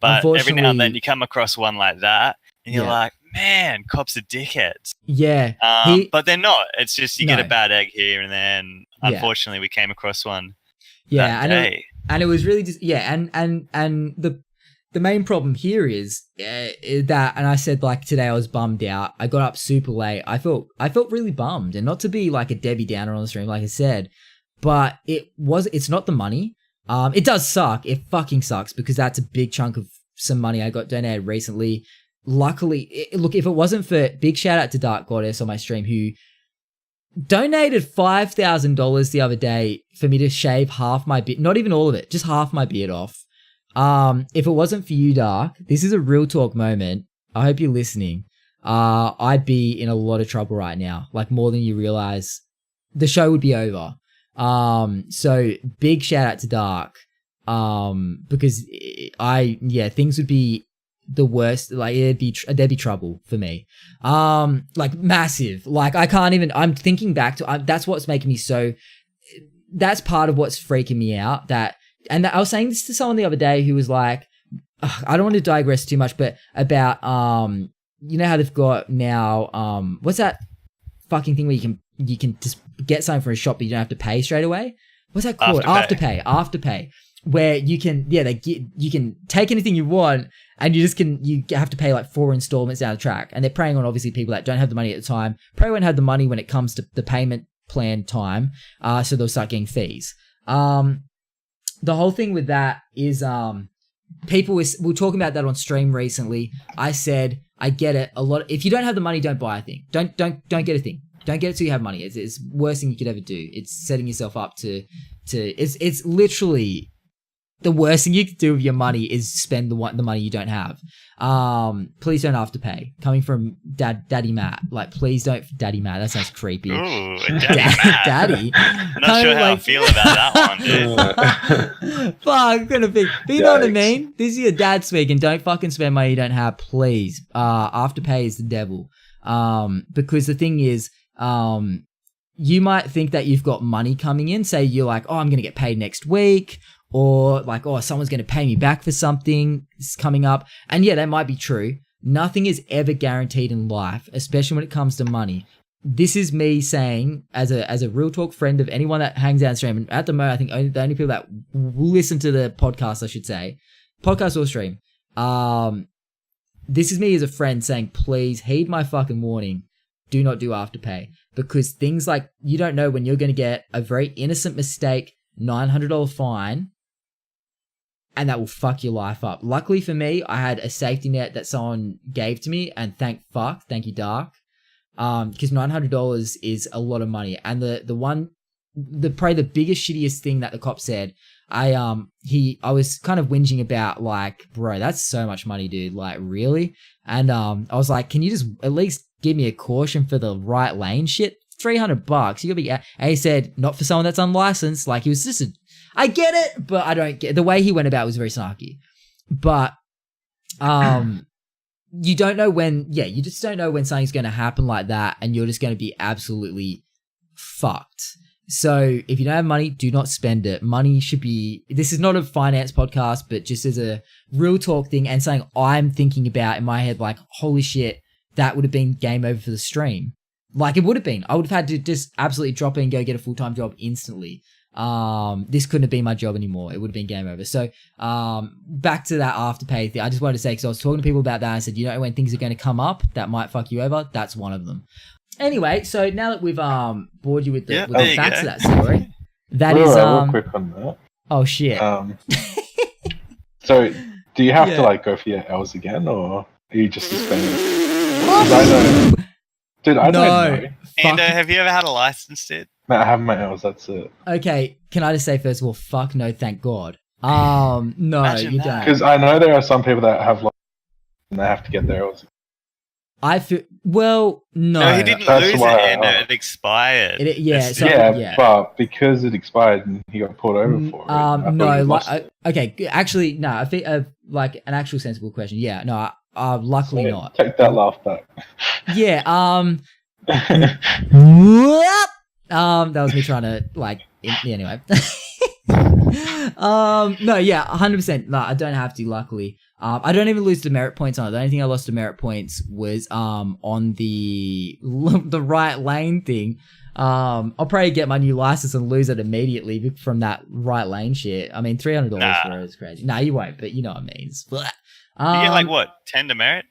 But every now and then you come across one like that, and you're like, man, cops are dickheads. Yeah. But they're not. It's just you get a bad egg here and then. Unfortunately, we came across one. Yeah, that day. And it was really just and the main problem here is that, and I said like today I was bummed out. I got up super late. I felt really bummed, and not to be like a Debbie Downer on the stream, like I said, but it's not the money. It does suck. It fucking sucks because that's a big chunk of some money I got donated recently. Luckily, look, if it wasn't for, big shout out to Dark Goddess on my stream who donated $5,000 the other day for me to shave half my beard, not even all of it, just half my beard off. If it wasn't for you, Dark, this is a real talk moment. I hope you're listening. I'd be in a lot of trouble right now, like more than you realize. The show would be over. So big shout out to Dark. Because things would be the worst. Like there'd be trouble for me. Like massive. Like I can't even. I'm thinking back to. That's what's making me so. That's part of what's freaking me out. I was saying this to someone the other day who was like, I don't want to digress too much, but about you know how they've got now what's that fucking thing where you can just get something from a shop but you don't have to pay straight away? What's that called? Afterpay. Where you can you can take anything you want and you have to pay like 4 installments down the track. And they're preying on obviously people that don't have the money at the time. Probably won't have the money when it comes to the payment plan time. So they'll start getting fees. The whole thing with that is we were talking about that on stream recently. I said, I get it. If you don't have the money, don't buy a thing. Don't get a thing. Don't get it till you have money. It's the worst thing you could ever do. It's setting yourself up to it's literally the worst thing you could do with your money is spend the money you don't have. Please don't afterpay. Coming from Daddy Matt, like please don't, Daddy Matt. That sounds creepy. Ooh, Daddy. I'm not sure how I feel about that one, dude. Fuck, gonna be. But you know what I mean? This is your dad speaking. Don't fucking spend money you don't have, please. Afterpay is the devil. Because the thing is, you might think that you've got money coming in. Say you're like, oh, I'm gonna get paid next week. Or like, oh, someone's going to pay me back for something coming up. And yeah, that might be true. Nothing is ever guaranteed in life, especially when it comes to money. This is me saying, as a real talk friend of anyone that hangs out and stream. And at the moment, I think the only people that will listen to the podcast, I should say, podcast or stream. This is me as a friend saying, please heed my fucking warning. Do not do Afterpay. Because things like, you don't know when you're going to get a very innocent mistake, $900 fine, and that will fuck your life up. Luckily for me, I had a safety net that someone gave to me, and thank you, Dark. Because $900 is a lot of money. And probably the biggest, shittiest thing that the cop said, I was kind of whinging about like, bro, that's so much money, dude. Like, really? And I was like, can you just at least give me a caution for the right lane shit? $300. You gotta be. And he said, not for someone that's unlicensed. Like, he was just I get it, but I don't get the way he went about it was very snarky. But you don't know when. Yeah, you just don't know when something's going to happen like that, and you're just going to be absolutely fucked. So if you don't have money, do not spend it. Money should be. This is not a finance podcast, but just as a real talk thing and something I'm thinking about in my head, like, holy shit, that would have been game over for the stream. Like, it would have been. I would have had to just absolutely drop in and go get a full-time job instantly. this couldn't have been my job anymore. It would have been game over. So back to that Afterpay thing. I just wanted to say, because I was talking to people about that, and I said, when things are going to come up that might fuck you over, that's one of them. Anyway, so now that we've bored you with the facts of that story, real quick on that. Oh shit. So do you have to like go for your L's again, or are you just suspended? I don't know. And have you ever had a license, dude? No, I have my L's, that's it. Okay, can I just say first of all, fuck no, thank God. No, Imagine you that. don't. Because I know there are some people that have and they have to get their L's. I feel no. No, he didn't That's lose it, why and it expired. But because it expired and he got pulled over for it. No, okay, actually, no. I think like an actual sensible question. Yeah, no, luckily not. Take that laugh back. Yeah. That was me trying to anyway. No, yeah, 100%. No, I don't have to. Luckily, I don't even lose demerit points on it. The only thing I lost demerit points was on the right lane thing. I'll probably get my new license and lose it immediately from that right lane shit. I mean, $300 for it is crazy. No, you won't, but you know what I mean. You get like what, 10 demerit?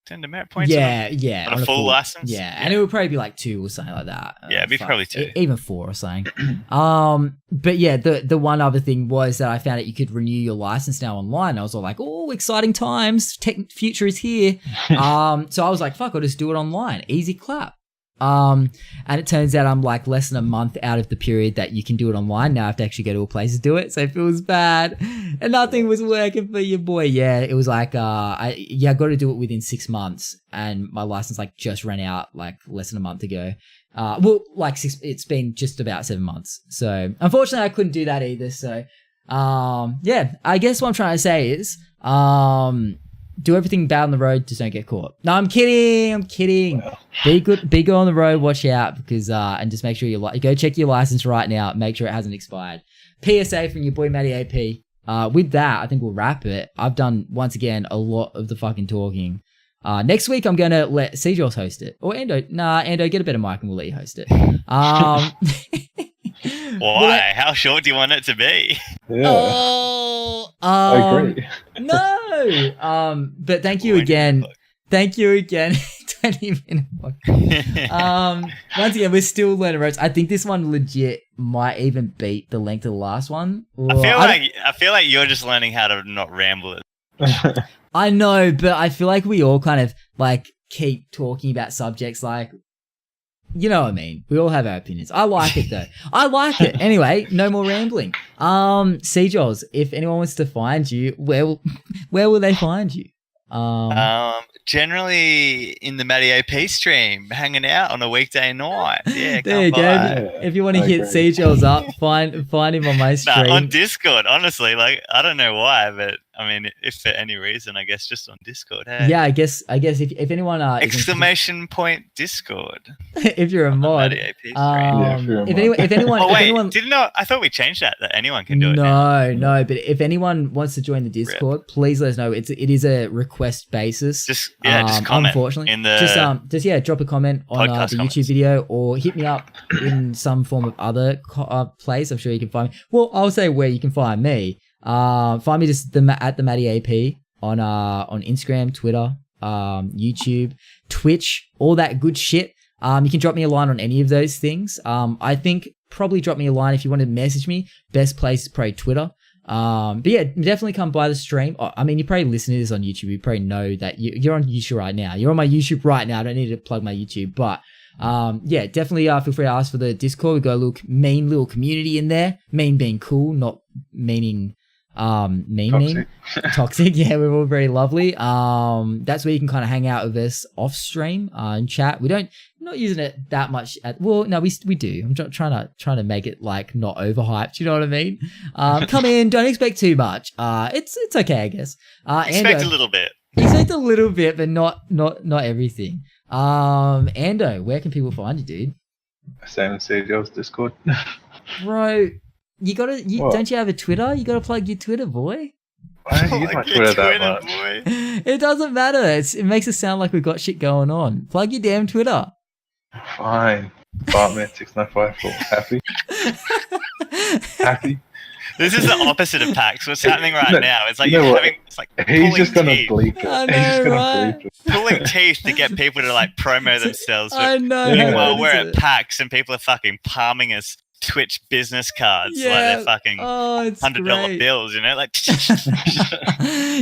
10 demerit points? Yeah. On a full license? Yeah, and it would probably be like 2 or something like that. Yeah, it'd be probably 2. Even 4 or something. But yeah, the one other thing was that I found that you could renew your license now online. I was all like, oh, exciting times. Future is here. So I was like, fuck, I'll just do it online. Easy clap. And it turns out I'm like less than a month out of the period that you can do it online. Now I have to actually go to a place to do it. So it feels bad. And nothing was working for your boy. Yeah, it was like, I got to do it within 6 months. And my license like just ran out like less than a month ago. It's been just about 7 months. So unfortunately I couldn't do that either. So, I guess what I'm trying to say is, do everything bad on the road, just don't get caught. No, I'm kidding. Wow. Be good on the road, watch out, because and just make sure go check your license right now, make sure it hasn't expired. PSA from your boy MattyAP. With that, I think we'll wrap it. I've done once again a lot of the fucking talking. Next week I'm gonna let C-Jaws host it. Or Endo. Nah, Endo, get a better mic and we'll let you host it. Why? How short do you want it to be? Yeah. I agree. No. But thank you again. 20 minute once again, we're still learning ropes. I think this one legit might even beat the length of the last one. I feel like you're just learning how to not ramble it. I know, but I feel like we all kind of like keep talking about subjects like, you know what I mean? We all have our opinions. I like it though. I like it. Anyway, no more rambling. C-Jaws, if anyone wants to find you, where will they find you? Generally in the MattyAP stream, hanging out on a weekday night. Yeah, there you go. If you want to hit C-Jaws up, find him on my stream. On Discord, honestly, like I don't know why, but I mean, if for any reason, I guess just on Discord. Hey? Yeah, I guess if anyone exclamation point Discord. If you're a mod, if anyone, oh wait, if anyone, didn't know? I thought we changed that anyone can do it. No, but if anyone wants to join the Discord, please let us know. It is a request basis. Just comment. Unfortunately, in the drop a comment on the YouTube video or hit me up in some form of other place. I'm sure you can find me. Well, I'll say where you can find me. Find me just at the MattyAP on Instagram, Twitter, YouTube, Twitch, all that good shit. You can drop me a line on any of those things. I think probably drop me a line if you want to message me. Best place is probably Twitter. But yeah, definitely come by the stream. I mean, you probably listen to this on YouTube. You probably know that you're on YouTube right now. You're on my YouTube right now. I don't need to plug my YouTube, but yeah, definitely feel free to ask for the Discord. We've got a little community in there. Mean being cool, not meaning toxic. Yeah, we're all very lovely. That's where you can kind of hang out with us off stream and chat. We're not using it that much we do. I'm trying to make it like not overhyped, you know what I mean? Come in, don't expect too much. It's okay, I guess. Expect a little bit. Expect a little bit, but not everything. Ando, where can people find you, dude? Same as C-Jaws Discord. Bro, don't you have a Twitter? You gotta plug your Twitter, boy. I don't use my Twitter that much. Boy. It doesn't matter. It makes it sound like we've got shit going on. Plug your damn Twitter. Fine. Bartman6954. Happy? Happy? This is the opposite of PAX. What's happening right No, now? It's like you know you're what? having, it's like He's pulling just gonna teeth. bleep it. I He's just know, gonna right? bleep it. Pulling teeth to get people to like promo themselves. I know. Meanwhile, what we're is at it? PAX and people are fucking palming us Twitch business cards like Yeah. they're fucking Oh, it's $100 great. bills, you know? Like,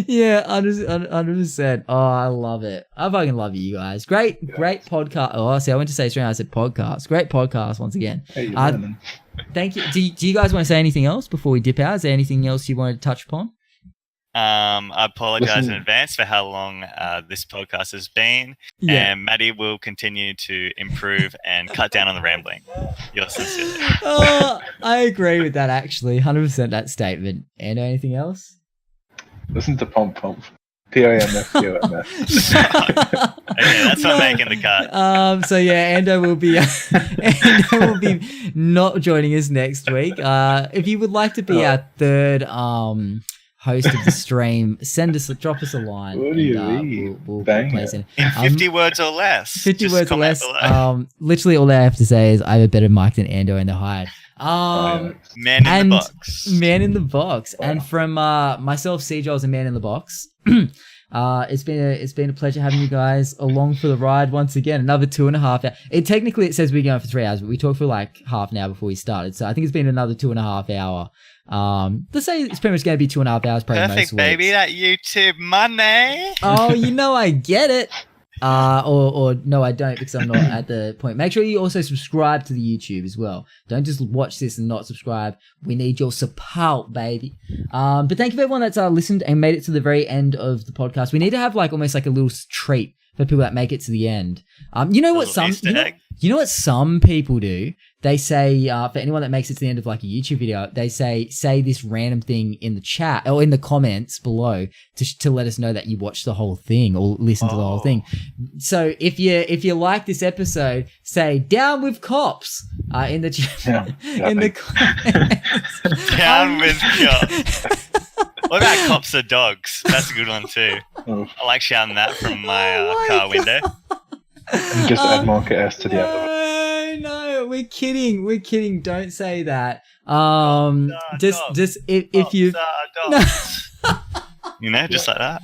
Yeah, 100%. Oh, I love it. I fucking love you guys. Great podcast. Oh, see, I went to say stream. I said podcast. Great podcast once again. Hey, you're learning. Thank you. Do you guys want to say anything else before we dip out? Is there anything else you wanted to touch upon? I apologize Listen. in advance for how long this podcast has been. Yeah. And Matty will continue to improve and cut down on the rambling. Yours sincerely. Oh, I agree with that, actually. 100% that statement. And anything else? Listen to Pomp Pomp. POMF. Okay, that's not making the cut. So yeah, Ando will be not joining us next week. If you would like to be our third host of the stream, drop us a line. What do you and, mean? We'll Bang place it. it. In 50 words or less. 50 Just words or comment less. below. Literally all I have to say is I have a better mic than Ando and the Hired. Man in and the box. Man in the box. Wow. And from myself, CJ's a Man in the Box. It's been a pleasure having you guys along for the ride once again. Another 2.5 hours. Technically it says we're going for 3 hours, but we talked for like half an hour before we started. So I think it's been another 2.5 hour. Let's say it's pretty much going to be 2.5 hours. Probably Perfect, most baby. weeks. That YouTube money. Oh, you know I get it. Or no, I don't, because I'm not at the point. Make sure you also subscribe to the YouTube as well. Don't just watch this and not subscribe. We need your support, baby. But thank you for everyone that's listened and made it to the very end of the podcast. We need to have like almost like a little treat for people that make it to the end. You know what you know what some people do? They say, for anyone that makes it to the end of like a YouTube video, they say this random thing in the chat or in the comments below to let us know that you watched the whole thing or listened to the whole thing. So if you like this episode, say "Down with cops" in the in the comments. Down with cops. What about cops are dogs? That's a good one too. I like shouting that from my car window. And just add Monka S to the end of it. No, we're kidding. Don't say that. Just if you, you know, just like that.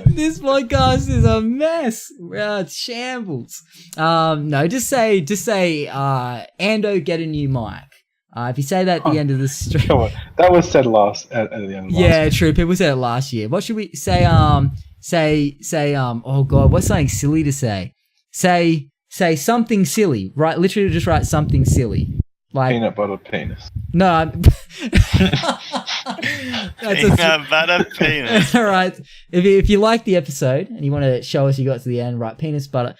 This podcast is a mess. It's shambles. No, just say, Ando, get a new mic. If you say that at the end of the stream. Come on. That was said last at the end of last Yeah, true. People said it last year. What should we say? Oh God, what's something silly to say? Say something silly. Right, literally just write something silly. Like Peanut butter penis. no. Peanut butter penis. All right. If you like the episode and you want to show us you got to the end, right? Penis butter.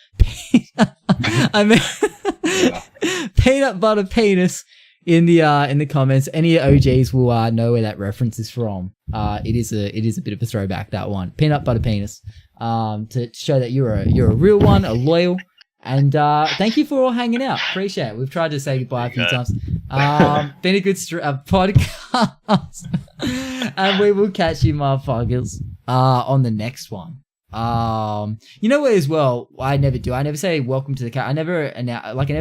Peanut butter penis in the comments. Any OGs will know where that reference is from. It is a bit of a throwback, that one. Peanut butter penis. To show that you're a real one, a loyal. And thank you for all hanging out. Appreciate it. We've tried to say goodbye a few times. Been a good podcast. And we will catch you motherfuckers on the next one. You know what as well, I never say welcome to the cat. I never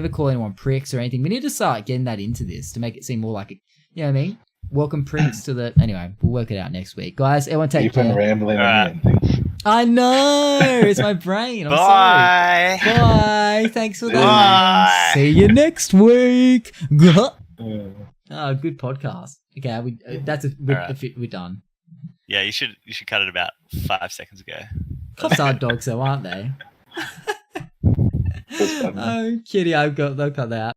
call anyone pricks or anything. We need to start getting that into this to make it seem more like a, you know what I mean? Welcome pricks to the, anyway, we'll work it out next week. Guys, everyone take care. You've been rambling on the ending. I know, it's my brain. I'm Bye. sorry. Bye. Thanks for that. Bye. See you next week. Yeah. Good podcast. Okay, we're done. Yeah, you should cut it about 5 seconds ago. Cops are dogs though, aren't they? I'm kidding. They'll cut that out.